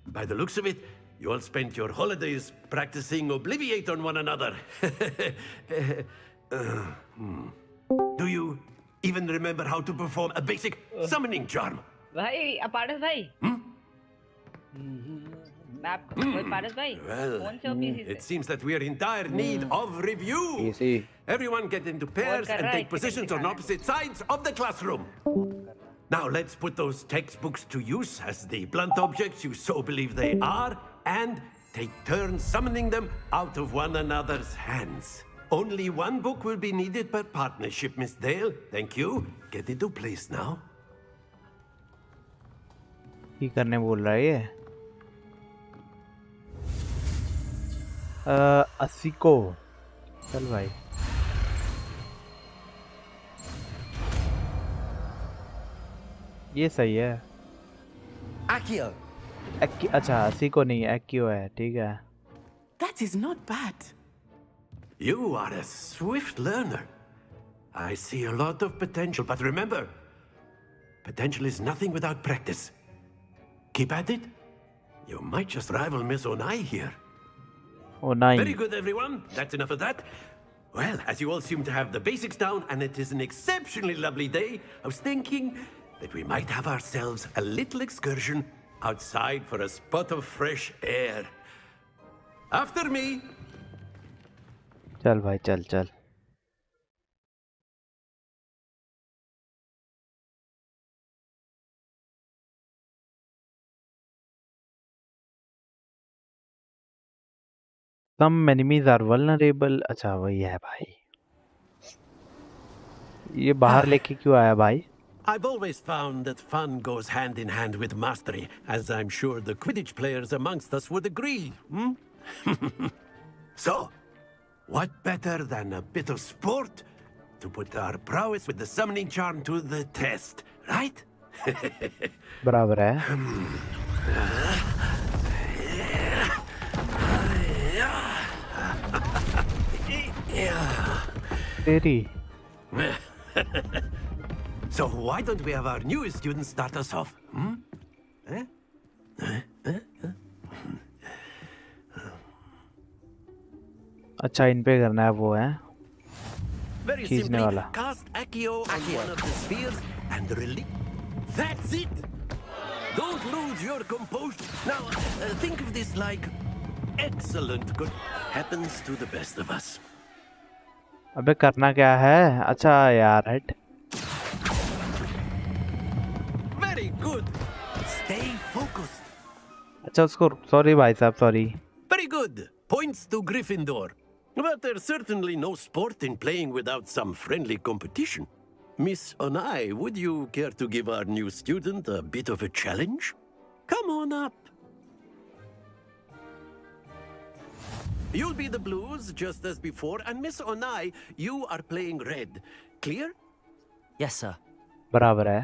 Speaker 7: By the looks of it, you all spent your holidays practicing Obliviate on one another. Do you even remember how to perform a basic summoning charm?
Speaker 17: भाई पारस भाई
Speaker 7: Well, it seems that we are in dire need of review.
Speaker 8: Easy.
Speaker 7: Everyone get into pairs and take positions on opposite sides of the classroom. Now let's put those textbooks to use as the blunt objects you so believe they are, and take turns summoning them out of one another's hands. Only one book will be needed per partnership, Miss Dale. Thank you. Get into place now.
Speaker 2: ये करने बोल रहा है ये। 80 को। चल भाई। ये सही है।
Speaker 5: Accio.
Speaker 2: अच्छा 80 को नहीं एक्कियो है, ठीक है।
Speaker 16: That is not bad.
Speaker 7: You are a swift learner. I see a lot of potential, but remember, potential is nothing without practice. Keep at it. You might just rival Miss Onai here.
Speaker 2: Onai.
Speaker 7: Very good, everyone. That's enough of that. Well, as you all seem to have the basics down, and it is an exceptionally lovely day, I was thinking that we might have ourselves a little excursion outside for a spot of fresh air. After me.
Speaker 2: चल भाई चल चल। Some enemies are vulnerable. अच्छा वही है भाई। ये बाहर लेके क्यों आया भाई?
Speaker 7: I've always found that fun goes hand in hand with mastery, as I'm sure the Quidditch players amongst us would agree. So, what better than a bit of sport to put our prowess with the summoning charm to the test, right?
Speaker 2: बराबर है। तेरी।
Speaker 7: So why don't we have our newest student start us off?
Speaker 2: अच्छा इन पे करना है वो है
Speaker 7: Very
Speaker 2: खींचने
Speaker 7: simply,
Speaker 2: वाला।
Speaker 7: cast Accio on one of the spheres and release. That's it. Don't lose your composure. Now, think of this like excellent good happens to the best of us.
Speaker 2: अबे करना क्या है? अच्छा यार हट।
Speaker 7: Very good.
Speaker 2: अच्छा उसको सॉरी भाई साहब sorry.
Speaker 11: Very good. Points to Gryffindor. But there's certainly no sport in playing without some friendly competition. Miss Onai, would you care to give our new student a bit of a challenge? Come on up. You'll be the blues just as before, and Miss Onai, you are playing red. Clear?
Speaker 5: Yes, sir.
Speaker 2: बराबर है.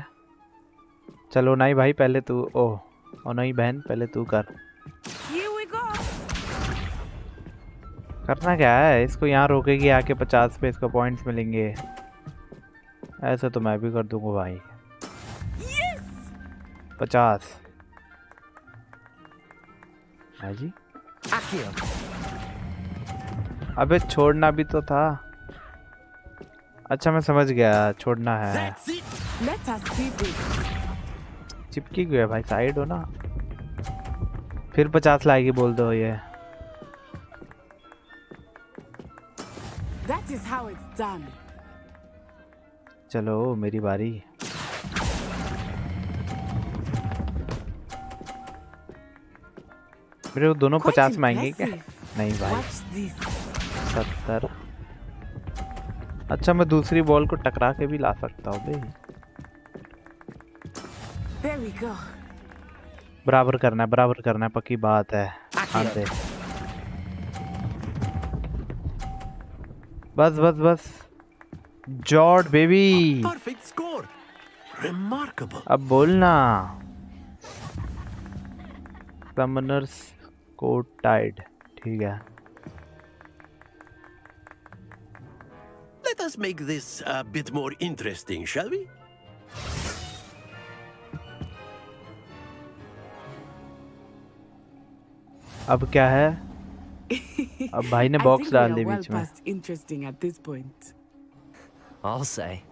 Speaker 2: चलो नहीं भाई पहले तू. ओह और नहीं बहन पहले तू कर.
Speaker 16: Here we go.
Speaker 2: करना क्या है, इसको यहाँ रोकेगी आके 50 पे इसको पॉइंट्स मिलेंगे. ऐसा तो मैं भी कर दूंगा भाई. 50 है जी. अबे छोड़ना भी तो था. अच्छा मैं समझ गया छोड़ना है. चिपकी गया भाई साइड हो ना. फिर 50 लाएगी बोल दो ये.
Speaker 16: That is how it's done.
Speaker 2: चलो मेरी बारी. मेरे को दोनों 50 मांगेंगे क्या? नहीं भाई 70. अच्छा मैं दूसरी बॉल को टकरा के भी ला सकता हूँ भाई.
Speaker 16: There we go.
Speaker 2: बराबर करना है पक्की बात है. हाँ दे. बस जॉर्ड बेबी.
Speaker 11: Perfect score. Remarkable.
Speaker 2: अब बोलना. Summoner's code Tide. ठीक है.
Speaker 11: Let us make this a bit more interesting, shall we?
Speaker 2: अब क्या है? अब भाई ने बॉक्स डाल दी बीच में.
Speaker 16: Interesting at this point.
Speaker 5: I'll say.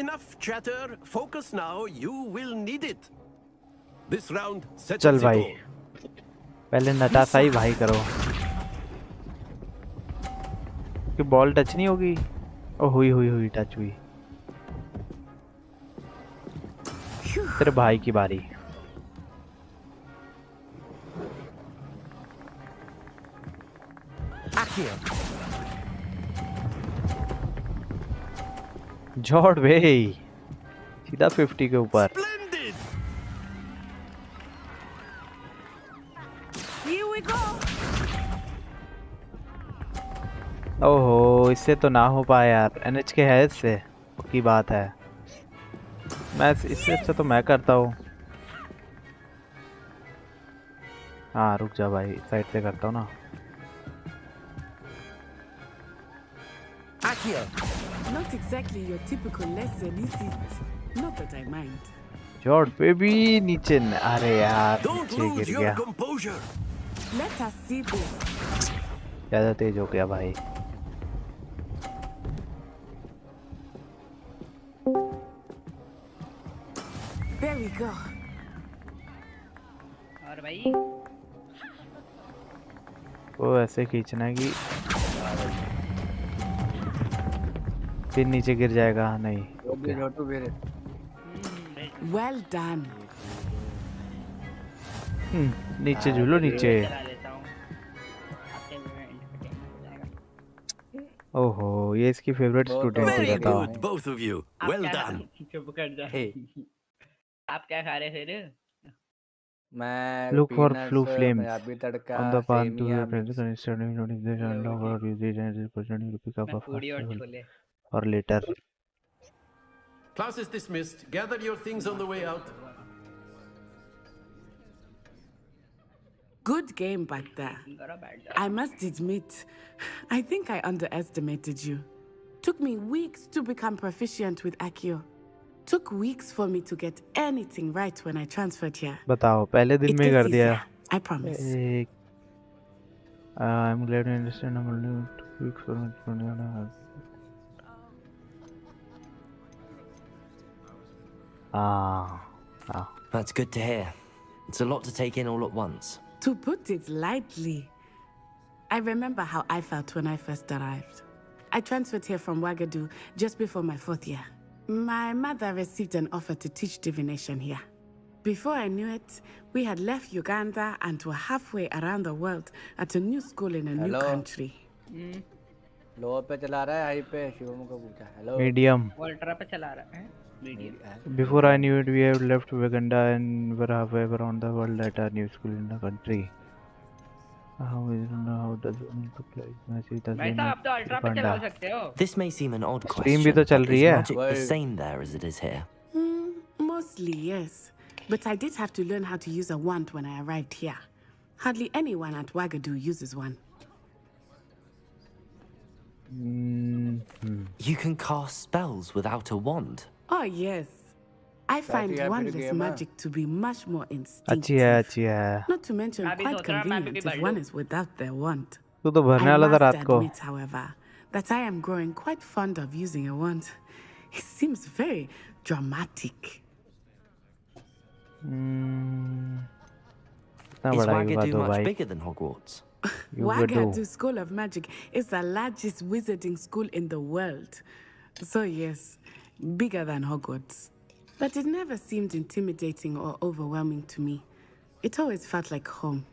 Speaker 11: Enough chatter. Focus now. You will need it. This round settles
Speaker 2: चल
Speaker 11: it
Speaker 2: भाई.
Speaker 11: all.
Speaker 2: पहले नटासा ही भाई करो. कि बॉल टच नहीं होगी. ओ हुई टच हुई. तेरे भाई की बारी. जॉर्ड भाई सीधा 50 के ऊपर. ओहो इससे तो ना हो पाया यार. NH के है इससे की बात है. मैं इससे अच्छा तो मैं करता हूँ. हाँ रुक जा भाई साइड से करता हूँ ना.
Speaker 16: Not exactly your typical lesson, is it? Not that I mind.
Speaker 2: जॉर्ड बेबी नीचे. अरे यार
Speaker 11: Don't
Speaker 2: नीचे
Speaker 11: lose
Speaker 2: गिर
Speaker 11: your
Speaker 2: गया.
Speaker 11: composure.
Speaker 16: Let us see this.
Speaker 2: ज्यादा तेज हो गया भाई.
Speaker 16: There we go.
Speaker 17: और भाई
Speaker 2: वो ऐसे खींचना है कि फिर नीचे गिर जाएगा. नहीं
Speaker 16: Well done.
Speaker 2: नीचे झूलो नीचे. ओहो ये इसकी फेवरेट स्टूडेंट है. बताओ.
Speaker 11: Both of you. Well done.
Speaker 17: चुप कर जा. आप क्या खा रहे थे?
Speaker 22: मैं
Speaker 2: Look for
Speaker 22: peanuts,
Speaker 2: blue flames
Speaker 22: Punjabi tadka,
Speaker 2: on the path to
Speaker 22: semiya
Speaker 2: the apprentice and studying notification and log out usage and opportunity to pick up a
Speaker 17: पूरी और
Speaker 2: fast
Speaker 17: chole.
Speaker 2: or later.
Speaker 11: Class is dismissed. Gather your things on the way out.
Speaker 16: Good game back there. I must admit, I think I underestimated you. Took me weeks to become proficient with Accio. Took weeks for me to get anything right when I transferred here.
Speaker 2: बताओ पहले दिन में कर दिया.
Speaker 16: I promise.
Speaker 2: I'm glad to understand. I'm only 2 weeks for me.
Speaker 5: That's good to hear. It's a lot to take in all at once.
Speaker 16: To put it lightly, I remember how I felt when I first arrived. I transferred here from Ouagadougou just before my 4th year. My mother received an offer to teach divination here. Before I knew it, we had left Uganda and were halfway around the world at a new school in a new country.
Speaker 22: लो पे चला रहा है high पे शिवम को पूछा hello
Speaker 2: Medium.
Speaker 17: Volterra पे चला रहा है medium
Speaker 2: Before I knew it, we had left Uganda and were halfway around the world at our new school in the country. How does one look like?
Speaker 17: भाई साहब आप तो अल्ट्रा पे चला सकते हो.
Speaker 5: This may seem an odd
Speaker 2: Stream
Speaker 5: question,
Speaker 2: भी तो चल
Speaker 5: but
Speaker 2: रही
Speaker 5: is
Speaker 2: है.
Speaker 5: magic the same there as it is here?
Speaker 16: Mostly, yes. But I did have to learn how to use a wand when I arrived here. Hardly anyone at Wagadu uses one.
Speaker 5: You can cast spells without a wand?
Speaker 16: Oh, yes. I find wandless magic to be much more
Speaker 2: अच्छी
Speaker 16: instinctive.
Speaker 2: है अच्छी है.
Speaker 16: Not to mention quite convenient if one is without their wand.
Speaker 2: तू तो भरने वाला था
Speaker 16: I
Speaker 2: रात
Speaker 16: must
Speaker 2: को.
Speaker 16: admit, however, that I am growing quite fond of using a wand. It seems very dramatic.
Speaker 5: Is Wagadu much bigger than Hogwarts?
Speaker 16: Wagadu School of Magic is the largest wizarding school in the world. So yes, bigger than Hogwarts. But it never seemed intimidating or overwhelming to me. It always felt like home.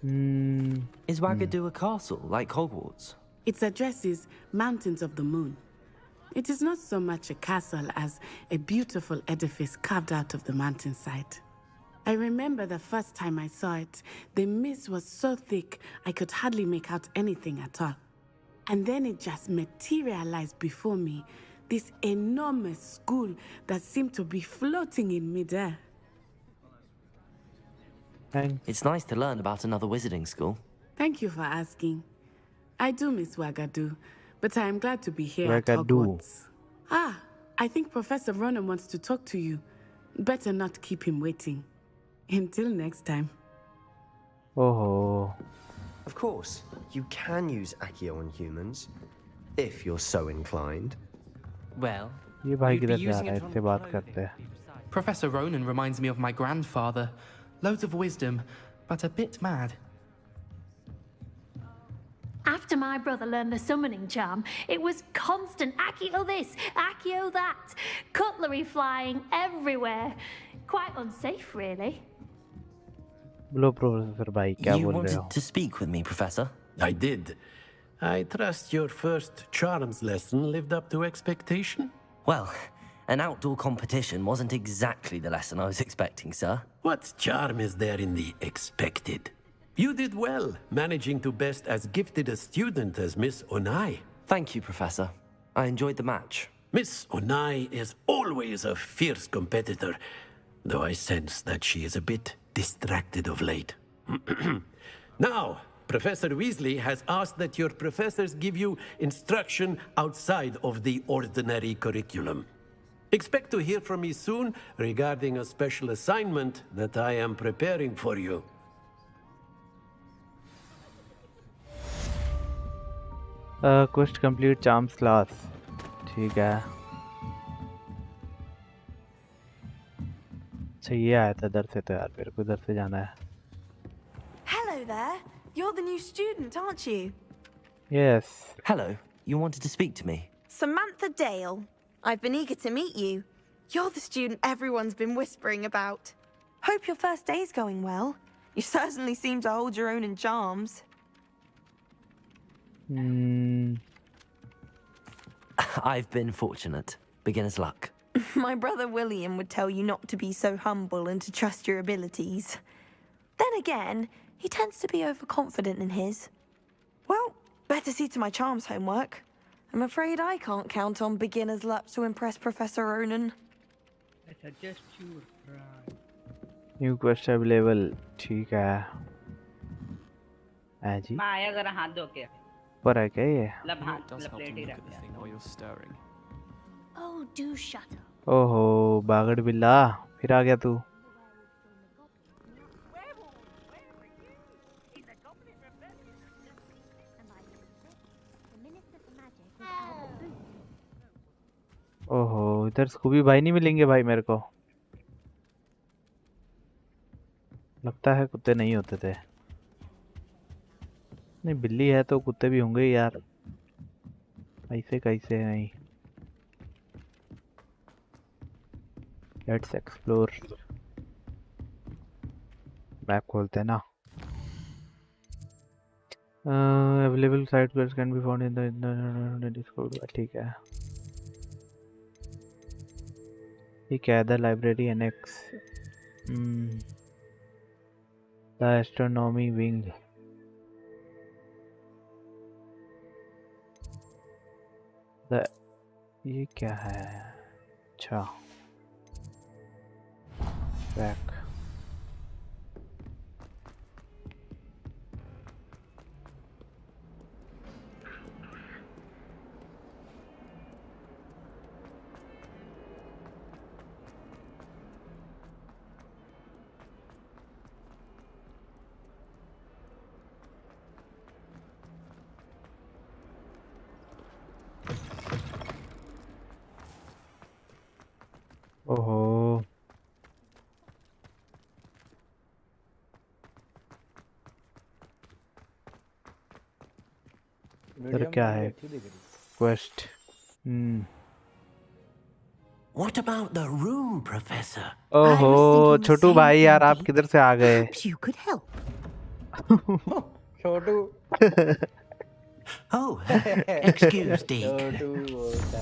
Speaker 5: Is Wagadu a castle like Hogwarts?
Speaker 16: Its address is Mountains of the Moon. It is not so much a castle as a beautiful edifice carved out of the mountainside. I remember the first time I saw it, the mist was so thick I could hardly make out anything at all. And then it just materialized before me, this enormous school that seemed to be floating in midair.
Speaker 5: It's nice to learn about another wizarding school.
Speaker 16: Thank you for asking. I do miss Wagadu, but I am glad to be here at
Speaker 2: Wagadu.
Speaker 16: Hogwarts. Ah, I think Professor Ronan wants to talk to you. Better not keep him waiting. Until next time.
Speaker 2: Oh.
Speaker 21: Of course, you can use Accio on humans, if you're so inclined.
Speaker 5: Well,
Speaker 2: ये भाई किधर जा रहा है? इससे बात करते हैं.
Speaker 3: Professor Ronan reminds me of my grandfather. Loads of wisdom, but a bit mad.
Speaker 15: After my brother learned the summoning charm, it was constant Accio this, Accio that, cutlery flying everywhere. Quite unsafe, really.
Speaker 2: बोलो professor भाई क्या
Speaker 5: You
Speaker 2: बोल रहे
Speaker 5: wanted
Speaker 2: हो?
Speaker 5: to speak with me, Professor?
Speaker 11: I did. I trust your first charms lesson lived up to expectation?
Speaker 5: Well, an outdoor competition wasn't exactly the lesson I was expecting, sir.
Speaker 11: What charm is there in the expected? You did well, managing to best as gifted a student as Miss Onai.
Speaker 5: Thank you, Professor. I enjoyed the match.
Speaker 11: Miss Onai is always a fierce competitor, though I sense that she is a bit distracted of late. Now, Professor Weasley has asked that your professors give you instruction outside of the ordinary curriculum. Expect to hear from me soon regarding a special assignment that I am preparing for you.
Speaker 2: Quest complete charms class. ठीक है. अच्छा ये आया था इधर से तो यार मेरे को इधर से जाना है.
Speaker 10: Hello there. You're the new student, aren't you?
Speaker 2: Yes.
Speaker 5: Hello. You wanted to speak to me?
Speaker 10: Samantha Dale. I've been eager to meet you. You're the student everyone's been whispering about. Hope your first day's going well. You certainly seem to hold your own in charms.
Speaker 5: I've been fortunate. Beginner's luck.
Speaker 10: My brother William would tell you not to be so humble and to trust your abilities. Then again, he tends to be overconfident in his. Well, better see to my charms homework. I'm afraid I can't count on beginner's luck to impress Professor Ronan.
Speaker 17: I suggest you try.
Speaker 2: New quest available. ठीक है. है जी.
Speaker 17: मैं आया जरा हाथ धो के.
Speaker 2: पर है क्या ये?
Speaker 17: लब हाथ प्लेट ही रख दिया.
Speaker 15: Oh, do shut up.
Speaker 2: ओहो बागड़ बिल्ला फिर आ गया तू. ओहो इधर स्कूबी भाई नहीं मिलेंगे भाई मेरे को. लगता है कुत्ते नहीं होते थे. नहीं बिल्ली है तो कुत्ते भी होंगे यार. ऐसे कैसे नहीं. Let's explore. मैप खोलते हैं ना. Available site quests can be found in the Discord. ठीक है. ये क्या है? The library annex. The astronomy wing. ये क्या है? अच्छा. Back. ओहो. इधर क्या है? Quest.
Speaker 21: What about the room, Professor?
Speaker 2: ओहो, छोटू भाई यार आप किधर से आ गए?
Speaker 13: You could help.
Speaker 22: Chhotu.
Speaker 21: Oh, excuse me.
Speaker 22: छोटू बोलता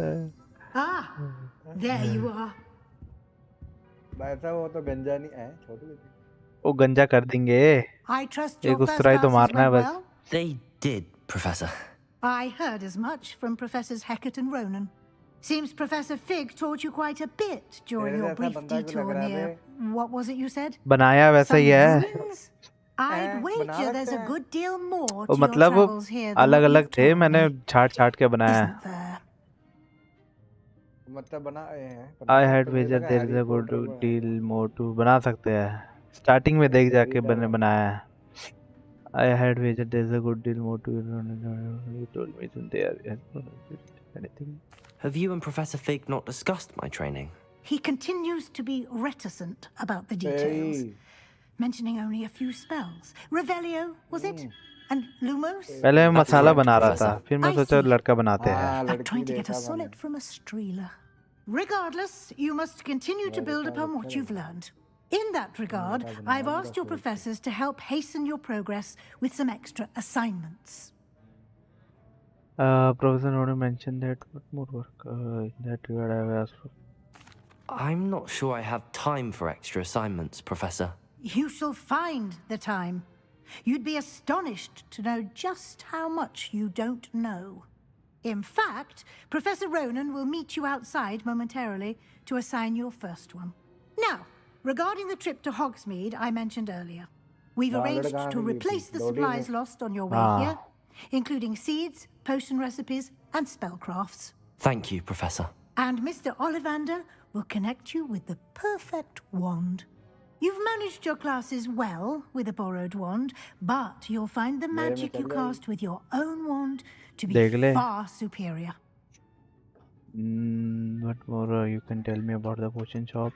Speaker 22: है.
Speaker 13: Ah, there you are.
Speaker 22: वैसा वो तो गंजा नहीं है छोटू.
Speaker 2: वो गंजा कर देंगे.
Speaker 13: I trust your
Speaker 2: एक
Speaker 13: first
Speaker 2: उसराई तो
Speaker 13: classes
Speaker 2: मारना है
Speaker 13: went
Speaker 2: बस.
Speaker 13: well?
Speaker 5: They did, Professor.
Speaker 13: I heard as much from Professors Hecat and Ronan. Seems Professor Fig taught you quite a bit during your brief detour near... What was it you said?
Speaker 2: बनाया वैसा ही है.
Speaker 13: Ruins? I'd wager there's a good deal more to
Speaker 2: वो
Speaker 13: your
Speaker 2: मतलब
Speaker 13: travels here than
Speaker 2: अलग
Speaker 13: what
Speaker 2: अलग
Speaker 13: you've
Speaker 2: थे.
Speaker 13: told
Speaker 2: मैंने
Speaker 13: me.
Speaker 2: छाट के बनाया है.
Speaker 13: Isn't there?
Speaker 22: मतलब बनाए हैं.
Speaker 2: I had wagered there is a good deal more to. बना सकते हैं. स्टार्टिंग में देख जाके बनाया है. I had wagered there is a good deal more to. You told me isn't there anything.
Speaker 5: Have you and Professor Fig not discussed my training?
Speaker 13: He continues to be reticent about the details, mentioning only a few spells. Revelio, was it? And Lumos?
Speaker 2: पहले मैं मसाला बना रहा था, फिर मैं सोचा लड़का बनाते हैं.
Speaker 13: I'm trying to get a sonnet from a streeler. Regardless, you must continue to build upon what you've learned. In that regard, I've asked your professors to help hasten your progress with some extra assignments.
Speaker 2: Professor Ronan mentioned that what more work that you had asked for.
Speaker 5: I'm not sure I have time for extra assignments, Professor.
Speaker 13: You shall find the time. You'd be astonished to know just how much you don't know. In fact, Professor Ronan will meet you outside momentarily to assign your first one. Now, regarding the trip to Hogsmeade I mentioned earlier, we've arranged to replace the supplies lost on your way here, including seeds, potion recipes, and spellcrafts.
Speaker 5: Thank you, Professor.
Speaker 13: And Mr. Ollivander will connect you with the perfect wand. You've managed your classes well with a borrowed wand, but you'll find the magic you cast with your own wand to be far superior.
Speaker 2: What more you can tell me about the potion shop?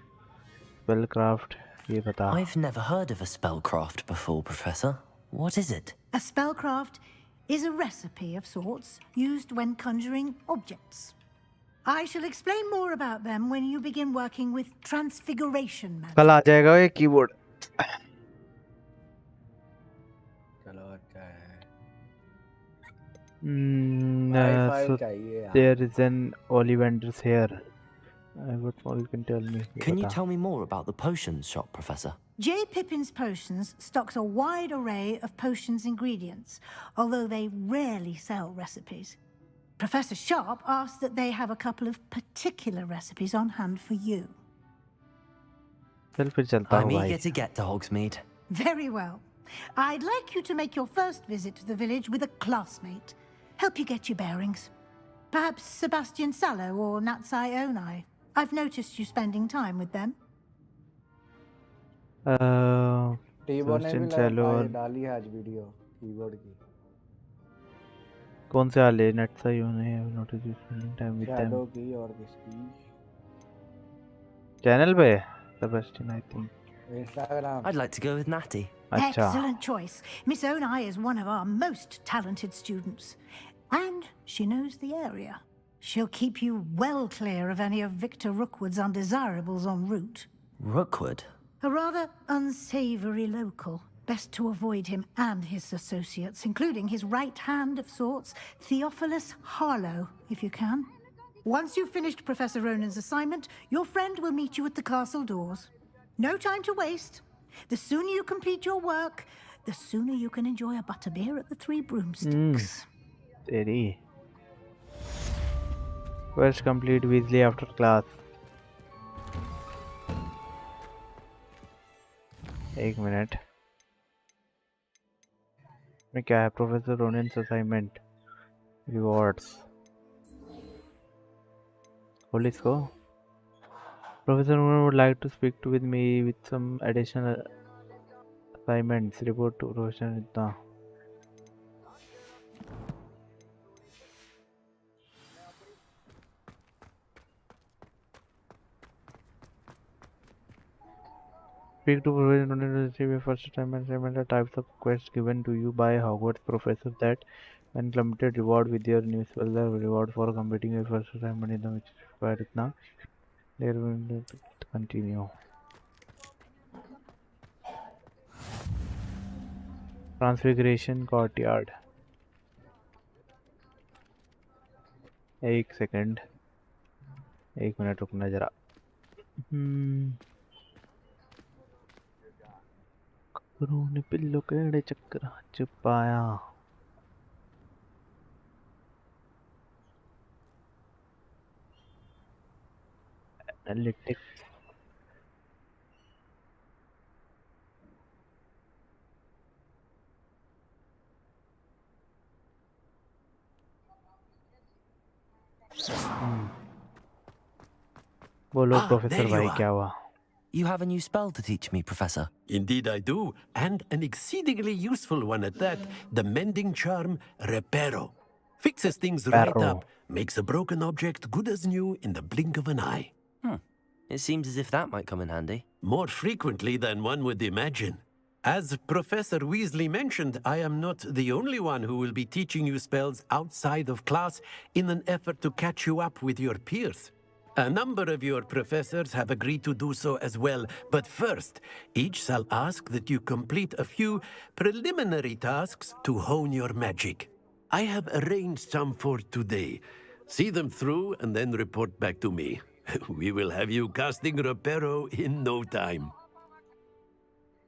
Speaker 2: Spellcraft, ye bata.
Speaker 5: I've never heard of a spellcraft before, Professor. What is it?
Speaker 13: A spellcraft is a recipe of sorts used when conjuring objects. I shall explain more about them when you begin working with transfiguration magic.
Speaker 2: कल आ जाएगा ये keyboard.
Speaker 22: चलो अच्छा है.
Speaker 2: So there is an Ollivander's here. What more you can tell me?
Speaker 5: Can you tell me more about the potions shop, Professor?
Speaker 13: J. Pippin's Potions stocks a wide array of potions ingredients, although they rarely sell recipes. Professor Sharp asked that they have a couple of particular recipes on hand for you.
Speaker 5: I'm eager to get to Hogsmeade.
Speaker 13: Very well. I'd like you to make your first visit to the village with a classmate. Help you get your bearings. Perhaps Sebastian Sallow or Natsai Onai. I've noticed you spending time with them.
Speaker 2: Sebastian Sallow
Speaker 22: डाली आज video keyboard की.
Speaker 2: कौन से वाले नट्सा यूने notice spending time with them
Speaker 22: shadow की और किसकी
Speaker 2: चैनल पे Sebastian I think
Speaker 22: Instagram.
Speaker 5: I'd like to go with Natty.
Speaker 13: Excellent choice. Miss Onai is one of our most talented students, and she knows the area. She'll keep you well clear of any of Victor Rookwood's undesirables en route.
Speaker 5: Rookwood?
Speaker 13: A rather unsavory local. Best to avoid him and his associates, including his right hand of sorts, Theophilus Harlow, if you can. Once you've finished Professor Ronan's assignment, your friend will meet you at the castle doors. No time to waste. The sooner you complete your work, the sooner you can enjoy a butterbeer at the Three Broomsticks.
Speaker 2: तेरी Quest complete Weasley after class. एक minute में क्या है? Professor रोनिन्स assignment rewards खोल इसको. Professor Ronan would like to speak with me with some additional assignments. Report to Professor Nitna. Speak to Professor Ronan to receive a first assignment. Are types of quests given to you by Hogwarts professors that, when completed, reward with your new spell. The reward for completing a first assignment in the which is required now. There will continue. Transfiguration Courtyard. एक second, एक minute रुकना जरा. करोने pillow केड़े चक्कर च पाया. Analytics. बोलो professor भाई क्या हुआ?
Speaker 5: You have a new spell to teach me, Professor.
Speaker 11: Indeed I do, and an exceedingly useful one at that. The mending charm Reparo. Fixes things right up, makes a broken object good as new in the blink of an eye.
Speaker 5: It seems as if that might come in handy.
Speaker 11: More frequently than one would imagine. As Professor Weasley mentioned, I am not the only one who will be teaching you spells outside of class in an effort to catch you up with your peers. A number of your professors have agreed to do so as well, but first, each shall ask that you complete a few preliminary tasks to hone your magic. I have arranged some for today. See them through and then report back to me. We will have you casting Reparo in no time.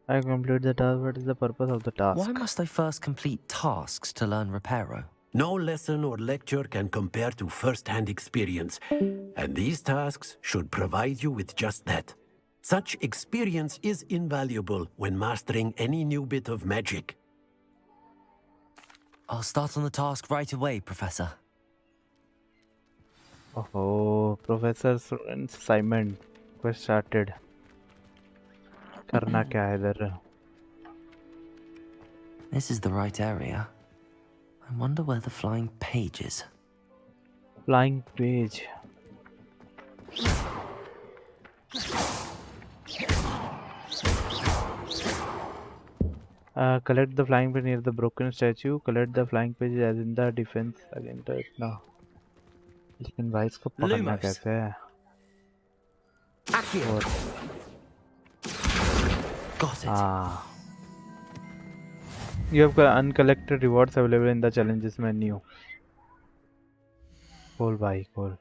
Speaker 2: I complete the task. What is the purpose of the task?
Speaker 5: Why must I first complete tasks to learn Reparo?
Speaker 11: No lesson or lecture can compare to first-hand experience, and these tasks should provide you with just that. Such experience is invaluable when mastering any new bit of magic.
Speaker 5: I'll start on the task right away, Professor.
Speaker 2: Oh, Professor's assignment quest started. करना क्या है इधर?
Speaker 5: This is the right area. I wonder where the flying page is.
Speaker 2: Flying page. Collect the flying page near the broken statue. Collect the flying page as in the defense against it now. लेकिन भाई इसको पकड़ना कैसे है?
Speaker 5: Got it.
Speaker 2: You have uncollected rewards available in the challenges menu. Cool, bhai, cool.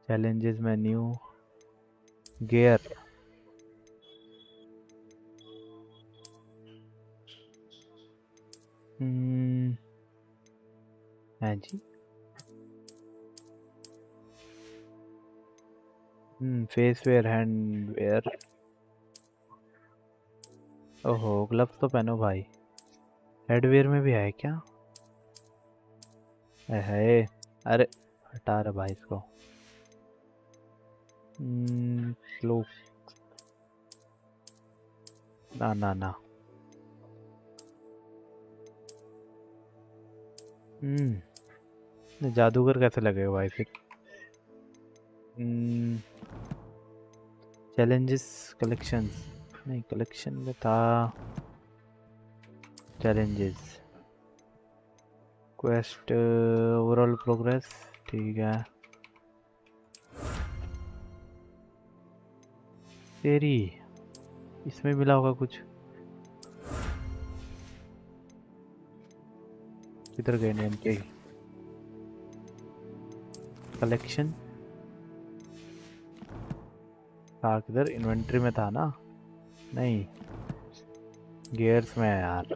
Speaker 2: Challenges menu. Gear. हाँ जी. Face wear, hand wear. ओहो, gloves तो पहनो भाई. हेडवेयर में भी है क्या? है. अरे हटा रहा भाई इसको. क्लोक. ना ना ना. जादूगर कैसे लगेगा भाई फिर? Challenges collections. नहीं, कलेक्शन में था चैलेंजेस. क्वेस्ट ओवरऑल प्रोग्रेस ठीक है। तेरी इसमें मिला होगा कुछ। किधर गए नेम के कलेक्शन था, किधर इन्वेंट्री में था ना? नहीं गियर्स में है यार।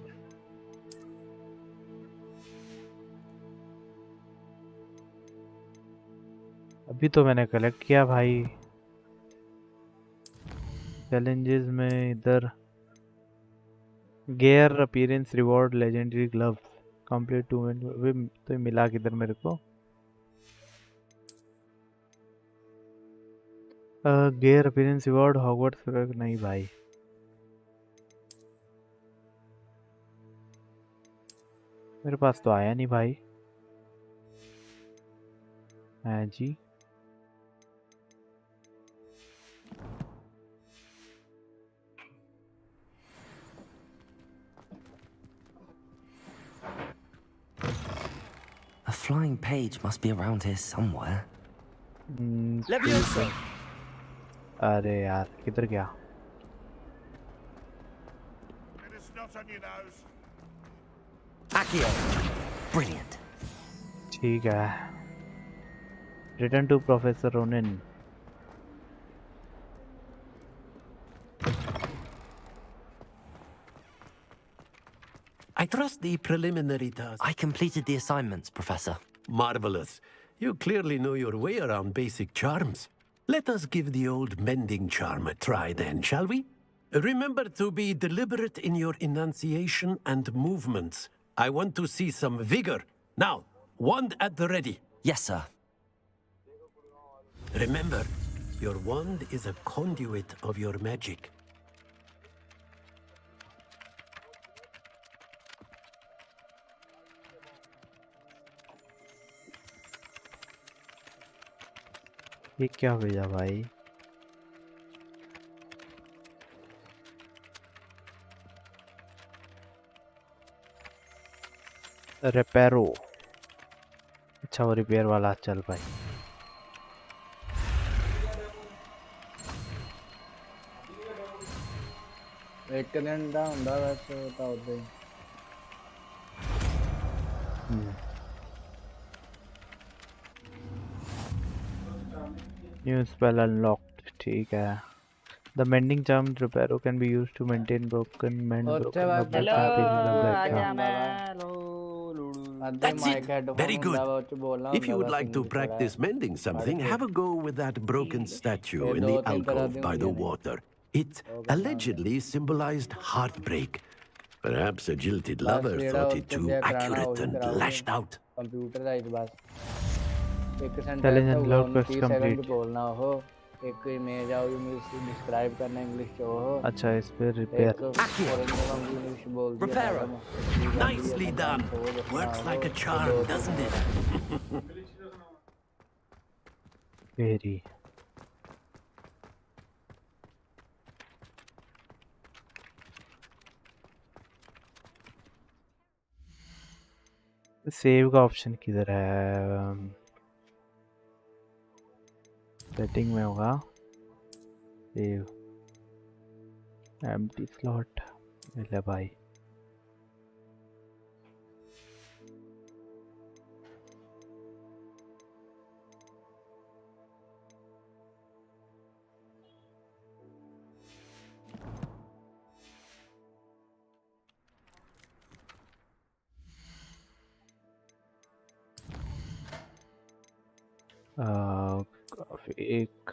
Speaker 2: अभी तो मैंने कलेक्ट किया भाई। चैलेंजेस में इधर gear appearance reward legendary gloves complete 2 minute तो मिला किधर मेरे को। गियर अपीयरेंस रिवॉर्ड हॉगवर्ट्स नहीं भाई। मेरे पास तो आया नहीं भाई। है जी
Speaker 5: A flying page must be around here somewhere.
Speaker 2: अरे यार किधर गया?
Speaker 5: Brilliant.
Speaker 2: ठीक है। Return to Professor Ronin.
Speaker 11: I trust the preliminary task.
Speaker 5: I completed the assignments, Professor.
Speaker 11: Marvelous. You clearly know your way around basic charms. Let us give the old mending charm a try then, shall we? Remember to be deliberate in your enunciation and movements. I want to see some vigor. Now, wand at the ready.
Speaker 5: Yes, sir.
Speaker 11: Remember, your wand is a conduit of your magic.
Speaker 2: ये क्या भेजा भाई? रिपेयरो। अच्छा वो repair वाला चल भाई।
Speaker 22: एक दिन दा ਹੁੰਦਾ वैसे ਤਾਂ ਉਦਾਂ ਹੀ।
Speaker 2: New spell unlocked. ठीक है। The mending charm Reparo can be used to maintain broken
Speaker 22: Hello,
Speaker 11: That's it. Very good. If you would like to practice mending something, have a go with that broken statue in the alcove by the water. It allegedly symbolized heartbreak. Perhaps a jilted lover thought it too accurate and lashed out.
Speaker 22: Computer का बस एक
Speaker 2: Challenge
Speaker 22: sentence
Speaker 2: unlocked, quest
Speaker 22: 30 second
Speaker 2: complete.
Speaker 22: बोलना हो, एक image आओ English describe करना English जो हो।
Speaker 2: अच्छा इस पे रिपेयर।
Speaker 22: इंग्लिश बोल दिया।
Speaker 11: Nicely done. Works like a charm, doesn't it?
Speaker 2: Very. Save का ऑप्शन किधर है? सेटिंग में होगा सेव। एम्प्टी स्लॉट ले भाई। एक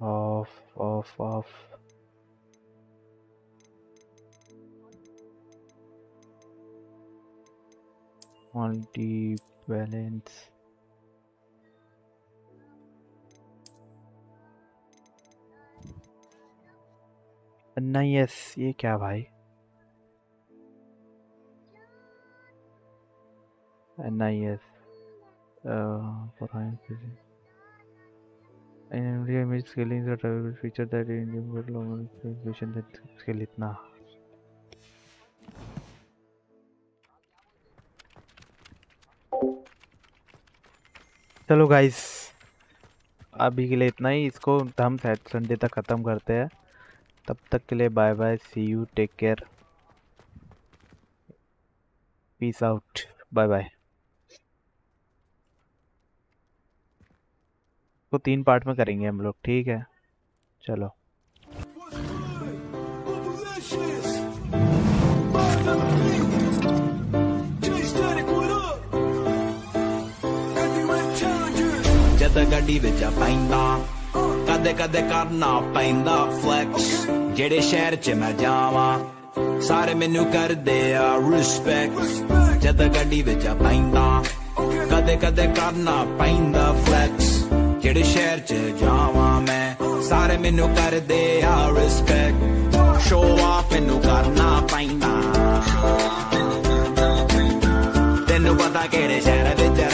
Speaker 2: ऑफ मल्टी बैलेंस नहीं। यस ये क्या भाई? NIS for image scaling is a drivable feature that enables long vision that scale इतना चलो गाइस, अभी के लिए इतना ही। इसको हम संडे तक ख़त्म करते हैं। तब तक के लिए bye bye, see you, take care, peace out, bye bye. को 3 पार्ट में करेंगे हम लोग, ठीक है? चलो।
Speaker 9: जद गड्डी विच पैंदा कदे कदे करना पैंदा फ्लैक्स जेड़े शहर च मैं जावां सारे मैनू करदे आ रिस्पेक्ट जद गड्डी विच पैंदा कदे कदे करना पैंदा फ्लैक्स जेड़े शहर च जावां मैं सारे मैनू करदे आ रिस्पेक्ट शो ऑफ मैनू करना पैंदा तैनू पता केड़े शहर विच